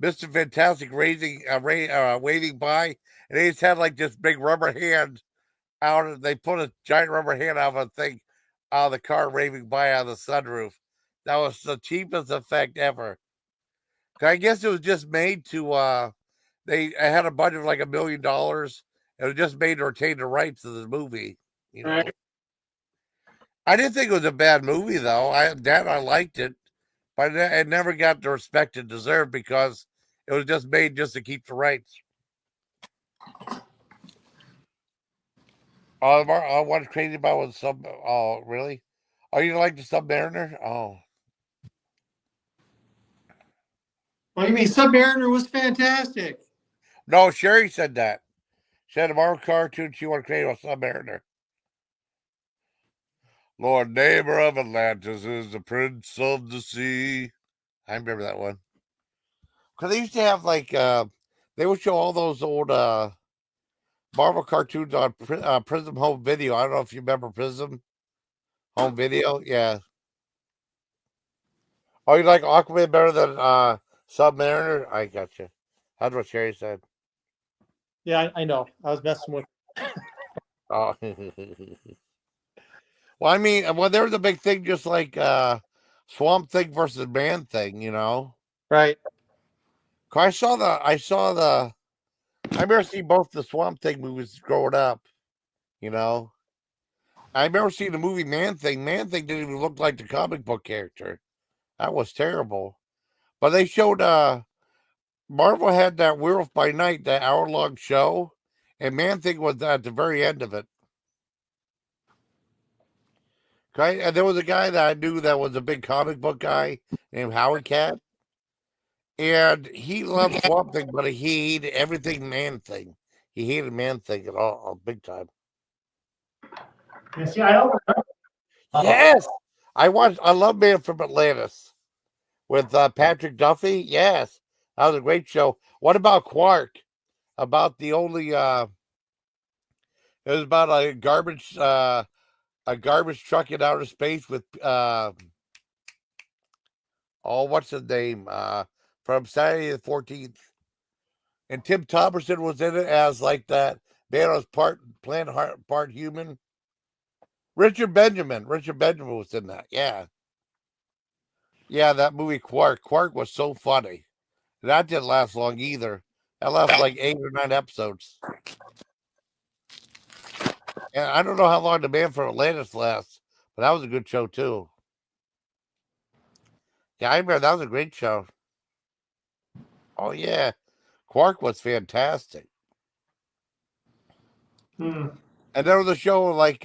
Mr. Fantastic waving by, and they just had like this big rubber hand out, and they put a giant rubber hand out of a thing out of the car waving by out of the sunroof. That was the cheapest effect ever. I guess it was just made to they had a budget of like $1 million. It was just made to retain the rights to the movie. You know, Right. I didn't think it was a bad movie though. I liked it, but it never got the respect it deserved because it was just made just to keep the rights. What's crazy about was sub. Oh, really? Oh, you like the Submariner? Oh, Well, you mean Submariner was fantastic. no, Sherry said that. She had a Marvel cartoon she wanted to create a Submariner. Lord neighbor of Atlantis is the prince of the sea. I remember that one. Because they used to have like they would show all those old Marvel cartoons on Prism Home Video. I don't know if you remember Prism Home Video. Yeah. Oh, you like Aquaman better than Submariner? I got you. That's what Sherry said. Yeah, I know. I was messing with. Oh. Well, I mean, there was a big thing, just like Swamp Thing versus Man Thing. Right. 'Cause I remember seeing both the Swamp Thing movies growing up. You know, I remember seeing the movie Man Thing. Man Thing didn't even look like the comic book character. That was terrible. But they showed Marvel had that Werewolf by Night, that hour-long show, and Man Thing was at the very end of it. Okay, and there was a guy that I knew that was a big comic book guy named Howard Cat, and he loved Swamp Thing, but he hated everything Man Thing. He hated Man Thing at all, big time. Yeah, see, I don't remember. Yes, I love Man from Atlantis with Patrick Duffy. Yes, that was a great show. What about Quark? About the only it was about a garbage truck in outer space with what's his name? From Saturday the 14th. And Tim Thomerson was in it as like that man was part plant, part human. Richard Benjamin was in that. Yeah. Yeah, that movie Quark. Quark was so funny. That didn't last long either. That lasted like 8 or 9 episodes. And I don't know how long The Man from Atlantis lasts, but that was a good show too. Yeah, I remember that was a great show. Oh yeah. Quark was fantastic. Hmm. And there was a show like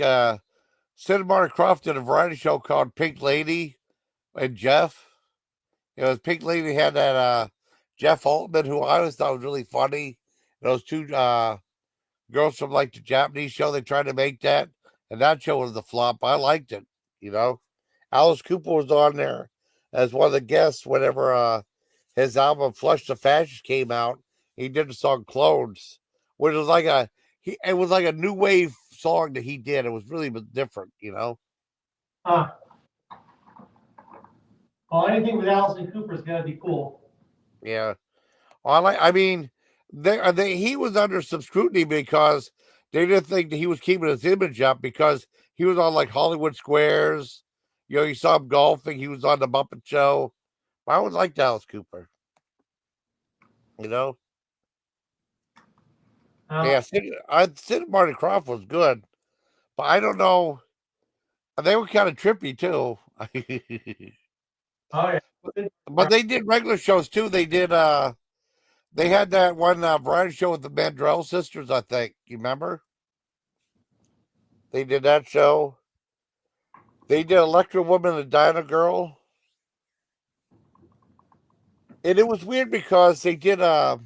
Cinema Croft did a variety show called Pink Lady and Jeff. It was Pink Lady had that Jeff Altman, who I always thought was really funny. Those two girls from like the Japanese show, they tried to make that, and that show was a flop. I liked it, you know. Alice Cooper was on there as one of the guests whenever his album Flush the Fascist came out. He did the song Clones, which was like it was like a new wave song that he did. It was really different, you know. Well, anything with Allison Cooper's got to be cool. Yeah. I mean, he was under some scrutiny because they didn't think that he was keeping his image up because he was on like Hollywood Squares. You know, you saw him golfing. He was on the Muppet Show. I always liked Alice Cooper. You know, yeah. Sid and Marty Croft was good, but I don't know. They were kind of trippy too. Oh yeah. But they did regular shows too. They did. They had that one variety show with the Mandrell sisters. I think you remember. They did that show. They did Electra Woman and Dinah Girl. And it was weird because they did a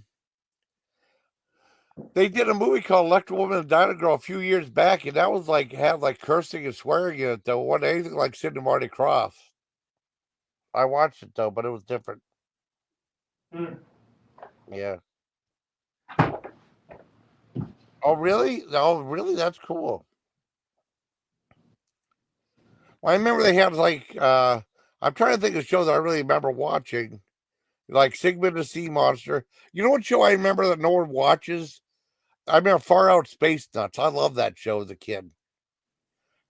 movie called Electra Woman and Dinah Girl a few years back, and that was like had like cursing and swearing in it though. It wasn't anything like Sid and Marty Krofft. I watched it though, but it was different. Mm. Yeah. Oh really? Oh really? That's cool. Well, I remember they had like I'm trying to think of shows I really remember watching. Like Sigmund the Sea Monster. You know what show I remember that no one watches? I remember Far Out Space Nuts. I love that show as a kid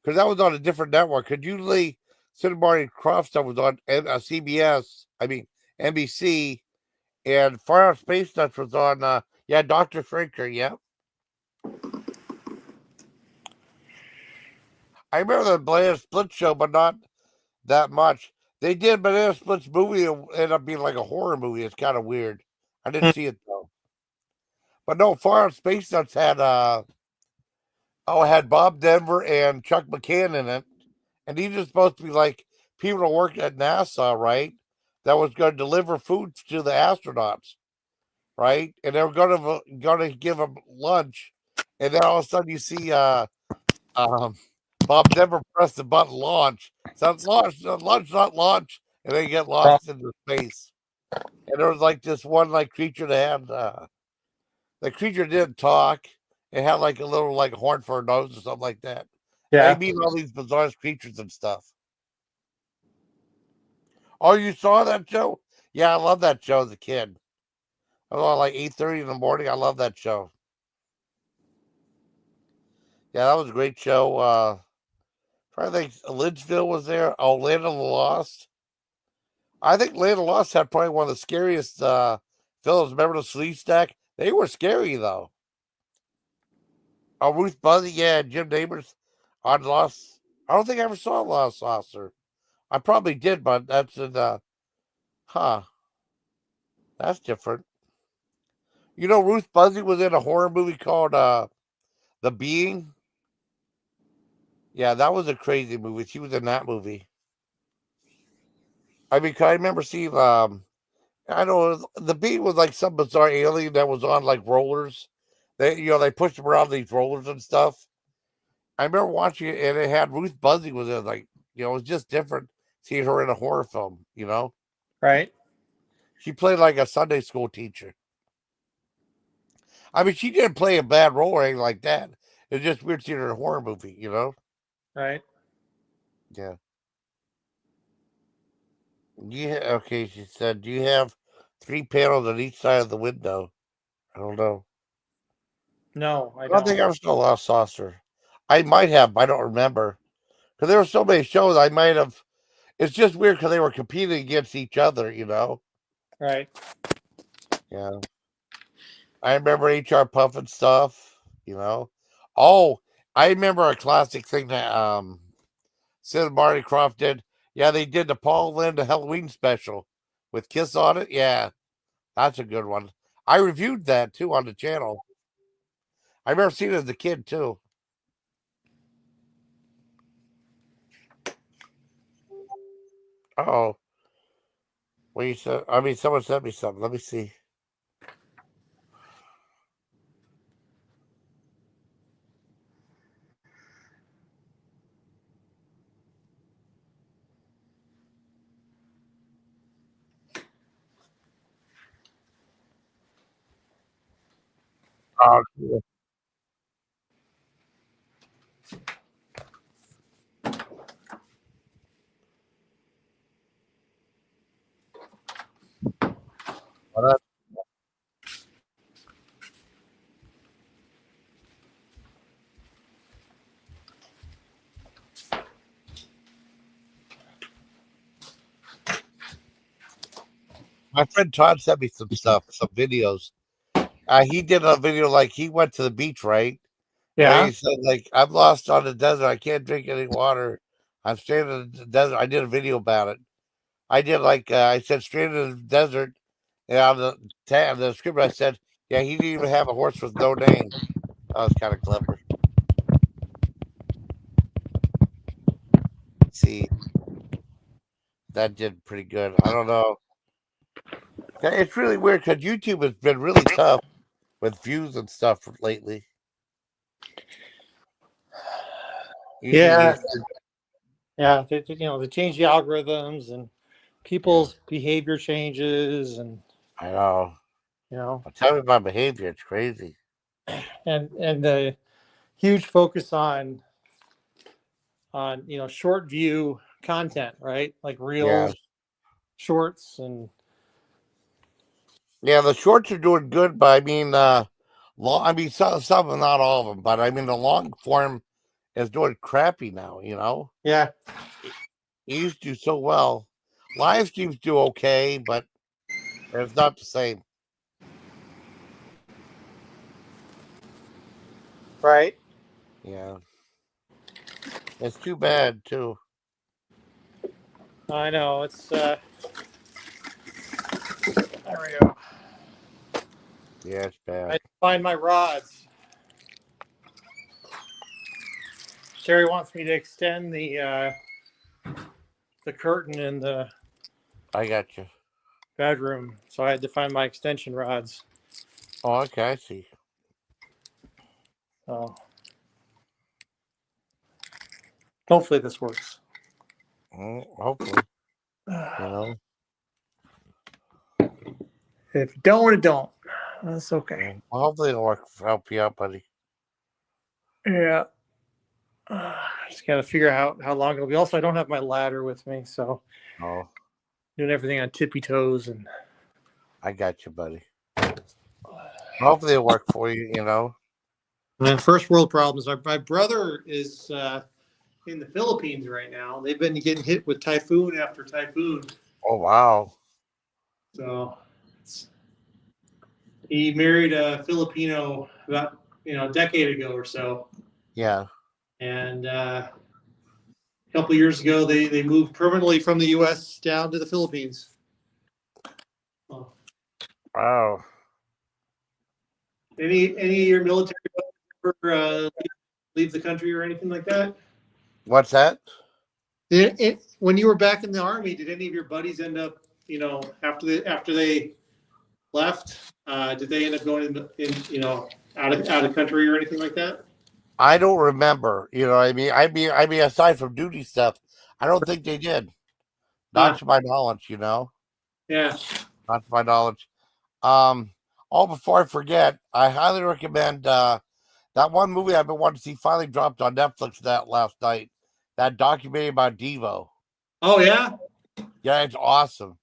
because that was on a different network. Because usually, Cinema Croft stuff was on CBS. I mean NBC, and Far Out Space Nuts was on. Doctor Shrinker. Yeah, I remember the Banana Split show, but not that much. They did Banana Split's movie ended up being like a horror movie. It's kind of weird. I didn't see it though. But no, Far Out Space Nuts had it had Bob Denver and Chuck McCann in it. And these are supposed to be like people that work at NASA, right? That was going to deliver food to the astronauts, right? And they were going to give them lunch. And then all of a sudden you see Bob Denver press the button launch. So launch, not launch. And they get lost into space. And there was like this one like creature that had the creature didn't talk. It had like a little like horn for a nose or something like that. Yeah. They meet all these bizarre creatures and stuff. Oh, you saw that show? Yeah, I love that show as a kid. I was on like 8:30 in the morning. I love that show. Yeah, that was a great show. Trying to think, Lynchville was there. Oh, Land of the Lost. I think Land of the Lost had probably one of the scariest films. Remember the Sleeve Stack? They were scary though. Oh, Ruth Buzzy, yeah, Jim Neighbors on Lost. I don't think I ever saw Lost Saucer. I probably did, but that's in huh. That's different. You know, Ruth Buzzy was in a horror movie called The Being. Yeah, that was a crazy movie. She was in that movie. I mean, 'cause I remember seeing I know The Being was like some bizarre alien that was on like rollers. They pushed him around these rollers and stuff. I remember watching it, and it had Ruth Buzzy was in like it was just different seeing her in a horror film. Right. She played like a Sunday school teacher. I mean, she didn't play a bad role or anything like that. It's just weird seeing her in a horror movie. Right. Yeah. Yeah. Okay. She said, "Do you have three panels on each side of the window?" I don't know. No, I I don't think don't. I was still Lost Saucer. I might have, but I don't remember because there were so many shows. I might have. It's just weird because they were competing against each other. Right. Yeah. I remember HR Puff and stuff. Oh, I remember a classic thing that Sid and Marty Croft did. Yeah, they did the Paul Linda Halloween special with Kiss on it. Yeah, that's a good one. I reviewed that too on the channel. I remember seeing it as a kid too. Oh, what you said? I mean, someone sent me something. Let me see. Oh, yeah. Well, my friend Todd sent me some stuff, some videos. He did a video like he went to the beach, right? And Yeah. he said, like, I'm lost on the desert. I can't drink any water. I'm stranded in the desert. I did a video about it. I did like I said, stranded in the desert. And on the script, I said, yeah, he didn't even have a horse with no name. That was kind of clever. See, that did pretty good. I don't know. It's really weird because YouTube has been really tough with views and stuff lately. Usually, Yeah. Yeah. They change the algorithms and yeah, people's behavior changes, and I know. you know, Tell me about behavior. It's crazy. and the huge focus on short view content, right? Like Yeah. reels, shorts, and Yeah, the shorts are doing good, but I mean, long. I mean, some of them, not all of them, but I mean, the long form is doing crappy now. yeah. It, it used to do so well. Live streams do okay, but it's not the same. Right. Yeah, it's too bad too. I know. It's there we go. Yeah, it's bad. I find my rods. Sherry wants me to extend the curtain in the I got you. bedroom, so I had to find my extension rods. Oh, okay, I see. So hopefully this works. Hopefully, you know. If you don't, it don't. That's okay. Well, hopefully it'll work. Help you out, buddy. Yeah. Just got to figure out how long it'll be. Also, I don't have my ladder with me, so Oh, doing everything on tippy toes and. I got you, buddy. Hopefully it'll work for you. You know. And then first world problems. My brother is in the Philippines right now. They've been getting hit with typhoon after typhoon. Oh wow. So he married a Filipino about a decade ago or so, Yeah. and a couple years ago they moved permanently from the U.S. down to the Philippines. Oh. Oh, Any of your military ever, leave the country or anything like that? what's that? When you were back in the army, did any of your buddies end up, after they left, did they end up going in out of country or anything like that? I don't remember. You know what I mean? I mean, aside from duty stuff, I don't think they did. Not Huh. to my knowledge, you know. Yeah. Not to my knowledge. Um, before I forget, I highly recommend that one movie I've been wanting to see finally dropped on Netflix that last night. That documentary about Devo. Oh yeah. Yeah, it's awesome.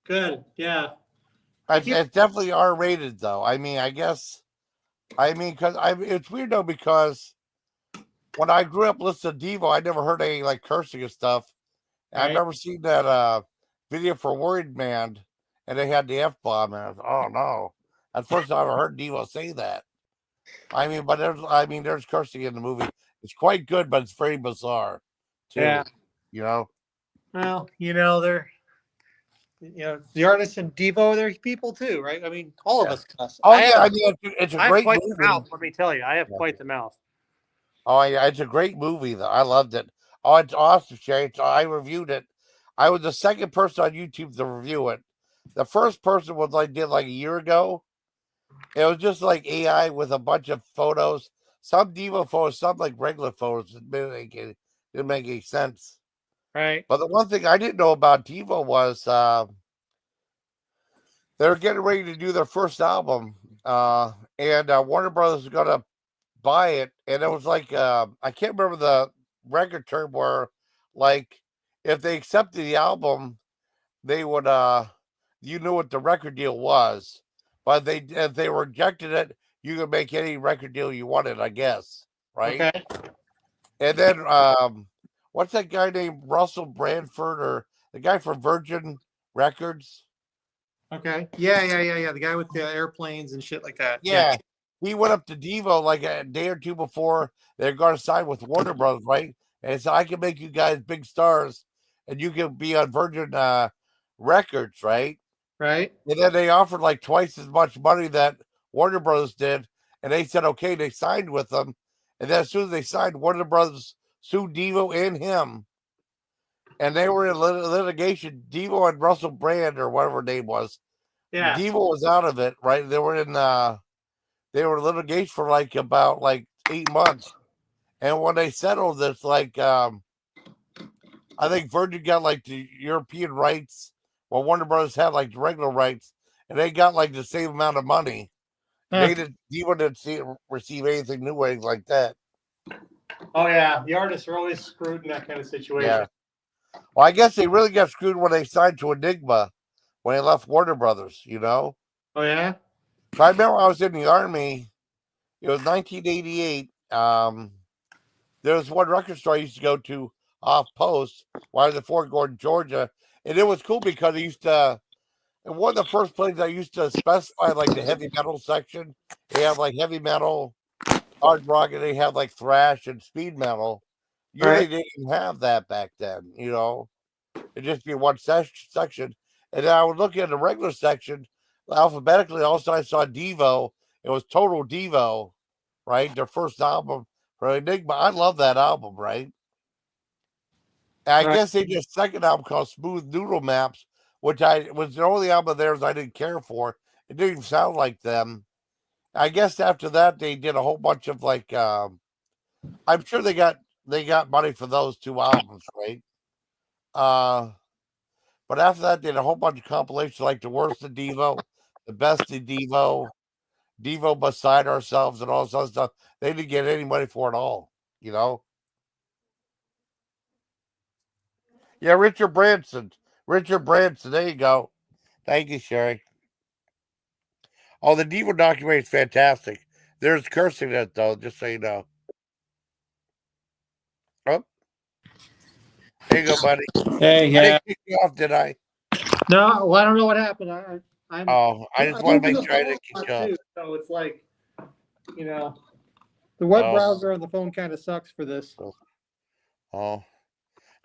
Good. Yeah. I It's, keep. it's definitely R rated though. I mean, I guess. I mean, it's weird though because when I grew up listening to Devo, I never heard any like cursing and stuff. And I Right. remember seeing that video for Worried Man, and they had the F bomb, and I was, oh no. At first, I ever heard Devo say that. I mean, but there's cursing in the movie. It's quite good, but it's very bizarre, Yeah. too. You know? Well, they're the artists in Devo, they're people too, right? I mean, all of Yeah. us cuss. Oh yeah, I mean it's a I have great quite the movie. mouth. Let me tell you, I have Yeah. quite the mouth. Oh yeah, it's a great movie though. I loved it. Oh, it's awesome, Shay. I reviewed it. I was the second person on YouTube to review it. The first person was did like a year ago. It was just like AI with a bunch of photos, some Devo photos, some like regular photos. Didn't make any sense. Right. But the one thing I didn't know about Devo was they were getting ready to do their first album, and Warner Brothers was gonna buy it, and it was like I can't remember the record term where, like, if they accepted the album, they would you knew what the record deal was, but if they rejected it, you could make any record deal you wanted, I guess, right? Okay. And then what's that guy named Russell Brandford or the guy from Virgin Records? Okay. Yeah. The guy with the airplanes and shit like that. Yeah. Yeah, he went up to Devo like a day or two before they're going to sign with Warner Brothers, right? And he said, "I can make you guys big stars, and you can be on Virgin Records, right?" Right. And then they offered like twice as much money that Warner Brothers did, and they said, "Okay." They signed with them, and then as soon as they signed, Warner Brothers sued Devo and him, and they were in litigation. Devo and Russell Brand or whatever her name was. Yeah. Devo was out of it, right? They were in litigation for like about like 8 months. And when they settled this, like I think Virgin got like the European rights, while Warner Brothers had like the regular rights, and they got like the same amount of money. Huh. Devo didn't receive anything new, anything like that. Oh yeah. The artists are always screwed in that kind of situation. Yeah. Well, I guess they really got screwed when they signed to Enigma when they left Warner Brothers, you know? Oh yeah. So I remember I was in the Army. It was 1988. There was one record store I used to go to off post while I was in Fort Gordon, Georgia. And it was cool because I used to, and one of the first places I used to specify like the heavy metal section. They have like heavy metal, hard rock, and they have like thrash and speed metal. Right. Usually they didn't have that back then, you know. It'd just be one section. And then I would look at the regular section alphabetically. Also, I saw Devo. It was Total Devo, right? Their first album for Enigma. I love that album, right? And I Right. guess they did a second album called Smooth Noodle Maps, which I was the only album of theirs I didn't care for. It didn't even sound like them. I guess after that they did a whole bunch of like I'm sure they got money for those two albums, right? Uh but after that they did a whole bunch of compilations like the worst of Devo, the best of Devo, Devo beside ourselves and all this other stuff. They didn't get any money for it all, you know? Yeah, Richard Branson. Richard Branson, there you go. Thank you, Sherry. Oh, the Devo documentary is fantastic. There's cursing in it though, just so you know. Oh, there you go, buddy. Hey. I Yeah. didn't kick you off, did I? No. Well, I don't know what happened. I'm Oh, I just I'm want to using make the sure I phone didn't a kick lot you off. too, so it's like you know the web Oh, browser on the phone kind of sucks for this. oh, oh.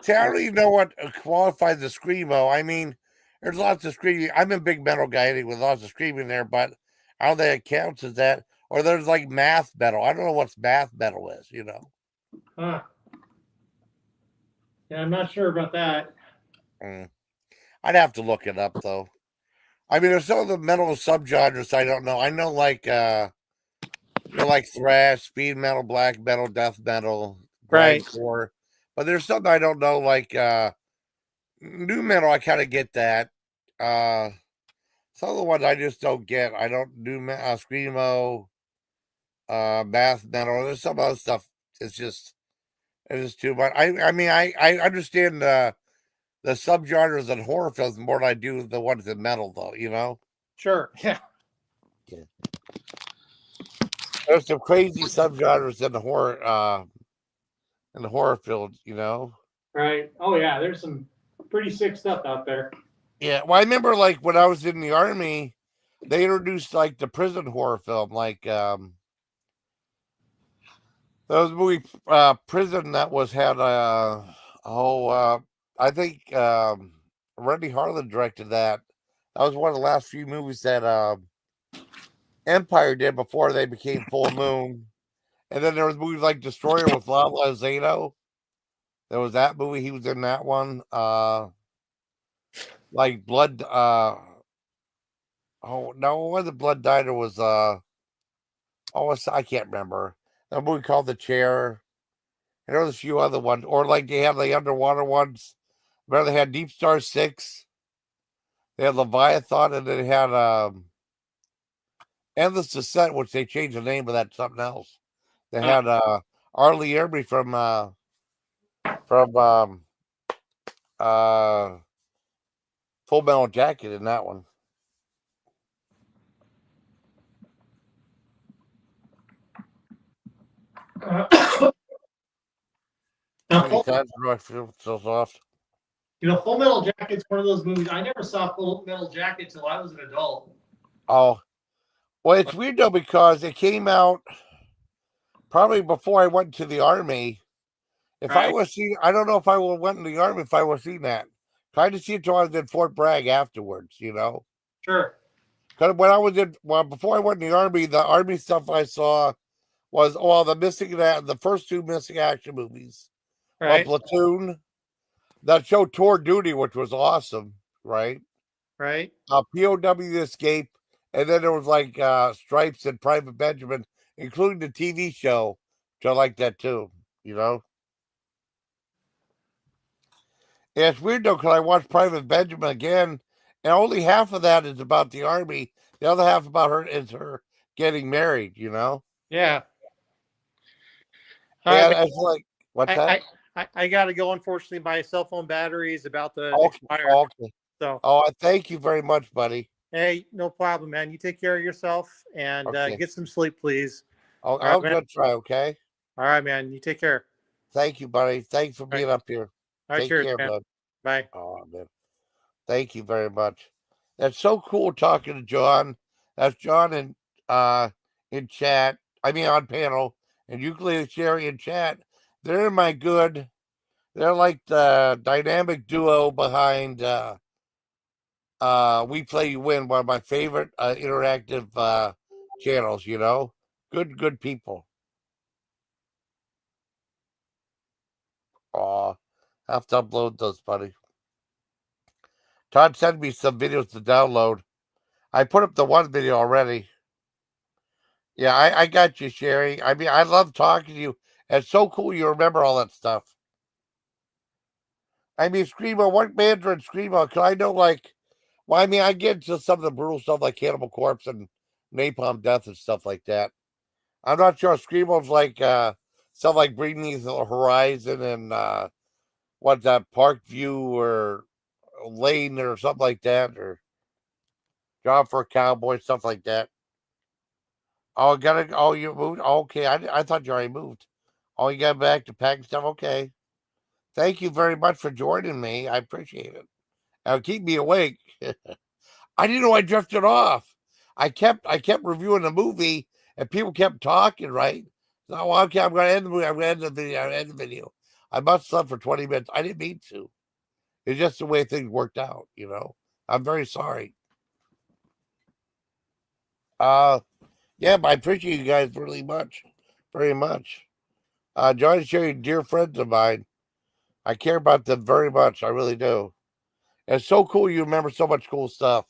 See, I don't even know what qualifies the screamo. I mean, there's lots of screaming. I'm a big metal guy with lots of screaming there, but I don't think it counts as that. Or there's like math metal. I don't know what math metal is, you know. Huh. Yeah, I'm not sure about that. I'd have to look it up though. I mean, there's some of the metal subgenres I don't know. I know like like thrash, speed metal, black metal, death metal, Right. grindcore. But there's something I don't know, like new metal. I kind of get that. Uh, some of the ones I just don't get. I don't do screamo, math metal. There's some other stuff. It's just too much. I mean, I understand the subgenres in horror films more than I do the ones in metal, though. You know. Sure. Yeah. Yeah. There's some crazy subgenres in the horror field, you know. Right. Oh yeah, there's some pretty sick stuff out there. Yeah, well, I remember like when I was in the army, they introduced like the prison horror film, like there was a movie Prison that was had I think Randy Harlan directed that. That was one of the last few movies that Empire did before they became Full Moon. And then there was movies like Destroyer with Lala Zeno. There was that movie. He was in that one. Like Blood. Oh no, it wasn't Blood Diner. Was I can't remember. That movie called The Chair. And there was a few other ones, or like they had the underwater ones. Remember they had Deep Star 6. They had Leviathan, and then they had Endless Descent, which they changed the name of that to something else. They had Arlie Erby from uh Full Metal Jacket in that one. How many times do I feel so soft? Full Metal Jacket's one of those movies. I never saw Full Metal Jacket till I was an adult. Oh, well, it's weird though because it came out probably before I went to the army. If I was seen, I don't know if I would went in the army if I was seen that. Tried to see it till I was in Fort Bragg afterwards, you know. Sure. Because when I was before I went in the army stuff I saw was the first two missing action movies. Right. Platoon, that show Tour Duty, which was awesome, right? Right. POW Escape, and then there was like Stripes and Private Benjamin, including the TV show, which I like that too, you know. Yeah, it's weird though, because I watched Private Benjamin again, and only half of that is about the army. The other half about her is her getting married, you know? Yeah. And it's like, what's that? I got to go. Unfortunately, my cell phone battery is about to expire. Okay. So, thank you very much, buddy. Hey, no problem, man. You take care of yourself and get some sleep, please. I'm going to try, okay? All right, man. You take care. Thank you, buddy. Thanks for being up here. All right, Take cheers, care, man. bud. Bye. Oh, man. Thank you very much. That's so cool talking to John. That's John in chat. I mean on panel, and Ukulele Sherry in chat. They're they're like the dynamic duo behind We Play You Win, one of my favorite interactive channels, you know. Good people. Aw, I have to upload those, buddy. Todd sent me some videos to download. I put up the one video already. Yeah, I got you, Sherry. I mean, I love talking to you. It's so cool you remember all that stuff. I mean, Screamo, what bands are in Screamo? Because I know, like, well, I mean, I get into some of the brutal stuff like Cannibal Corpse and Napalm Death and stuff like that. I'm not sure Screamo's like stuff like Bring Me the Horizon and what's that, Parkview or Lane or something like that, or Job for a Cowboy, stuff like that. Oh, you moved? Okay, I thought you already moved. Oh, you got back to packing stuff? Okay. Thank you very much for joining me. I appreciate it. Now keep me awake. I didn't know I drifted off. I kept reviewing the movie and people kept talking, right? So okay, I'm gonna end the movie, I'm gonna end the video, I'm gonna end the video. I must have slept for 20 minutes. I didn't mean to. It's just the way things worked out, you know. I'm very sorry. Yeah, but I appreciate you guys really much, very much. John and Sherry, dear friends of mine. I care about them very much. I really do. It's so cool you remember so much cool stuff.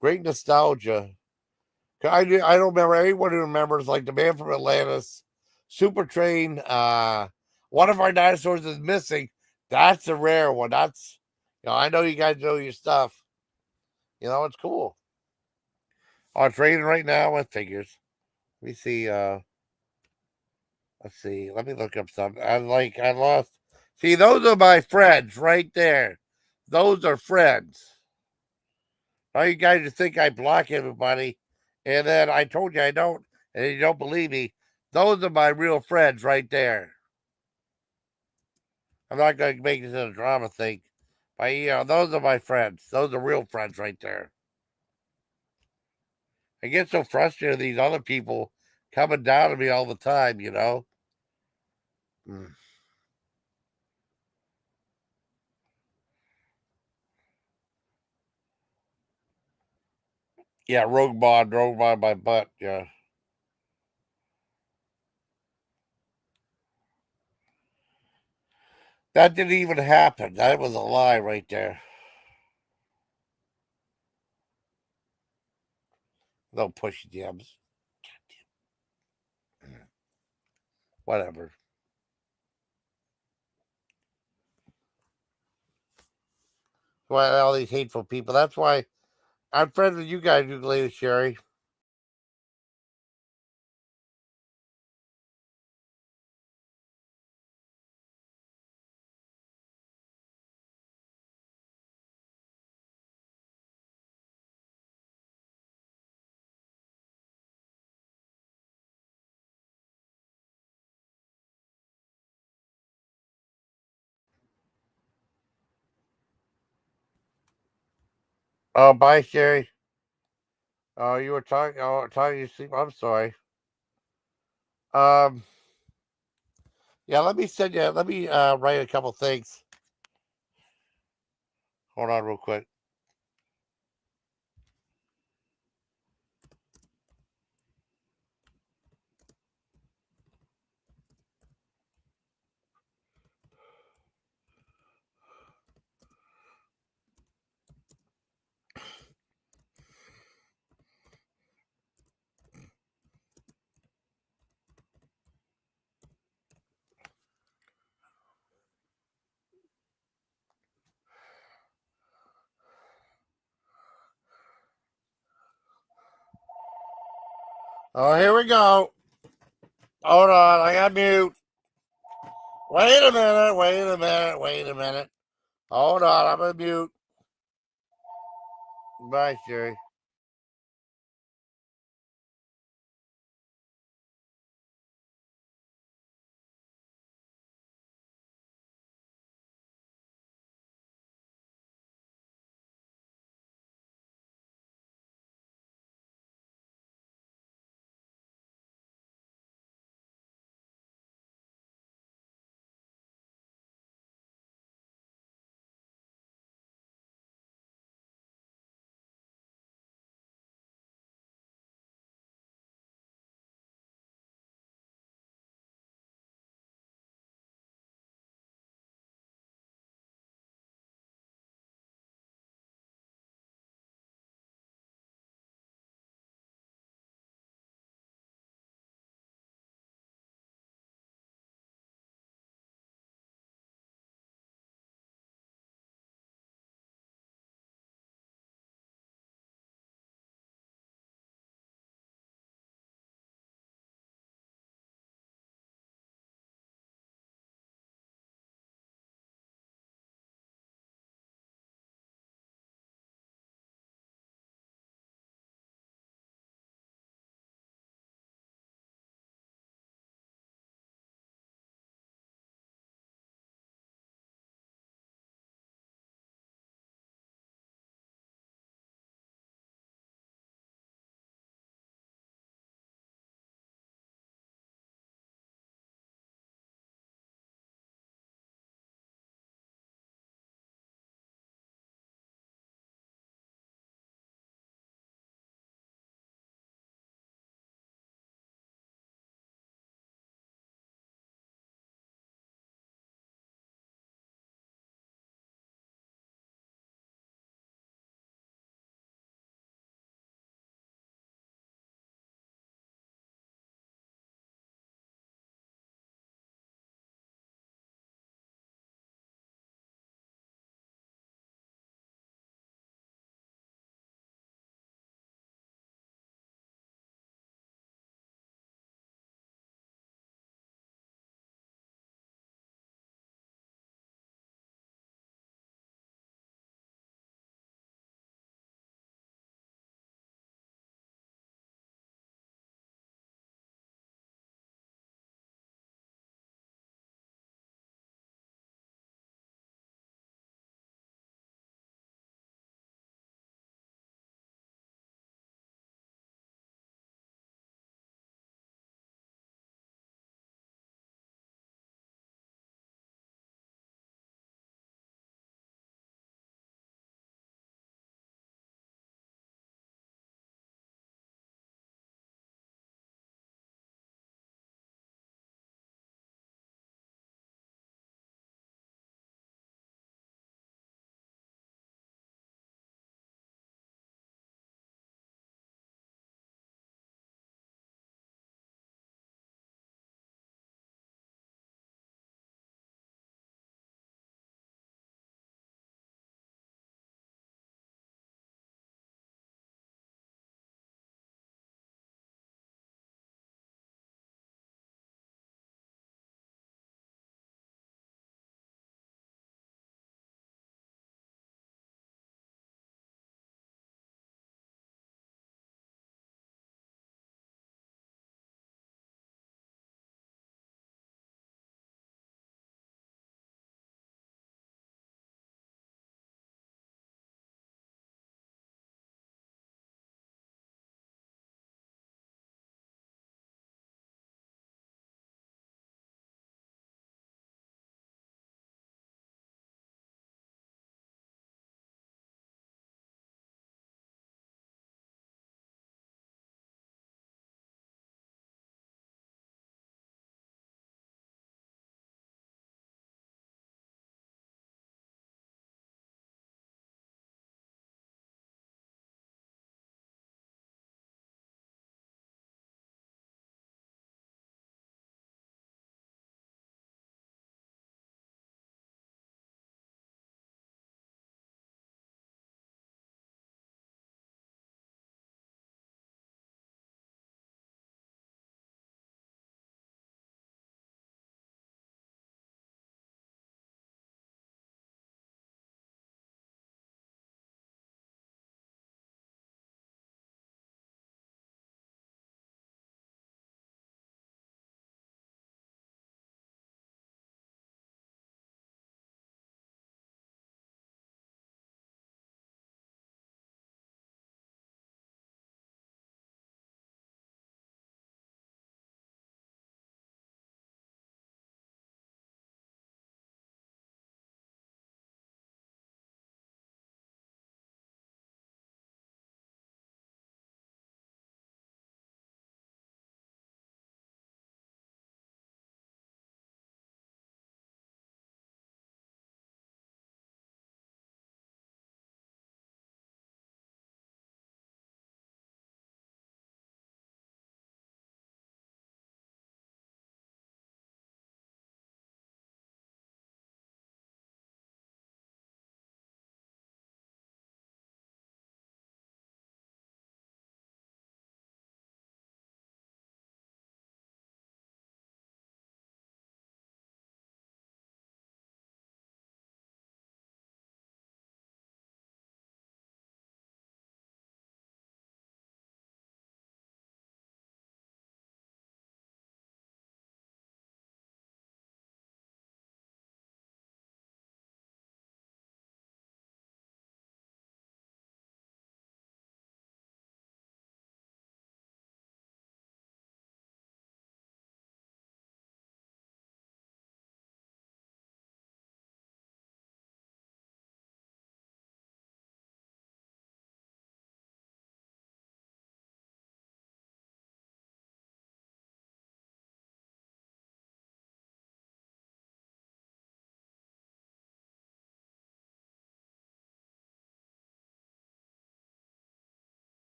Great nostalgia. I don't remember anyone who remembers like the man from Atlantis, Super Train. One of our dinosaurs is missing. That's a rare one. I know you guys know your stuff. It's cool. Oh, it's raining right now with figures. Let me see. Let's see. Let me look up something. I lost. See, those are my friends right there. Those are friends. All you guys just think I block everybody, and then I told you I don't, and you don't believe me. Those are my real friends right there. I'm not going to make this a drama thing, but those are my friends. Those are real friends right there. I get so frustrated with these other people coming down to me all the time. Mm. Yeah, Rogue Bond my butt. Yeah. That didn't even happen. That was a lie right there. No push DMs. Whatever. Why all these hateful people? That's why I'm friends with you guys, Ukulele Sherry. Oh, bye, Sherry. Oh, you were talking. Oh, talking you sleep. I'm sorry. Um, yeah. Let me send you. Let me write a couple things. Hold on, real quick. Oh, here we go. Hold on. I got mute. Wait a minute. Wait a minute. Wait a minute. Hold on. I'm gonna mute. Bye, Sherry.